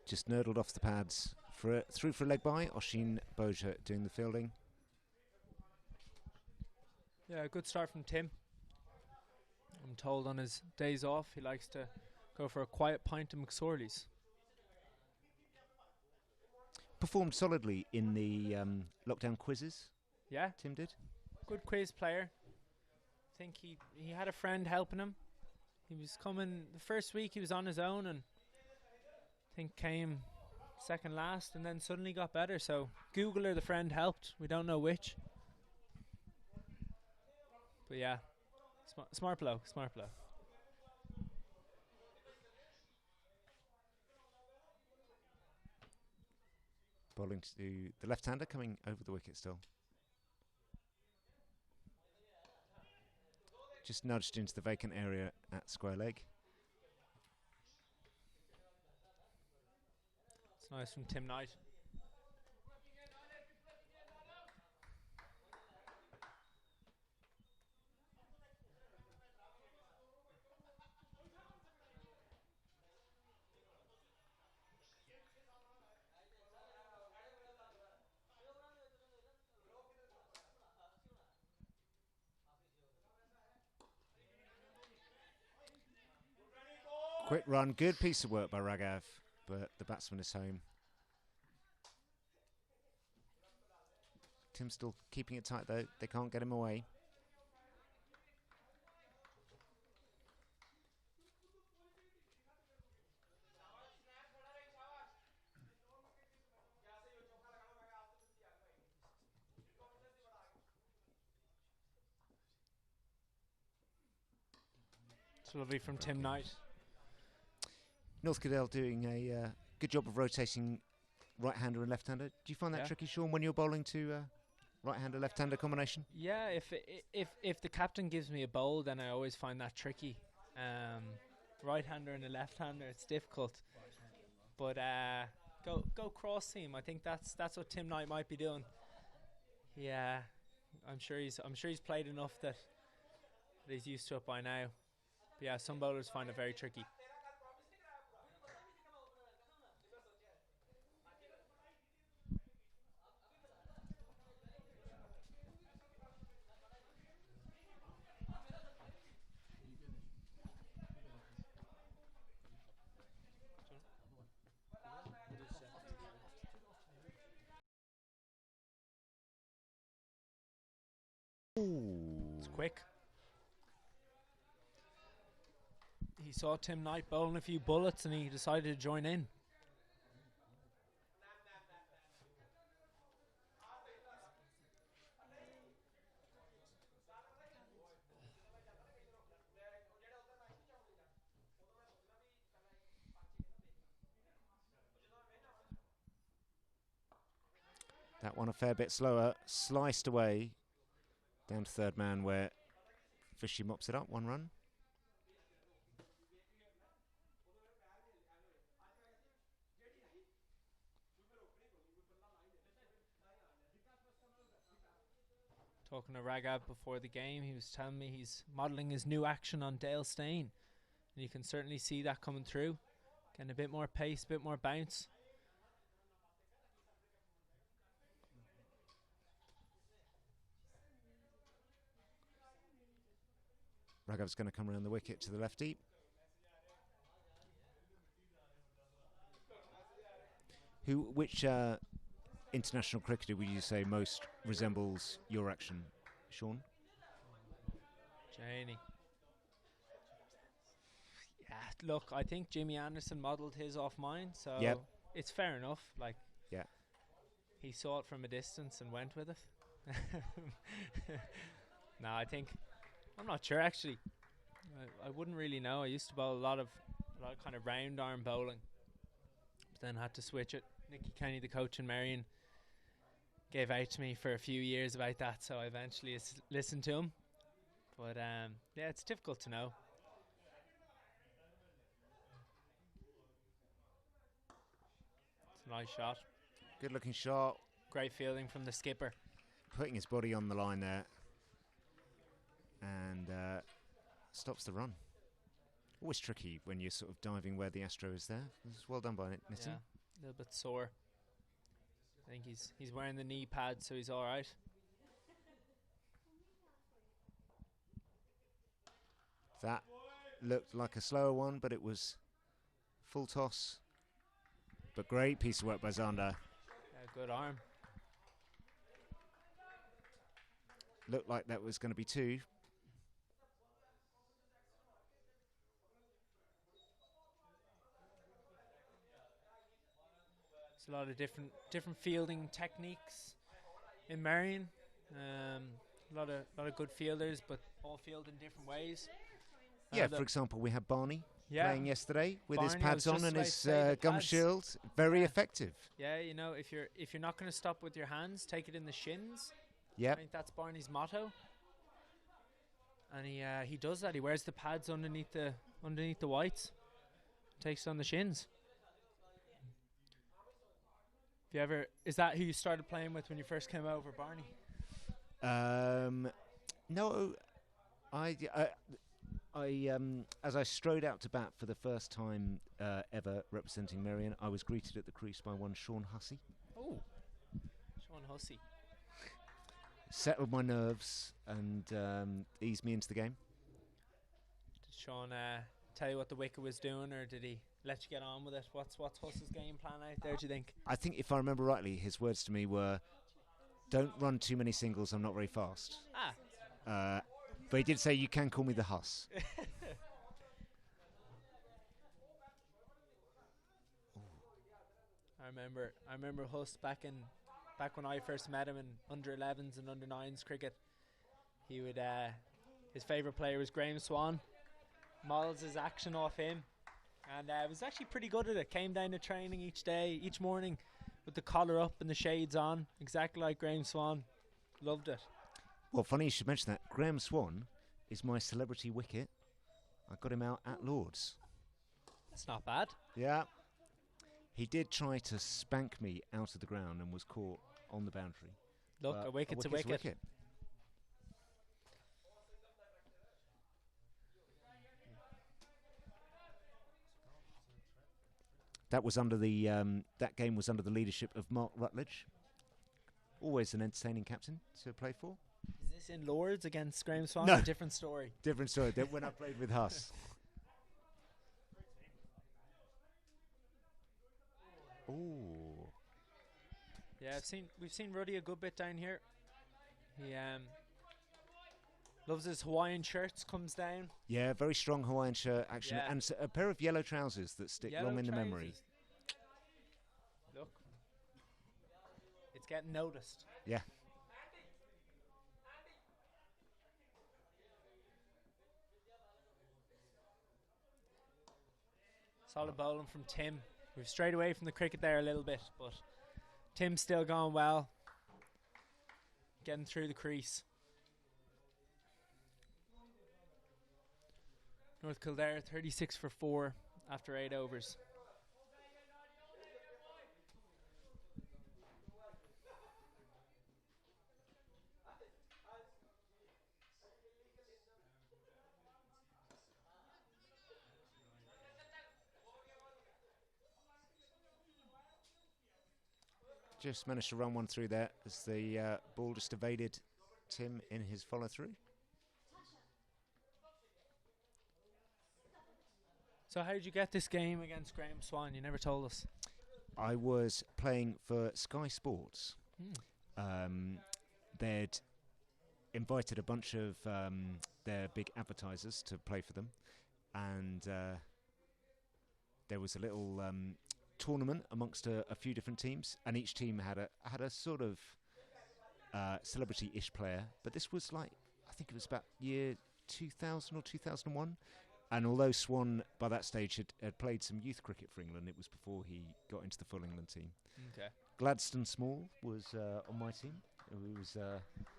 Just nurdled off the pads. Through for a leg by. Oshin Boja doing the fielding. Yeah, good start from Tim. I'm told on his days off he likes to go for a quiet pint of McSorley's. Performed solidly in the lockdown quizzes. Yeah, Tim did. good quiz player. I think he had a friend helping him. He was coming the first week he was on his own and I think came second last and then suddenly got better. So Google or the friend helped. We don't know which. But yeah, smart bloke. Bowling to the left-hander coming over the wicket still. Just nudged into the vacant area at square leg. It's nice from Tim Knight. Quick run, good piece of work by Raghav, but the batsman is home. Tim's still keeping it tight though, they can't get him away. It's lovely from Tim Knight. North Kildare doing a good job of rotating right-hander and left-hander. Do you find that Yeah. tricky, Sean, when you're bowling to right-hander, left-hander combination? Yeah, if the captain gives me a bowl, then I always find that tricky. Right-hander and a left-hander, it's difficult. But go cross seam. I think that's what Tim Knight might be doing. Yeah, I'm sure he's played enough that he's used to it by now. But yeah, some bowlers find it very tricky. It's quick. He he saw Tim Knight bowling a few bullets and he decided to join in. That one a fair bit slower, sliced away down to third man where Fishy mops it up, 1 run. Talking to Ragab before the game, he was telling me he's modelling his new action on Dale Steyn. And you can certainly see that coming through. Getting a bit more pace, a bit more bounce. Raghav's going to come around the wicket to the lefty. Which international cricketer would you say most resembles your action, Sean? Janey. Yeah, look, I think Jimmy Anderson modelled his off mine, so Yep. it's fair enough. Like, Yeah. he saw it from a distance and went with it. No, I'm not sure actually. I wouldn't really know. I used to bowl a lot of kind of round arm bowling, but then had to switch it. Nicky Kenny, the coach in Merrion, gave out to me for a few years about that, so I eventually listened to him. But yeah, it's difficult to know. It's a nice shot. Good looking shot. Great fielding from the skipper. Putting his body on the line there. And stops the run. Always tricky when you're sort of diving where the Astro is there. It's well done by Nitin. Yeah, a little bit sore. I think he's wearing the knee pad, so he's all right. That looked like a slower one, but it was full toss. But great piece of work by Zander. Yeah, good arm. Looked like that was going to be 2. There's a lot of different fielding techniques in Marion. A lot of good fielders, but all field in different ways. Yeah, for example, we had Barney Yeah. playing yesterday with his Barney, I was pads on just and about his to say the gum pads. shield. Very Yeah. effective. Yeah, you know, if you're not going to stop with your hands, take it in the shins. I Yep. think that's Barney's motto. And he does that. He wears the pads underneath the whites. Takes it on the shins. Is that who you started playing with when you first came over, Barney? No, as I strode out to bat for the first time ever representing Marion, I was greeted at the crease by one Sean Hussey. Oh, Sean Hussey. Settled my nerves and eased me into the game. Did Sean tell you what the wicket was doing, or did he let you get on with it? What's Huss's game plan out there, do you think? I think if I remember rightly, his words to me were, "Don't run too many singles, I'm not very fast." But he did say, "You can call me the Huss." I remember Huss back when I first met him in under 11s and under 9s cricket. He would his favourite player was Graham Swan. Models his action off him, and was actually pretty good at it. Came down to training each morning with the collar up and the shades on, exactly like Graham Swan. Loved it. Well, funny you should mention that. Graham Swan is my celebrity wicket. I got him out at Lord's. That's not bad. Yeah. He did try to spank me out of the ground and was caught on the boundary. Look, a wicket's a wicket. That was under the that game was under the leadership of Mark Rutledge. Always an entertaining captain to play for. Is this in Lords against Graham Swan? No. A different story. Different story than when I played with Huss. Ooh. Yeah, we've seen Ruddy a good bit down here. Loves his Hawaiian shirts, comes down. Yeah, very strong Hawaiian shirt action, Yeah. and a pair of yellow trousers that stick Yellow long in the memory. trousers. Look. It's getting noticed. Yeah. Solid bowling from Tim. We've strayed away from the cricket there a little bit, but Tim's still going well. Getting through the crease. North Kildare 36 for 4 after 8 overs. Just managed to run one through there as the ball just evaded Tim in his follow through. So how did you get this game against Graham Swan? You never told us. I was playing for Sky Sports. They'd invited a bunch of their big advertisers to play for them, and there was a little tournament amongst a few different teams, and each team had a sort of celebrity-ish player. But this was like, I think it was about year 2000 or 2001. And although Swan, by that stage, had played some youth cricket for England, it was before he got into the full England team. Okay. Gladstone Small was on my team. Who was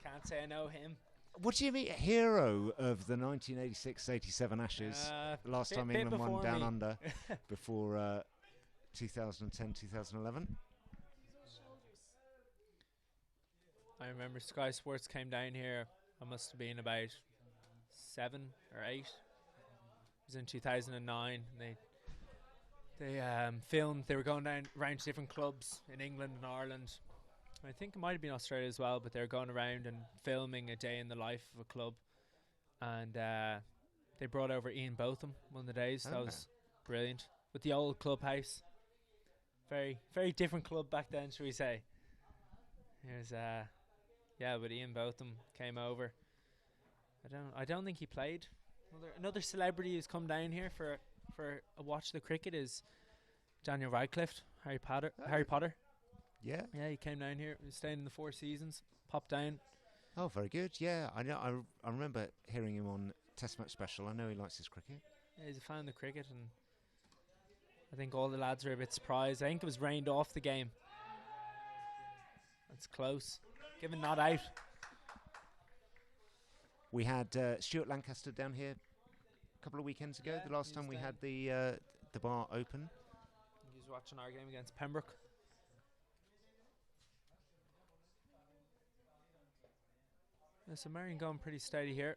Can't say I know him. what do you mean, hero of the 1986-87 Ashes? The last time England won down under before 2010-2011. I remember Sky Sports came down here. I must have been about 7 or 8. It was in 2009. They filmed. They were going down around to different clubs in England and Ireland. I think it might have been Australia as well, but they were going around and filming a day in the life of a club. And they brought over Ian Botham one of the days. That was brilliant. With the old clubhouse. Very, very different club back then, shall we say. There's but Ian Botham came over. I don't think he played. Another celebrity who's come down here for a watch of the cricket is Daniel Radcliffe, Harry Potter. Yeah. Yeah, he came down here. He was staying in the 4 Seasons. Popped down. Oh, very good. Yeah, I know. I remember hearing him on Test Match Special. I know he likes his cricket. Yeah, he's a fan of the cricket, and I think all the lads were a bit surprised. I think it was rained off the game. That's close. Given not out. We had Stuart Lancaster down here a couple of weekends ago. Yeah, the last he time was we down. had the bar open. He was watching our game against Pembroke. Yeah, so Marion going pretty steady here.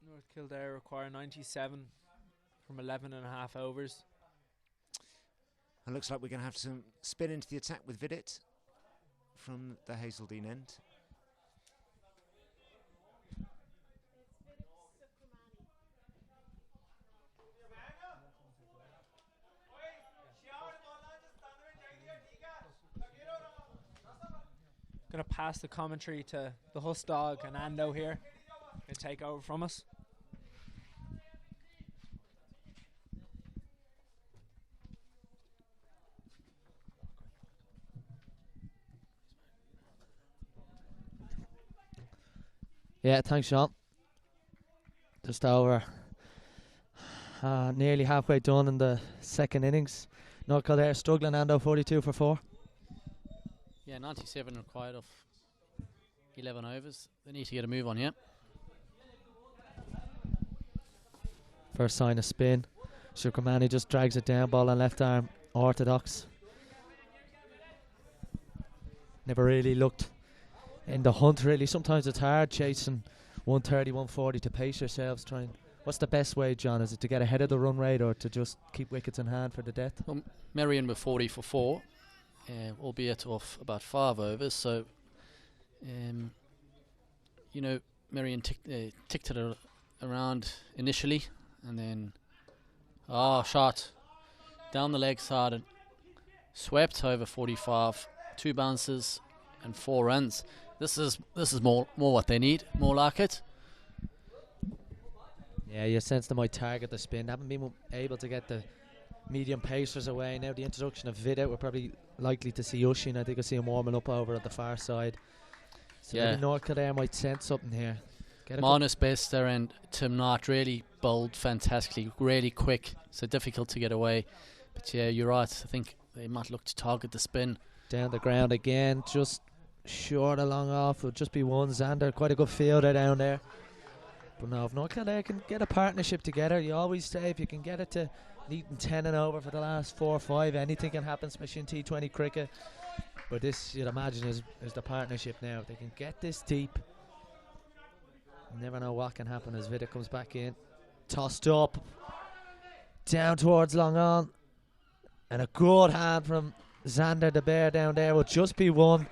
North Kildare require 97 from 11 and a half overs. And looks like we're going to have some spin into the attack with Vidit from the Hazeldean end. Going to pass the commentary to the Huss Dog and Ando here. Going to take over from us. Yeah, thanks, Sean. Just over nearly halfway done in the second innings. North Kildare struggling, Ando 42 for 4. Yeah, 97 required of 11 overs. They need to get a move on here. First sign of spin. Shukrmani just drags it down, ball on left arm, orthodox. Never really looked in the hunt, really. Sometimes it's hard chasing 130, 140 to pace yourselves. What's the best way, John? Is it to get ahead of the run rate or to just keep wickets in hand for the death? Well, Merrion were 40 for 4, albeit off about 5 overs. So, Merrion ticked it around initially, and then shot down the leg side and swept over 45. 2 bounces, and 4 runs. This is more what they need, more like it. Yeah, you sense they might target the spin. Haven't been able to get the medium pacers away. Now the introduction of Vida, we're probably likely to see Ushin. I think I see him warming up over at the far side. So Yeah. maybe North Kildare might sense something here. Manus Bester and Tim Knight really bowled fantastically, really quick, so difficult to get away. But yeah, you're right. I think they might look to target the spin. Down the ground again, just short along off. It'll just be one. Xander, quite a good fielder down there. But no, if North Kildare can get a partnership together, you always say if you can get it to neaten 10 and over for the last 4 or 5, anything can happen, especially in T20 cricket. But this, you'd imagine, is the partnership now. If they can get this deep, you never know what can happen as Vida comes back in. Tossed up, down towards long on. And a good hand from Xander the Bear down there will just be one.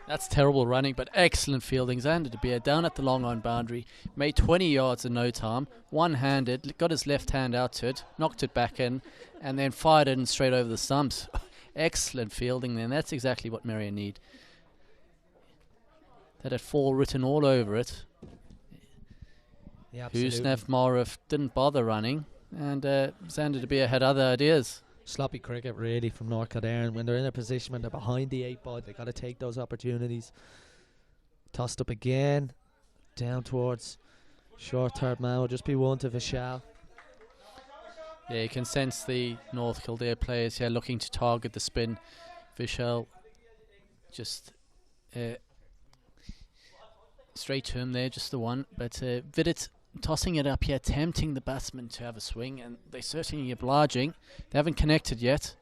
That's terrible running, but excellent fielding. Xander de Beer down at the long on boundary, made 20 yards in no time, one-handed, got his left hand out to it, knocked it back in, and then fired it in straight over the stumps. Excellent fielding then. That's exactly what Marion need. That had 4 written all over it. Yeah, Husnef Marif didn't bother running, and Xander de Beer had other ideas. Sloppy cricket really from North Kildare, and when they're in a position when they're behind the 8 ball, they got to take those opportunities. Tossed up again, down towards short third man. Will just be one to Vishal. Yeah, you can sense the North Kildare players here looking to target the spin. Vishal just straight to him there, just the one. But Vidit tossing it up here, tempting the batsman to have a swing, and they're certainly obliging. They haven't connected yet.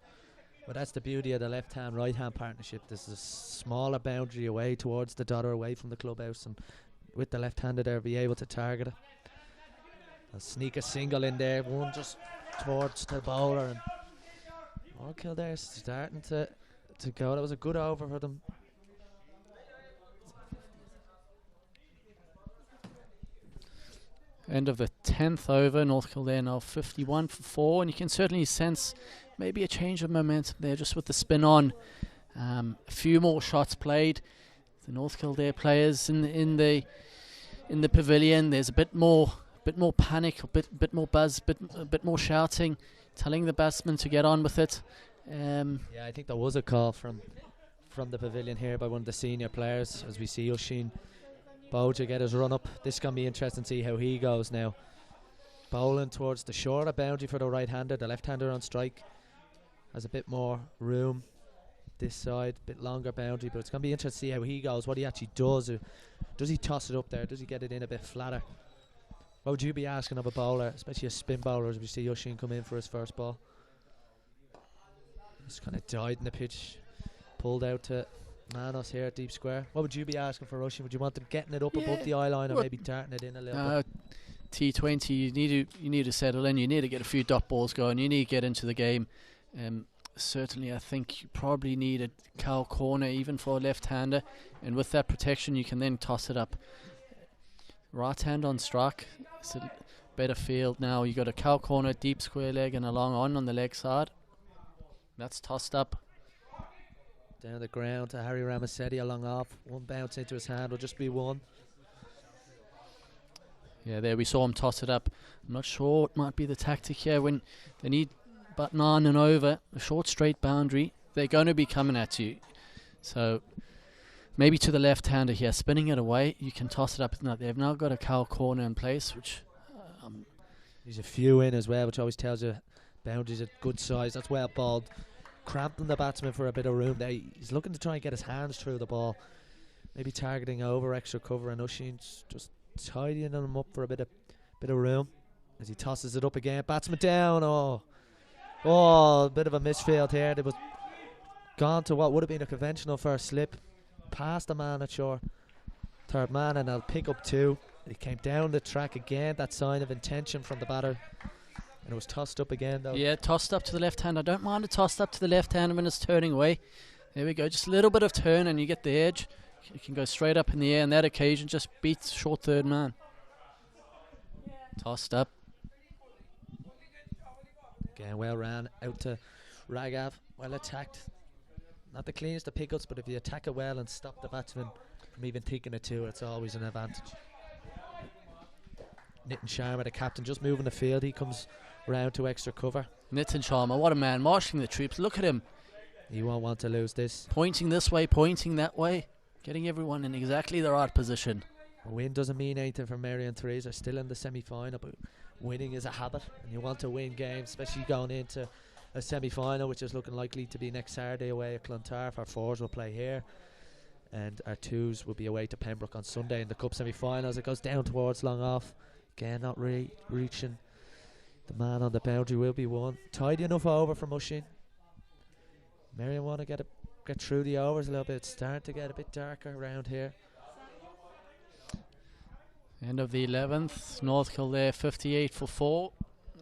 Well, that's the beauty of the left-hand, right-hand partnership. There's a smaller boundary away towards the dot or away from the clubhouse, and with the left-hander there, be able to target it. They'll sneak a single in there, one just towards the bowler, and North Kildare starting to go. That was a good over for them. End of the 10th over, North Kildare now 51 for 4, and you can certainly sense maybe a change of momentum there just with the spin on. A few more shots played. The North Kildare players in the pavilion. There's a bit more panic, a bit more buzz, a bit more shouting, telling the batsmen to get on with it. Yeah, I think there was a call from the pavilion here by one of the senior players, as we see Oshin Boja get his run up. This can be interesting to see how he goes now. Bowling towards the shorter boundary for the right-hander. The left-hander on strike has a bit more room this side, bit longer boundary, but it's going to be interesting to see how he goes, what he actually does. Does he toss it up there? Does he get it in a bit flatter? What would you be asking of a bowler, especially a spin bowler, as we see Oshin come in for his first ball? Just kind of died in the pitch, pulled out to Manus here at deep square. What would you be asking for Oshin? Would you want them getting it up above the eye line, or maybe darting it in a little bit? T20, you need to settle in. You need to get a few dot balls going. You need to get into the game. Certainly, I think you probably need a cow corner even for a left-hander, and with that protection, you can then toss it up. Right hand on strike. It's a better field now. You got a cow corner, deep square leg, and a long on the leg side. That's tossed up. Down the ground to Harry Ramasetti along off. One bounce into his hand will just be one. Yeah, there we saw him toss it up. I'm not sure what might be the tactic here when they need but 9 and over, a short straight boundary. They're going to be coming at you. So maybe to the left-hander here, spinning it away. You can toss it up. No, they've now got a cow corner in place, which there's a few in as well, which always tells you boundaries at good size. That's well balled. Cramping the batsman for a bit of room there. He's looking to try and get his hands through the ball. Maybe targeting over extra cover, and Oshin's just tidying him up for a bit of room as he tosses it up again. Batsman down. Oh, a bit of a misfield here. They was gone to what would have been a conventional first slip, past the man at shore, third man, and they'll pick up 2. He came down the track again. That sign of intention from the batter, and it was tossed up again though. Yeah, tossed up to the left hand. I don't mind it tossed up to the left hand when it's turning away. There we go, just a little bit of turn and you get the edge. You can go straight up in the air, and that occasion just beats short third man. Tossed up. Again, well ran out to Raghav, well attacked. not the cleanest of pickups, but if you attack it well and stop the batsman from even thinking it too, it's always an advantage. Nitin Sharma, the captain, just moving the field. He comes round to extra cover. Nitin Sharma, what a man, marshalling the troops. Look at him. He won't want to lose this. Pointing this way, pointing that way. Getting everyone in exactly the right position. A win doesn't mean anything for Merrion. Threes are still in the semi-final, but winning is a habit, and you want to win games, especially going into a semi-final, which is looking likely to be next Saturday away at Clontarf. Our 4s will play here, and our 2s will be away to Pembroke on Sunday in the Cup semi-finals. It goes down towards long off. Again, not reaching. The man on the boundary will be one. Tidy enough over from Mushin. Marion want to get through the overs a little bit. It's starting to get a bit darker around here. End of the 11th. North Kildare 58 for 4.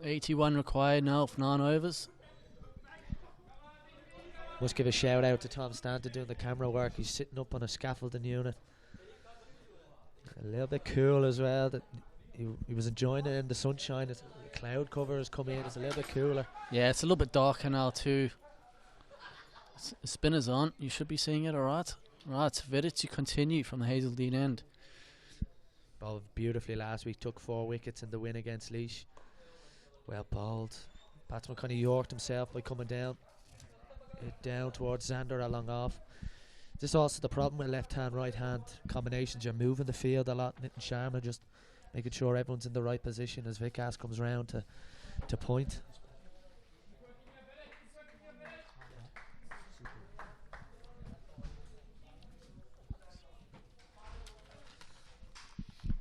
81 required now for 9 overs. Must give a shout out to Tom Stanton doing the camera work. He's sitting up on a scaffolding unit. A little bit cool as well. That he was enjoying it in the sunshine. The cloud cover has come in. It's a little bit cooler. Yeah, it's a little bit darker now too. Spinner's on. You should be seeing it, alright. Right, Vidic to continue from the Hazeldean end. Bowled beautifully last week. Took 4 wickets in the win against Laois. Well bowled. Batsman kind of yorked himself by coming down. Down towards Xander along off. This is also the problem with left hand, right hand combinations. You're moving the field a lot. Nitin Sharma just making sure everyone's in the right position as Vikas comes round to point.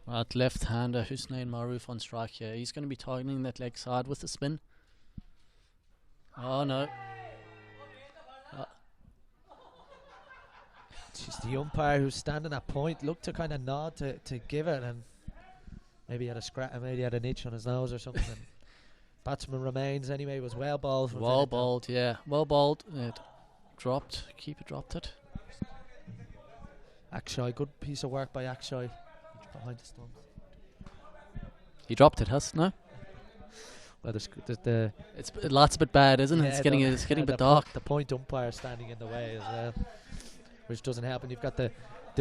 Right, left-hander Hussein Maroof on strike here. He's going to be targeting that leg side with the spin. Oh no. Just the umpire who's standing at point looked to kind of nod to give it, and maybe he had a scratch, maybe he had an itch on his nose or something. Batsman remains anyway. Was well bowled. Well bowled, yeah. Well bowled. It dropped. Keeper dropped it. Akshay, good piece of work by Akshay. Behind the stumps. He dropped it, Huss, no? Well, it's lots a bit bad, isn't it? yeah, It's getting a bit dark. The point umpire standing in the way as well, which doesn't help. And you've got the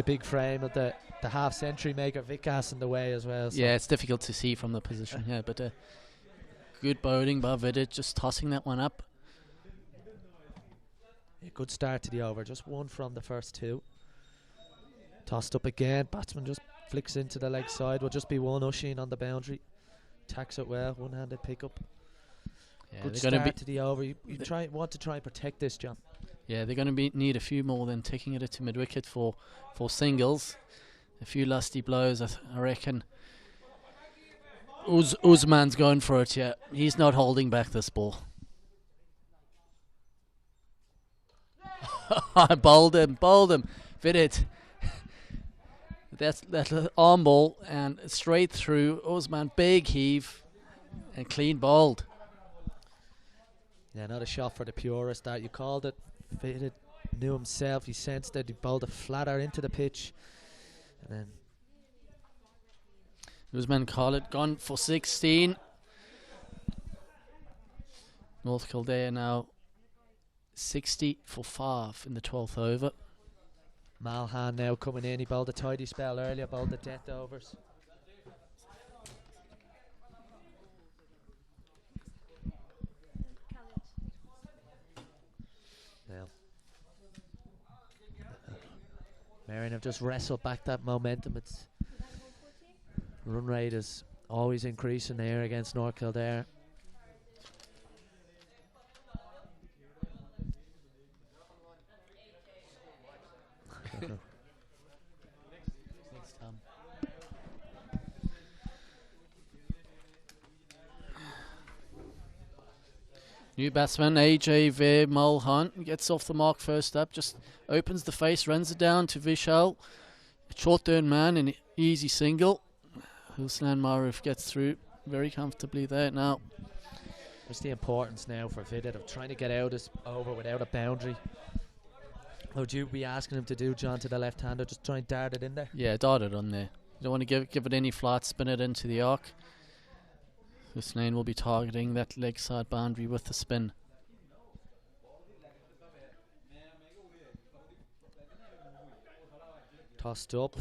big frame of the half century maker Vikas in the way as well. So yeah, it's difficult to see from the position here, but good bowling by Vidic, just tossing that one up. A good start to the over, just one from the first 2. Tossed up again, batsman just flicks into the leg side. Will just be one. Ushin on the boundary, tacks it well, one-handed pickup. Yeah, good they're start to the over. You want to try and protect this, John. Yeah, they're going to need a few more than taking it to mid-wicket for singles. A few lusty blows, I reckon. Usman's going for it, yeah. He's not holding back this ball. I bowled him. Vidic. That's that arm ball and straight through. Usman, big heave and clean bowled. Yeah, not a shot for the purist. That you called it. Fitted, knew himself. He sensed it. He bowled it flatter into the pitch, and then Usman called it. Gone for 16. North Kildare now 60 for 5 in the 12th over. Malhan now coming in. He bowled a tidy spell earlier, bowled the death overs. Now, Marion have just wrestled back that momentum. Its run rate is always increasing there against North Kildare. New batsman AJ Ver Mulhan gets off the mark first up, just opens the face, runs it down to Vishal. Short turn man, an easy single. Hussein Maroof gets through very comfortably there now. What's the importance now for Vidic of trying to get out this over without a boundary? What would you be asking him to do, John, to the left-hander? Just try and dart it in there? Yeah, dart it on there. You don't want to give it any flight, spin it into the arc. Hussein will be targeting that leg side boundary with the spin. Tossed up.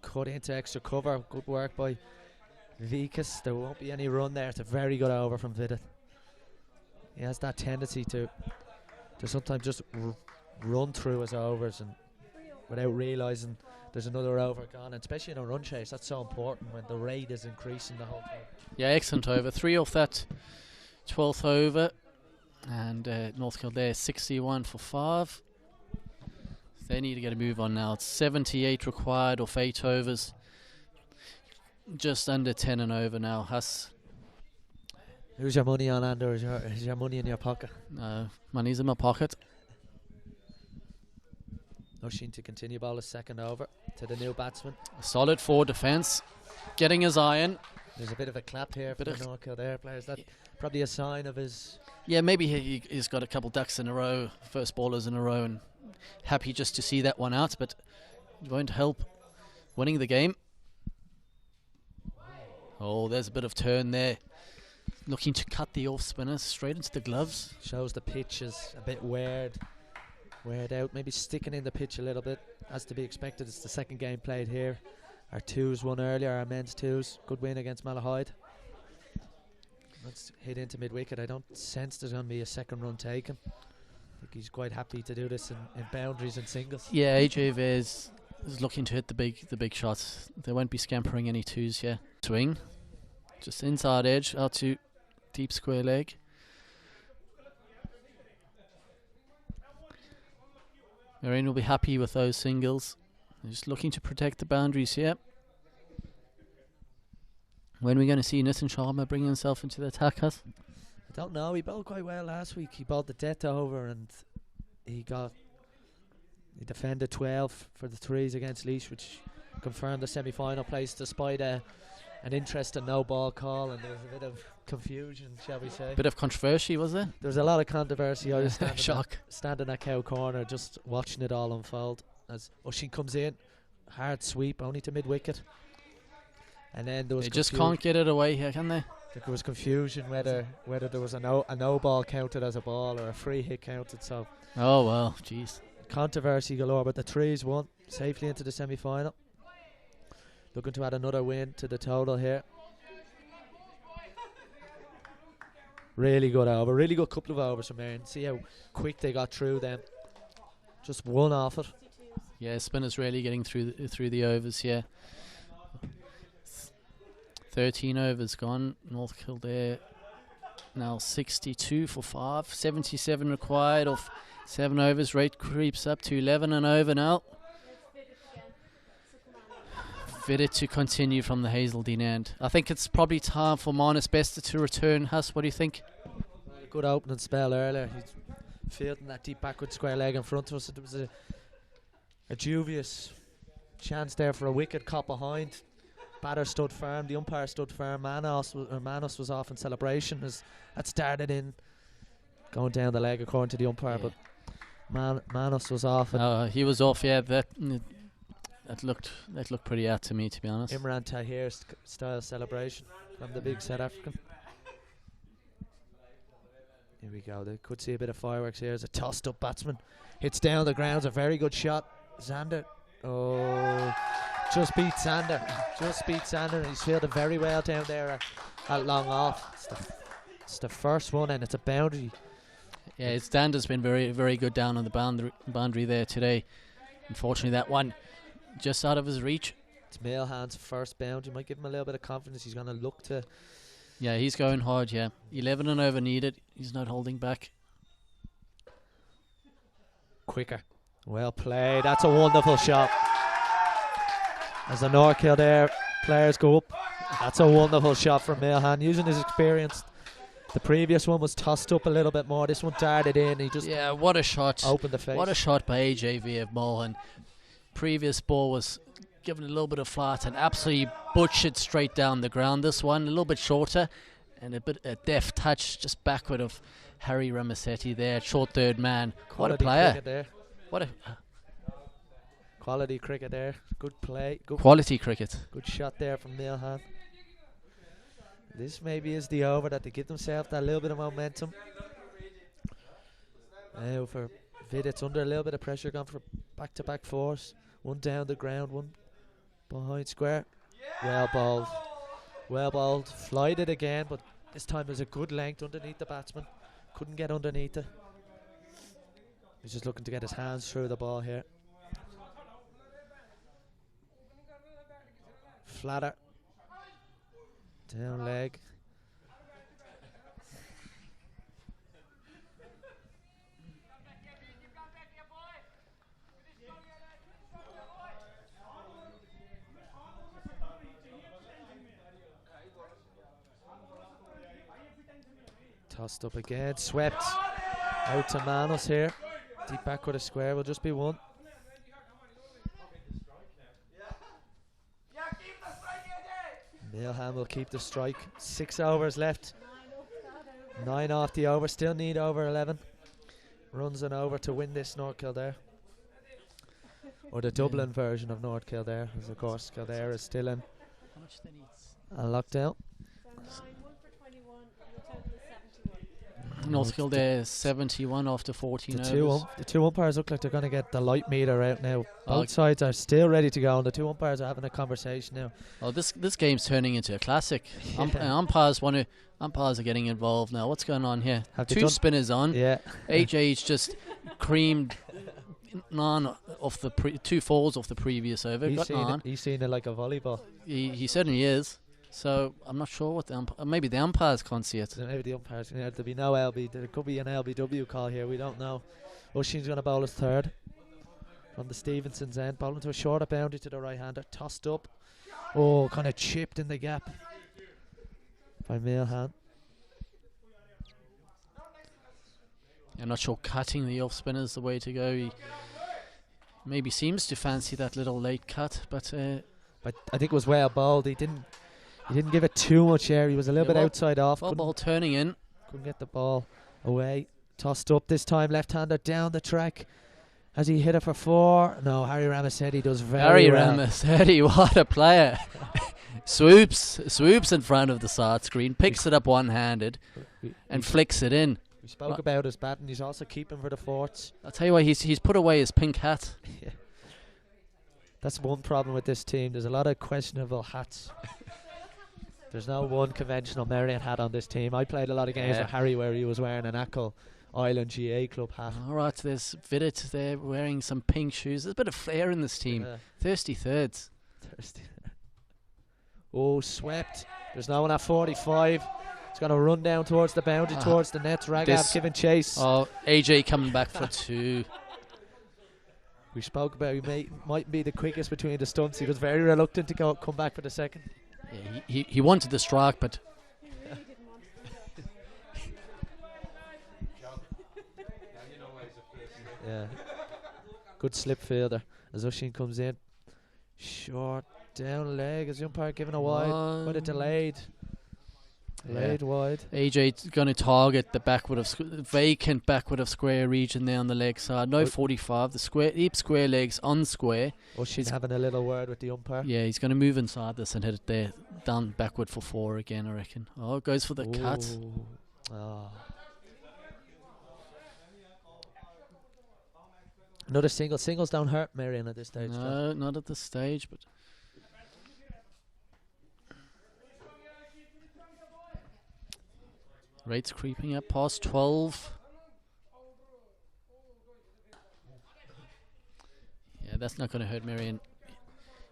Cut into extra cover. Good work by Vikas. There won't be any run there. It's a very good over from Vidit. He has that tendency to sometimes just run through his overs and without realising there's another over gone, and especially in a run chase. That's so important when the rate is increasing the whole time. Yeah, excellent over. 3 off that 12th over. And North Kildare 61 for 5. They need to get a move on now. It's 78 required off 8 overs. Just under 10 and over now. Huss. Who's your money on, Andrew? Is your money in your pocket? No, money's in my pocket. Rushing to continue ball a second over to the new batsman. A solid forward defence. Getting his iron. There's a bit of a clap here for Bit the North Kildare players. That's probably a sign of his... Yeah, maybe he's got a couple ducks in a row, first ballers in a row, and happy just to see that one out, but it won't help winning the game. Oh, there's a bit of turn there. Looking to cut the off spinner straight into the gloves. Shows the pitch is a bit weird out, maybe sticking in the pitch a little bit, as to be expected. It's the second game played here. Our 2s won earlier, our men's 2s. Good win against Malahide. Let's hit into mid-wicket. I don't sense there's going to be a second run taken. I think he's quite happy to do this in boundaries and singles. Yeah, AJ is looking to hit the big shots. They won't be scampering any 2s here. Swing. Just inside edge, out to deep square leg. Marion will be happy with those singles. They're just looking to protect the boundaries here. When are we going to see Nitin Sharma bring himself into the attack, Huss? I don't know. He bowled quite well last week. He bowled the death over and he defended 12 for the 3s against Leash, which confirmed the semi-final place despite an interesting no ball call, and there was a bit of confusion, shall we say. Bit of controversy, was there? There was a lot of controversy. I was Shock. standing at Cow Corner just watching it all unfold as Ushin comes in, hard sweep only to mid-wicket, and then there was They just can't get it away here, can they? there was confusion whether there was a no ball counted as a ball or a free hit counted. So Oh well, jeez. controversy galore, but the 3s won safely into the semi-final. Looking to add another win to the total here. Really good over, really good couple of overs from Marion. See how quick they got through them. Just one off it. Yeah, spinners really getting through the overs here. 13 overs gone. North Kildare now 62 for 5. 77 required off 7 overs. Rate creeps up to 11 and over now. Fitted to continue from the Hazeldean end. I think it's probably time for Manus Bester to return. Huss, what do you think? Good opening spell earlier. He's fielding that deep backward square leg in front of us. There was a dubious chance there for a wicket caught behind. Batter stood firm. The umpire stood firm. Manus was off in celebration as that started in going down the leg according to the umpire, Yeah. but Manus was off. He was off. Yeah, that looked pretty out to me, to be honest. Imran Tahir style celebration from the big South African. Here we go. They could see a bit of fireworks here as a tossed up batsman hits down the ground. A very good shot. Xander. Oh, just beat Xander. He's fielded very well down there at long off. It's the first one and it's a boundary. Yeah, his stand has been very, very good down on the boundary there today. Unfortunately, that one just out of his reach. It's Mailhand's first boundary. Might give him a little bit of confidence. He's going to look to... Yeah, he's going hard, yeah. 11 and over needed. He's not holding back. Quicker. Well played. That's a wonderful shot. As the North Kildare players go up, that's a wonderful shot from Mailhand. Using his experience. The previous one was tossed up a little bit more. This one darted in. He just what a shot. Opened the face. What a shot by AJV of Mullen. Previous ball was given a little bit of flat and absolutely butchered straight down the ground. This one a little bit shorter and a deft touch just backward of Harry Ramasetti there, short third man. What a player. There. What a quality cricket there. Good play. Good quality cricket. Good shot there from Mailhand. This maybe is the over that they give themselves that little bit of momentum. Now for Vid, it's under a little bit of pressure, gone for back-to-back fours. One down the ground, one behind square. Well bowled. Well bowled. Flied it again, but this time there's a good length underneath the batsman. Couldn't get underneath it. He's just looking to get his hands through the ball here. Flatter. Down leg. Tossed up again, swept out to Manus here. Deep back with a square, will just be one. Milham will keep the strike. 6 overs left. 9 off the over, still need over 11. Runs an over to win this North Kildare. Or the Dublin version of North Kildare, as of course Kildare is still in a lockdown. North Kildare 71 after 14 overs. The two umpires look like they're going to get the light meter out now. Both sides are still ready to go, and the two umpires are having a conversation now. Oh, this game's turning into a classic. Umpires are getting involved now. What's going on here? Two spinners on. Yeah. AJ's just creamed none of the two falls off the previous over. He's seen it like a volleyball. He certainly is. So I'm not sure what maybe the umpires can't see it. Maybe the umpires. There'll be no LB. There could be an LBW call here. We don't know. O'Sheen's going to bowl his third from the Stevenson's end. Bowling to a shorter boundary to the right hander. Tossed up. Oh, kind of chipped in the gap by Milham. I'm not sure cutting the off spinner is the way to go. He maybe seems to fancy that little late cut, but I think it was well bowled. He didn't give it too much air. He was a little bit outside off. Ball turning in. Couldn't get the ball away. Tossed up this time, left-hander down the track. Has he hit it for 4? No, Harry Ramasetti does very well. Harry Ramasetti, what a player. swoops in front of the side screen, picks it up one-handed and flicks it in. We spoke about his batting. He's also keeping for the forts. I'll tell you what, he's put away his pink hat. Yeah. That's one problem with this team. There's a lot of questionable hats. There's no one conventional Merrion hat on this team. I played a lot of games with Harry where he was wearing an Ackle Island GA club hat. All right, there's Vidit there wearing some pink shoes. There's a bit of flair in this team. Thirsty thirds. Oh, swept. There's no one at 45. It's going to run down towards the boundary, towards the net. Raghav giving chase. Oh, AJ coming back for 2. We spoke about he might be the quickest between the stunts. He was very reluctant to come back for the second. Yeah, he wanted the strike, but He really didn't want it. yeah. Good slip fielder as O'Sheen comes in. Short down leg as the umpire giving a wide. Quite a delayed wide. AJ going to target the backward of vacant backward of square region there on the leg side. No 45. The square deep square legs on square. O'Sheen's having a little word with the umpire. Yeah, he's going to move inside this and hit it there down backward for 4 again, I reckon. Oh, it goes for the cut. Oh. Another single. Singles don't hurt Marion at this stage. No, not at this stage, but rates creeping up past 12. Yeah, that's not going to hurt Marion.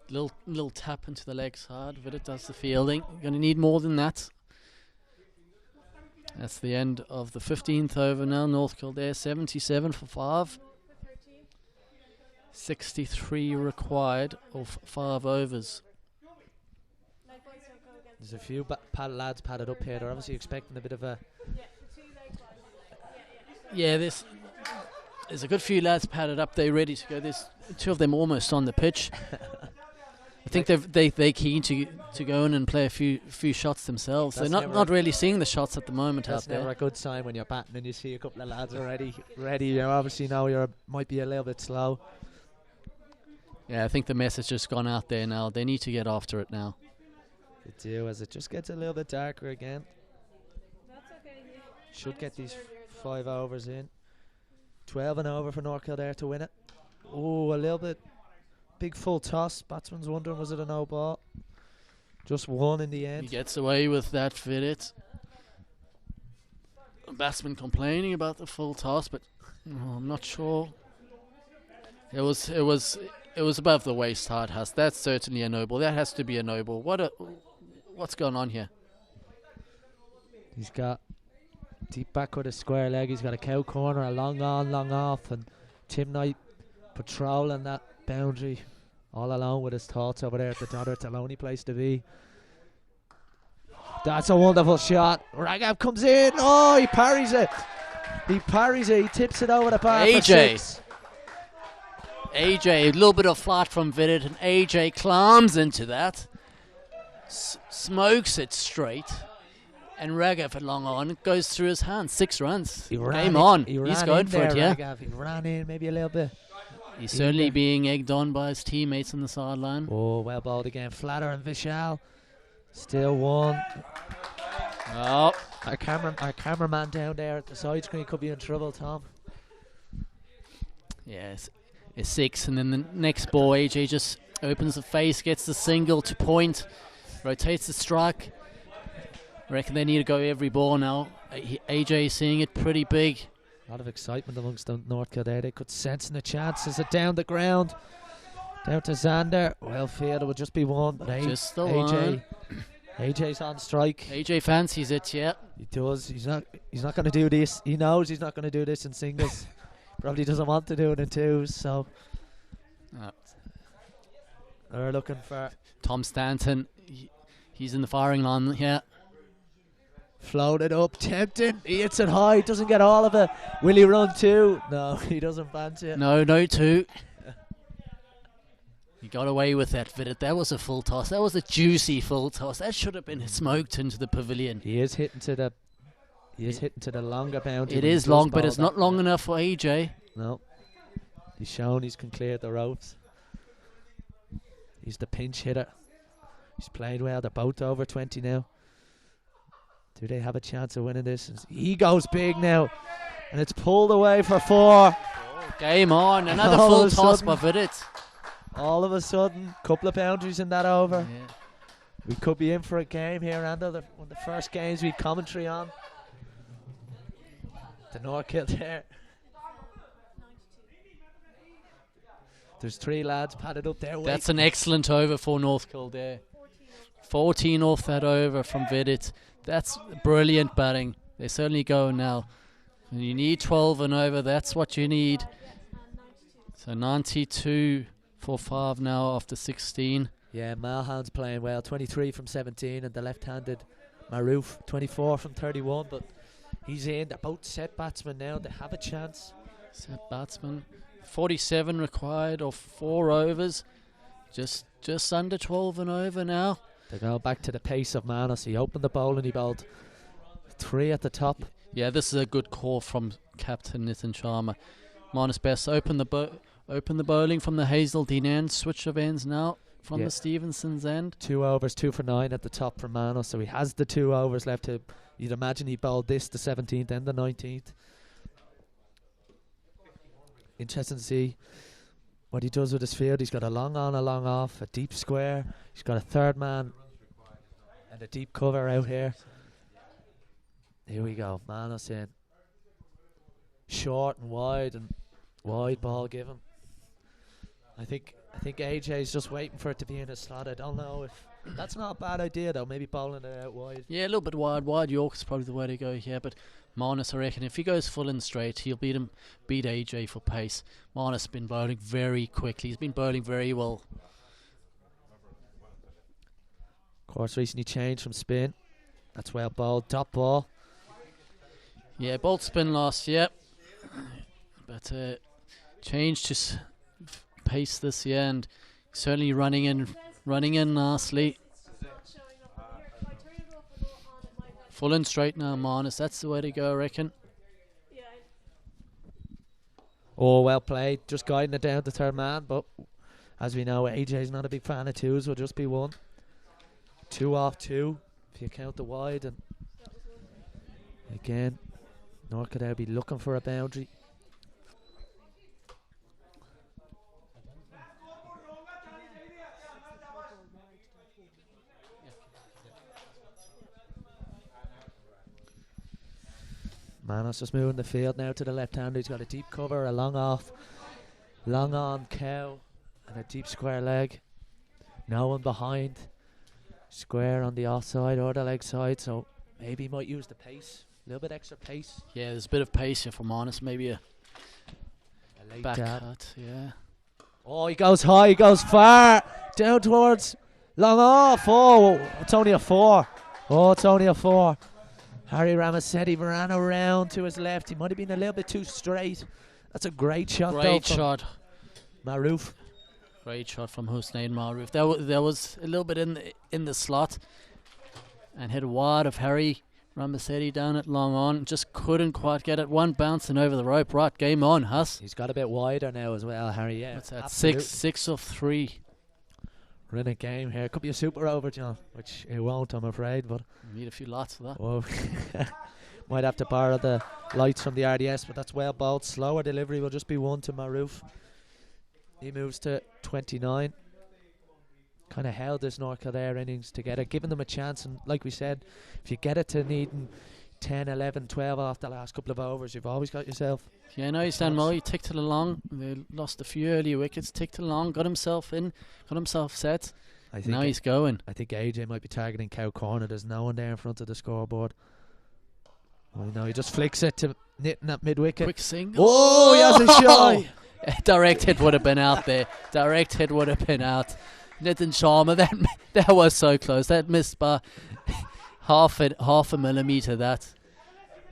Little tap into the leg side, but it does the fielding. Going to need more than that. That's the end of the 15th over now. North Kildare 77 for 5. 63 required of 5 overs. There's a few lads padded up here. They're obviously expecting a bit of a... Yeah, there's a good few lads padded up. They're ready to go. There's 2 of them almost on the pitch. I think they're keen to go in and play a few shots themselves. They're not really seeing the shots at the moment out there. That's never a good sign when you're batting and you see a couple of lads already ready. You obviously know you might be a little bit slow. Yeah, I think the message has gone out there now. They need to get after it now. They do, as it just gets a little bit darker again. That's okay. Should get these 5 overs in. 12 and over for North Kildare to win it. Oh, a little bit big full toss. Batsman's wondering, was it a no ball? Just one in the He end. gets away with that Vidit. Batsman complaining about the full toss, but I'm not sure. It was above the waist hard has. That's certainly a no ball. That has to be a no ball. What's going on here? He's got deep back with a square leg. He's got a cow corner, a long on, long off, and Tim Knight patrolling that boundary all alone with his thoughts over there at the Dodder. It's a lonely place to be. That's a wonderful shot. Raghav comes in. Oh, he parries it. He parries it. He tips it over the bar for six. AJ, a little bit of flat from Vidit, and AJ climbs into that, smokes it straight, and Raghav at long on goes through his hands. 6 runs. Game on. He's going for it, yeah. Raghav. He ran in maybe a little bit. He's certainly being egged on by his teammates on the sideline. Oh, well bowled again. Flatter and Vishal. Still one. Oh, Our cameraman down there at the side screen could be in trouble, Tom. yes. It's 6, and then the next ball, AJ just opens the face, gets the single to point, rotates the strike. I reckon they need to go every ball now. AJ seeing it pretty big. A lot of excitement amongst the North Kildare. They could sense in the chances. It down the ground. Down to Xander. Well fielded, it would just be one. But Just the AJ. one. AJ's on strike. AJ fancies it, yeah. He does. He's not going to do this. He knows he's not going to do this in singles. Probably doesn't want to do it in twos. So they're looking for Tom Stanton. He's in the firing line, yeah. floated up, tempting. He hits it high. Doesn't get all of it. Will he run two? No, he doesn't fancy it. No 2. He got away with that, Vidit. That was a full toss. That was a juicy full toss. That should have been smoked into the pavilion. He is hitting to the longer boundary. It is long, but it's not long enough for AJ. No. He's shown he can clear the ropes. He's the pinch hitter. He's played well. They're both over 20 now. Do they have a chance of winning this? He goes big now. And it's pulled away for 4. Game on. Another All full of a toss sudden. by Vidit. All of a sudden, couple of boundaries in that over. Yeah. We could be in for a game here, Ando. One of the first games we had commentary on. The North Kildare. There's 3 lads padded up there. That's an excellent over for North Kildare. 14 off that over from Vidit. That's brilliant batting. They're certainly going now. And you need 12 and over. That's what you need. So 92 for 5 now after 16. Yeah, Malhan's playing well. 23 from 17, and the left-handed Maroof, 24 from 31. But he's in. They're both set batsmen now. They have a chance. Set batsman. 47 required of 4 overs. Just under 12 and over now. They go back to the pace of Manus. He opened the bowl and he bowled 3 at the top. Yeah, this is a good call from Captain Nitin Sharma. Manus Bester open the bowling from the Hazeldine end. Switch of ends now from the Stevenson's end. 2 overs, 2 for 9 at the top for Manus. So he has the 2 overs left. You'd imagine he bowled this the 17th and the 19th. Interesting to see what he does with his field. He's got a long on, a long off, a deep square. He's got a third man and a deep cover out here. Here we go. Manus in. Short and wide ball given. I think AJ's just waiting for it to be in his slot. I don't know if that's not a bad idea though. Maybe bowling it out wide. Yeah, a little bit wide. Wide York is probably the way to go here, but Manus, I reckon, if he goes full and straight, he'll beat AJ for pace. Manus has been bowling very quickly. He's been bowling very well. Of course, recently changed from spin. That's well bowled. Top ball. Yeah, bowled spin last year, but changed to pace this year, and certainly running in nicely. Full and straight now, Manus. That's the way to go, I reckon. Oh, well played. Just guiding it down to third man, but as we know, AJ's not a big fan of 2s. Will just be 1. 2 off 2 if you count the wide, and again, North Kildare be looking for a boundary. Manus just moving the field now to the left hand. He's got a deep cover, a long off, long on cow, and a deep square leg. No one behind. Square on the offside or the leg side, so maybe he might use the pace. A little bit extra pace. Yeah, there's a bit of pace here from Manus. Maybe a late back dab. cut. Yeah. Oh, he goes high, he goes far. Down towards long off. Oh, it's only a 4. Oh, it's only a 4. Harry Ramasetti ran around to his left. He might have been a little bit too straight. That's a great shot, though. Great shot. Maroof. Great shot from Hussein Maroof. There was a little bit in the slot, and hit a wide of Harry Ramasetti down at long on. Just couldn't quite get it. One bouncing over the rope. Right, game on, Huss. He's got a bit wider now as well, Harry. Yeah, What's that? absolutely. 6 of 3. We're in a game here. Could be a super over, John, which it won't, I'm afraid. But Need a few lots of that. whoa. Might have to borrow the lights from the RDS, but that's well bowled. Slower delivery will just be 1 to Maroof. He moves to 29. Kind of held this North Kildare innings together, giving them a chance. And like we said, if you get it to needing 10, 11, 12 off the last couple of overs, you've always got yourself. Yeah, no, he's done well. He ticked it along. They lost a few early wickets. Ticked it along. Got himself in. Got himself set. I think Now he's going. I think AJ might be targeting cow corner. There's no one there in front of the scoreboard. Oh no, he just flicks it to Nitin at mid wicket. Quick single. Oh, he has a shot. Direct hit would have been out there. Direct hit would have been out. Nitin Sharma, that was so close. That missed by half a millimetre. That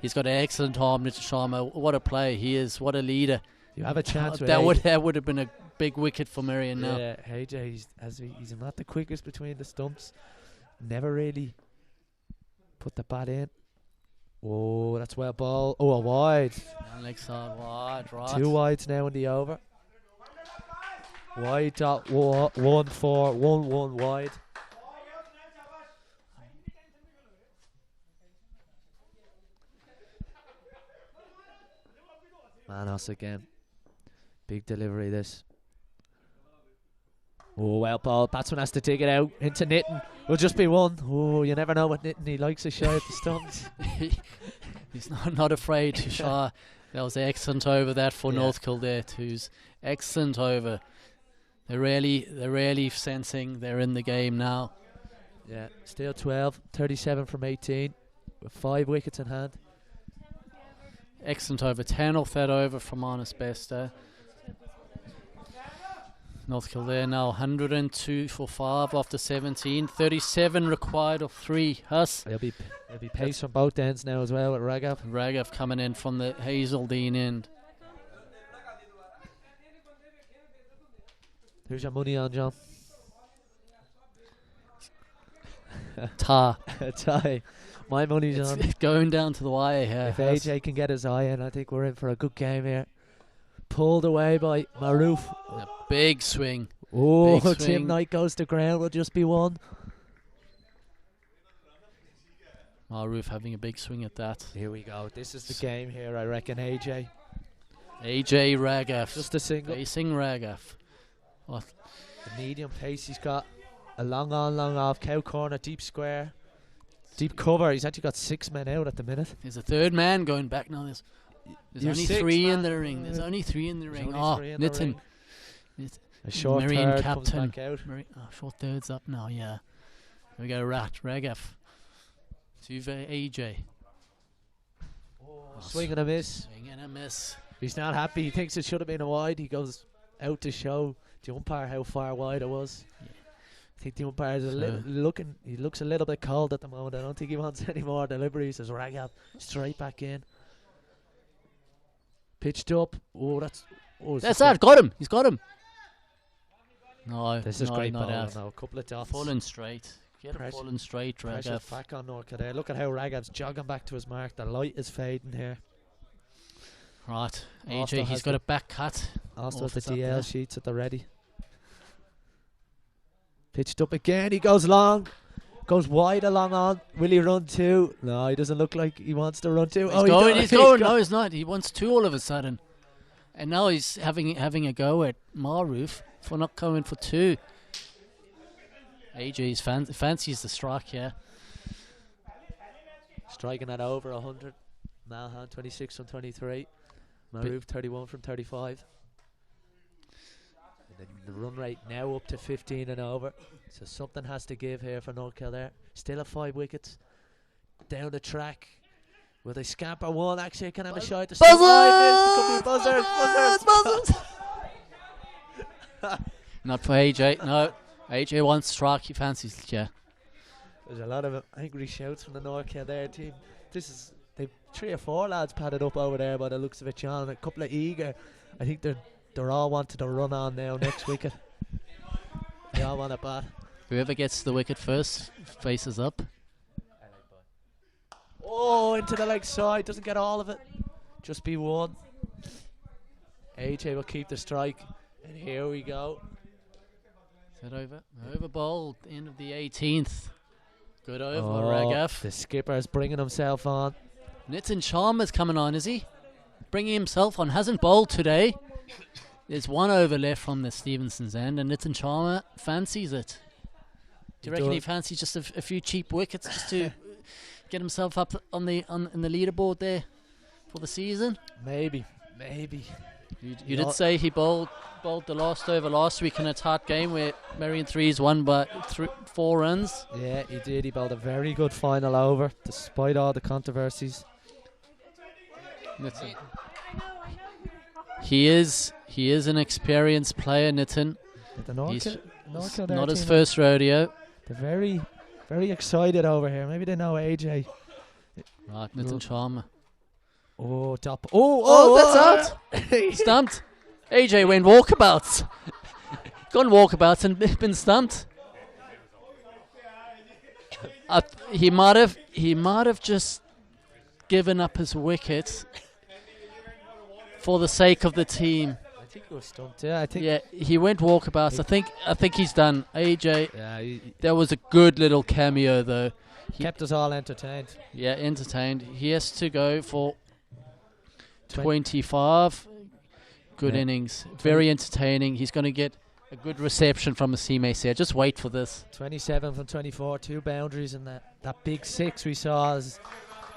he's got an excellent arm, Nitin Sharma. What a play he is! What a leader. You have a chance. With That would have been a big wicket for Marion now. Yeah, AJ, he's not the quickest between the stumps. Never really put the bat in. Oh, that's well ball. Oh, a wide. Down leg side, wide, right. 2 wides now in the over. Wide dot 1 4 1 1 wide. Manus again. Big delivery this. Oh, well ball. Batsman has to dig it out into Nitin. Will just be 1. Oh, you never know what Nitin. He likes a shot at the stumps. He's not afraid to try. That was excellent over that for Yeah. North Kildare twos. Excellent over. They're really sensing they're in the game now. Yeah, still 12. 37 from 18. With 5 wickets in hand. Excellent over. 10 off that over from Manus Bester. North Kildare now 102 for 5 after 17. 37 required of 3. Huss. There'll be pace from both ends now as well with Raghav. Raghav coming in from the Hazeldean end. Who's your money on, John? Tar. Tie. My money's It's on. going down to the wire here. If Huss. AJ can get his eye in, I think we're in for a good game here. Pulled away by Maroof. A big swing. Oh, Big Tim swing. Knight goes to ground. Will just be 1. Maroof having a big swing at that. Here we go. This is the game here, I reckon, AJ. AJ Raghav. Just a single. Facing Raghav. What? The medium pace he's got. A long on, long off. Cow corner, deep square. Deep cover. He's actually got 6 men out at the minute. There's a third man going back now. There's You're only 6 3 in man. the ring. There's only 3 in the There's ring. only Oh, 3 in the Nitin. ring. A short Merrion third comes captain. back out. Short third's up now, yeah. Here we go, Raghav. To AJ. Swing and a miss. Swing and a miss. He's not happy. He thinks it should have been a wide. He goes out to show the umpire how far wide it was. Yeah. I think the umpire is he looks a little bit cold at the moment. I don't think he wants any more deliveries. As Raghav straight back in. Pitched up. Oh, that's That. Got him. He's got him. No, This is no, great not ball. out. No, a couple of dots. Falling straight. Get him Pressure- falling straight, Pressure's Raghav. back on North Kildare. Look at how Raghav's jogging back to his mark. The light is fading here. Right, Arsenal AJ, he's has got the- a back cut. Also Off the it's up DL there. sheets at the ready. Pitched up again. He goes long. Goes wide along on. Will he run 2? No, he doesn't look like he wants to run 2. He's Oh, going. he He's does. going. No, he's not. He wants 2 all of a sudden, and now he's having a go at Maroof for not coming for 2. AJ's fancies the strike here. Striking at over 100. Malhan 26 from 23. Maroof 31 from 35. And then the run rate now up to 15 and over. So something has to give here for North Kildare. Still at 5 wickets. Down the track. Will they scamper one? Actually, I can have a shot. There's still 5 minutes. It could be buzzers. Not for AJ. No, AJ wants strike. He fancies it, yeah. There's a lot of angry shouts from the North Kildare team. They've 3 or 4 lads padded up over there by the looks of it, John. A couple of eager. I think they're all wanting to run on now next wicket. They all want a bat. Whoever gets the wicket first faces up. Oh, into the leg side. Doesn't get all of it. Just be one. AJ will keep the strike. And here we go. Is that over? Over ball. End of the 18th. Good over, Oh, Raghav. the skipper is bringing himself on. Nitin Sharma's coming on, is he? Bringing himself on. Hasn't bowled today. There's 1 over left from the Stevenson's end, and Nitin Sharma fancies it. Do you reckon he fancies just a few cheap wickets just to get himself up on the in the leaderboard there for the season? Maybe. You did say he bowled the last over last week in a tight game where Marion 3's won by 4 runs. Yeah, he did. He bowled a very good final over, despite all the controversies. Nitin. He is an experienced player, Nitin. He's not his first rodeo. They're very, very excited over here. Maybe they know AJ. Right, Nitin Sharma. Oh, top. That's out. Stumped. AJ went walkabouts. Gone walkabouts and been stumped. He might have just given up his wicket for the sake of the team. I think he was stumped. Yeah, I think. Yeah, he went walkabouts. I think he's done. AJ. Yeah, That was a good little cameo though. he kept us all entertained. Yeah, entertained. He has to go for 25. Good Yeah. innings. Very entertaining. He's going to get a good reception from his teammates here. Just wait for this. 27 from 24, 2 boundaries, and that big 6 we saw.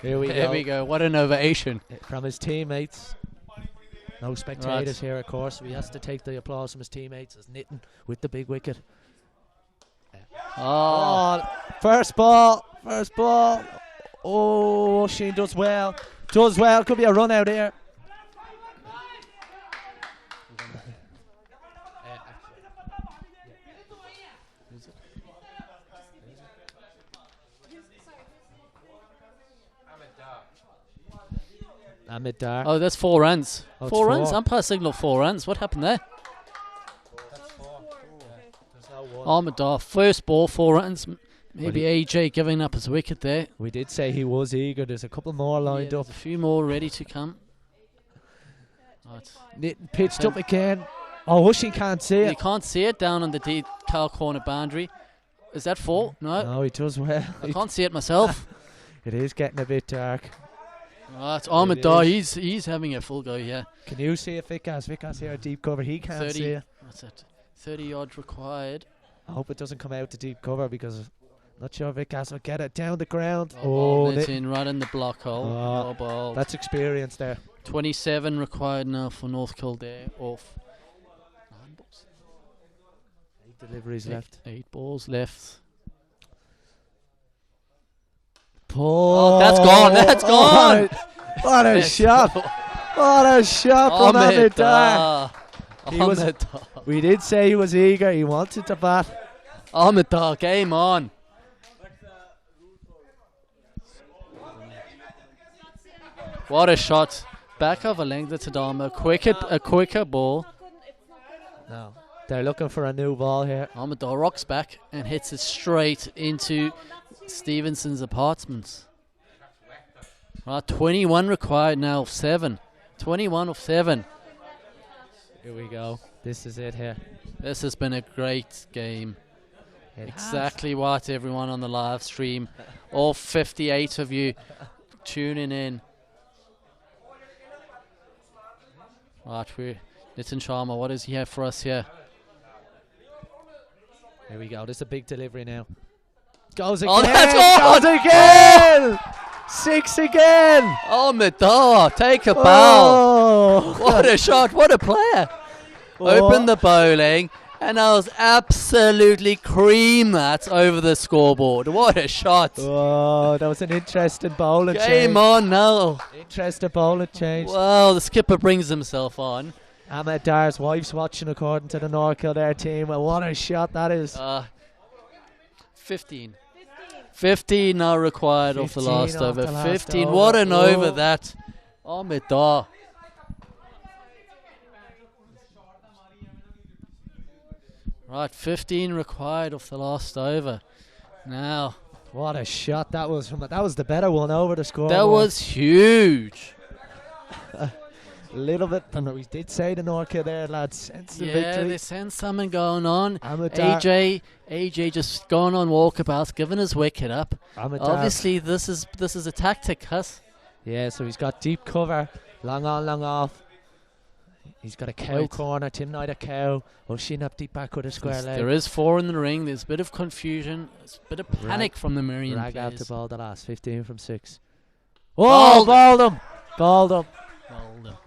Here we There go. we go. What an ovation. From his teammates. No spectators here, of course. We has to take the applause from his teammates as Nitin with the big wicket. Oh, First ball. Oh, Sheen does well. Could be a run out here. Mid-dar. oh, that's 4 runs. Oh, it's 4 runs? 4. Umpire signal 4 runs. What happened there? Ahmedar, first ball, 4 runs. Maybe AJ giving up his wicket there. We did say he was eager. There's a couple more lined Yeah, up. there's a few more ready to come. Right. Nitin pitched up again. Oh, Washing can't see You it. can't see it down on the deep cow corner boundary. Is that 4? No, No, he does well. I can't see it myself. It is getting a bit dark. Right, Ahmedar, he's having a full go here. Can you see it, Vikas? Vikas here at deep cover. He can't 30. see it. What's that? 30 yards required. I hope it doesn't come out to deep cover because I'm not sure Vikas will get it down the ground. Oh, Nit- it's in right in the block hole. Oh, Oh, ball. that's experience there. 27 required now for North Kildare off. 9 balls. 8 deliveries left. 8 balls left. Oh, that's gone, that's gone. What a shot. What a shot from Ahmedar. He was- Ahmedar. We did say he was eager. He wanted to bat. Ahmedar, game on. What a shot. Back of a length to Tadama. A quicker ball. No. They're looking for a new ball here. Ahmedar rocks back and hits it straight into Stevenson's apartments. Right, 21 required now of 7. 21 of 7. Here we go. This is it here. This has been a great game. It Exactly what everyone on the live stream, all 58 of you tuning in. Right, Nitin Sharma, what does he have for us here? Here we go. This is a big delivery now. Goes again. Oh, that's gone! Goes again! 6 again. Medar, take a bow. Oh. What a shot, what a player. Open the bowling, and I was absolutely cream that over the scoreboard. What a shot. Oh, that was an interesting bowling change. Game on now. Interesting bowling change. Well, the skipper brings himself on. Ahmed Dar's wife's watching according to the North Kildare team. Well, what a shot that is. 15. 15 now required off the 15 last off over. the last 15, over. what an over Oh. that. Medar. Right, 15 required off the last over. Now, What a shot that was from it. That was the better one over the score. that was huge. a little bit. And we did say the North Kildare lads sense the Yeah, victory. they sense something going on. Ahmed Dar, AJ just going on walkabouts, giving his wicket up. Ahmed Dar. Obviously, this is a tactic, Huss. Yeah, so he's got deep cover, long on, long off. He's got a cow Right. corner, Tim Knight a cow. Shin up deep back with a square leg. There is 4 in the ring. There's a bit of confusion. There's a bit of panic from the Merrion Rag out players. the ball the last 15 from 6. Balled Oh, balled him. Balled him. Bowled him.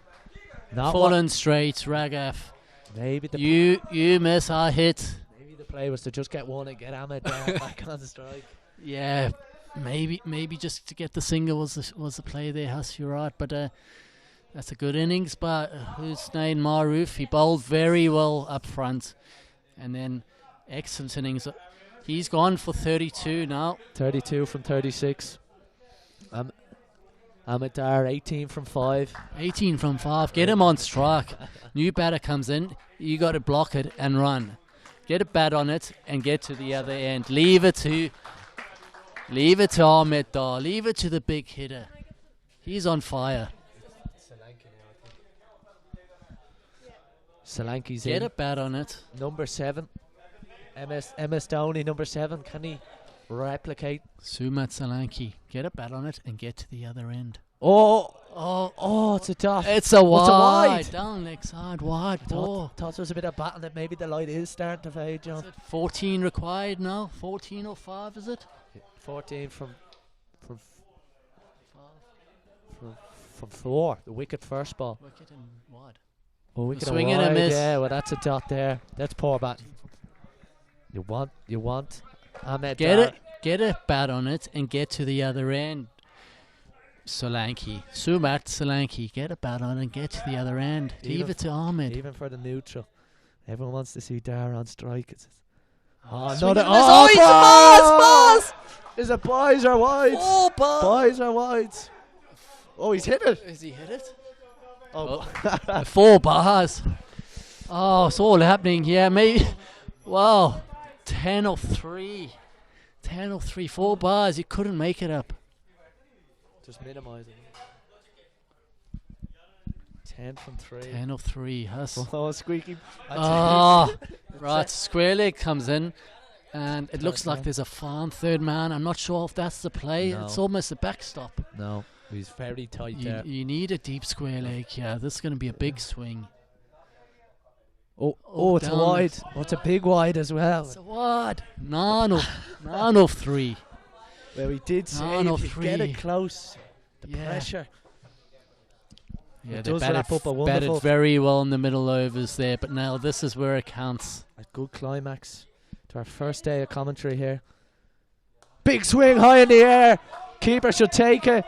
Not Fallen straight, Ragaf. Maybe the You miss our hit. maybe the play was to just get one and get Ahmed back on the strike. Yeah, maybe just to get the single was the play there, Huss. You're right, but that's a good innings by Hussein Maroof. He bowled very well up front, and then excellent innings. He's gone for 32 now. 32 from 36. Ahmed Dar 18 from 5. 18 from 5. Get him on strike. New batter comes in. You got to block it and run. Get a bat on it and get to the other end. Leave it to Ahmed Dar. Leave it to the big hitter. He's on fire. Solanke's Get in. a bat on it. Number 7. MS Downey, number 7. Can he replicate? Sumat Solanke. Get a bat on it and get to the other end. Oh, it's a dot. It's a wide. wide. Down leg side, wide ball. Thought there was a bit of bat on it. Maybe the light is starting to fade, John. Is it 14 required now? 14 or 5, is it? 14 from 4. The wicket first ball. Wicket and wide. Oh, wicket swing and and a wide. miss. Yeah, well, that's a dot there. That's poor batting. You want Ahmed Get Dar. it. Get a bat on it and get to the other end. Solanke. Sumat Solanke. Get a bat on it and get to the other end. Leave it to Ahmed. Even for the neutral. Everyone wants to see Dar on strike. Swing and a miss. Oh, He's a buzz! Is it boys or wides? Oh, buzz! Boys or wides? Oh, he's hit it. Has he hit it? Oh. 4 bars. Oh, it's all happening here. Maybe. Wow. 10 or 3. 10 or 3. 4 bars. You couldn't make it up. Just minimising. 10 from 3. 10 or 3. Huss. Oh, squeaky. Right. Square leg comes in. And it looks like there's a farm third man. I'm not sure if that's the play. No. It's almost a backstop. No, he's very tight there. You need a deep square leg here. This is going to be a big swing. Oh, it's a down. wide. Oh, it's a big wide as well. It's a wide. 9 of 3. Well, we did say No, if you get 3. it close, the Yeah. pressure. Yeah, It they does batted, wrap up a batted wonderful- very well in the middle overs there, but now this is where it counts. A good climax to our first day of commentary here. Big swing high in the air. Keeper should take it.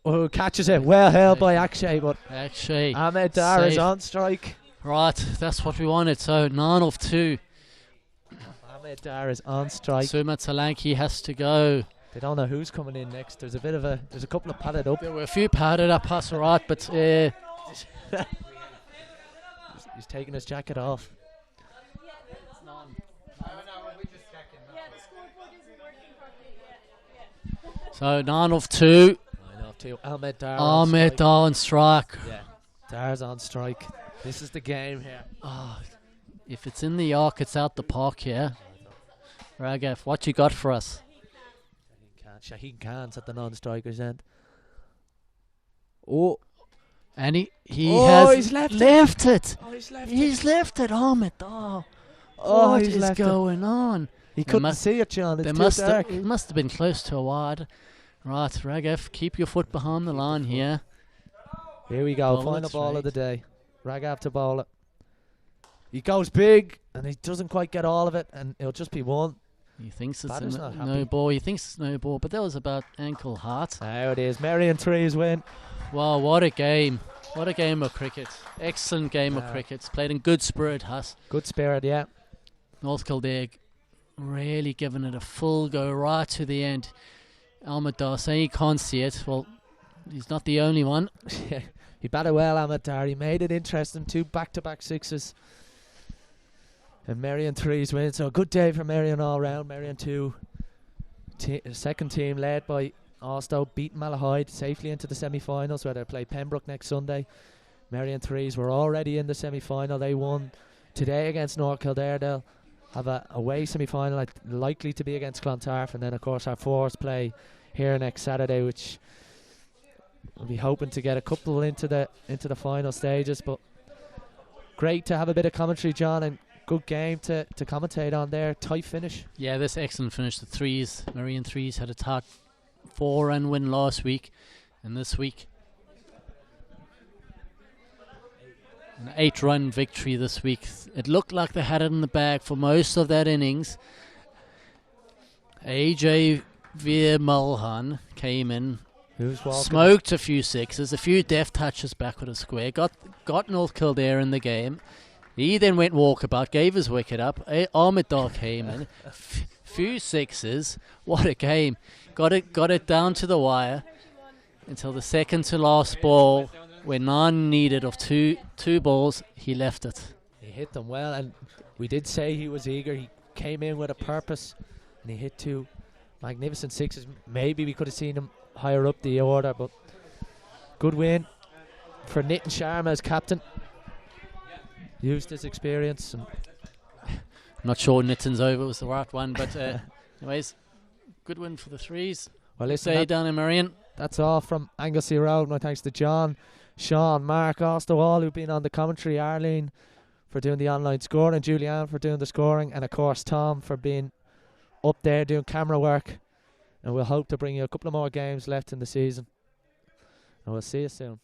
Oh, catches it. Well held by Akshay, but Actually, Ahmed Dar is safe. on strike. Right, that's what we wanted. So 9 of 2. Ahmed Dar is on strike. Sumat Solanke has to go. They don't know who's coming in next. There's a couple of padded up. There were a few padded up, that's all right, but He's taking his jacket off. so 9 of 2. I know too. Ahmed Dar. Ahmed Dar on strike. Yeah, Dar's on strike. This is the game here. Oh, if it's in the arc, it's out the park here. Ragaf, what you got for us? Shaheen Khan's at the non-striker's end. Oh, And he he's has left it. oh, he's left. He's left it, Ahmed Dar. Oh, What he's is left it. going on? He They couldn't must- see it, John. It's They too must dark. it must have been close to a wide. Right, Raghav, keep your foot behind the line here. Here we go, Bowl final it ball of the straight. day. Raghav to bowl it. He goes big, and he doesn't quite get all of it, and it'll just be one. He thinks it's Batter's a not no happy. ball. He thinks it's no ball, but that was about ankle heart. There it is. Merrion threes win. Wow, what a game. What a game of cricket. Excellent game of Yeah. cricket. Played in good spirit, Huss. Good spirit, yeah. North Kildare really giving it a full go right to the end. Almadar saying he can't see it. Well, he's not the only one. He batted well, Amadar. He made it interesting. 2 back-to-back sixes. And Merrion threes win. So a good day for Merrion all round. Merrion 2. Second team led by Alstow beat Malahide safely into the semi-finals where they play Pembroke next Sunday. Merrion threes were already in the semi-final. They won today against North Kildare. They'll have a away semi-final likely to be against Clontarf. And then of course our fours play here next Saturday, which we'll be hoping to get a couple into the final stages. But great to have a bit of commentary, John, and good game to commentate on there. Tight finish. Yeah, this excellent finish. The threes, Marion threes had a tight 4-run win last week, and this week an 8-run victory this week. It looked like they had it in the bag for most of that innings. AJ Veer Mulhan came in, Who's walking? smoked a few sixes, a few deft touches back with a square, got North Kildare in the game. He then went walkabout, gave his wicket up. Almadar came in, few sixes. What a game! Got it down to the wire until the second to last ball, when 9 needed of two balls. He left it. He hit them well, and we did say he was eager. He came in with a purpose, and he hit 2 magnificent sixes. Maybe we could have seen him higher up the order, but good win for Nitin Sharma as captain. Used his experience. And I'm not sure Nitin's over was the right one, but anyways, good win for the threes. well, listen, Say down in Marion. that's all from Anglesey Road. My thanks to John, Sean, Mark, Osto, all who've been on the commentary, Arlene for doing the online scoring, Julianne for doing the scoring, and of course Tom for being up there doing camera work. And we'll hope to bring you a couple of more games left in the season. And we'll see you soon.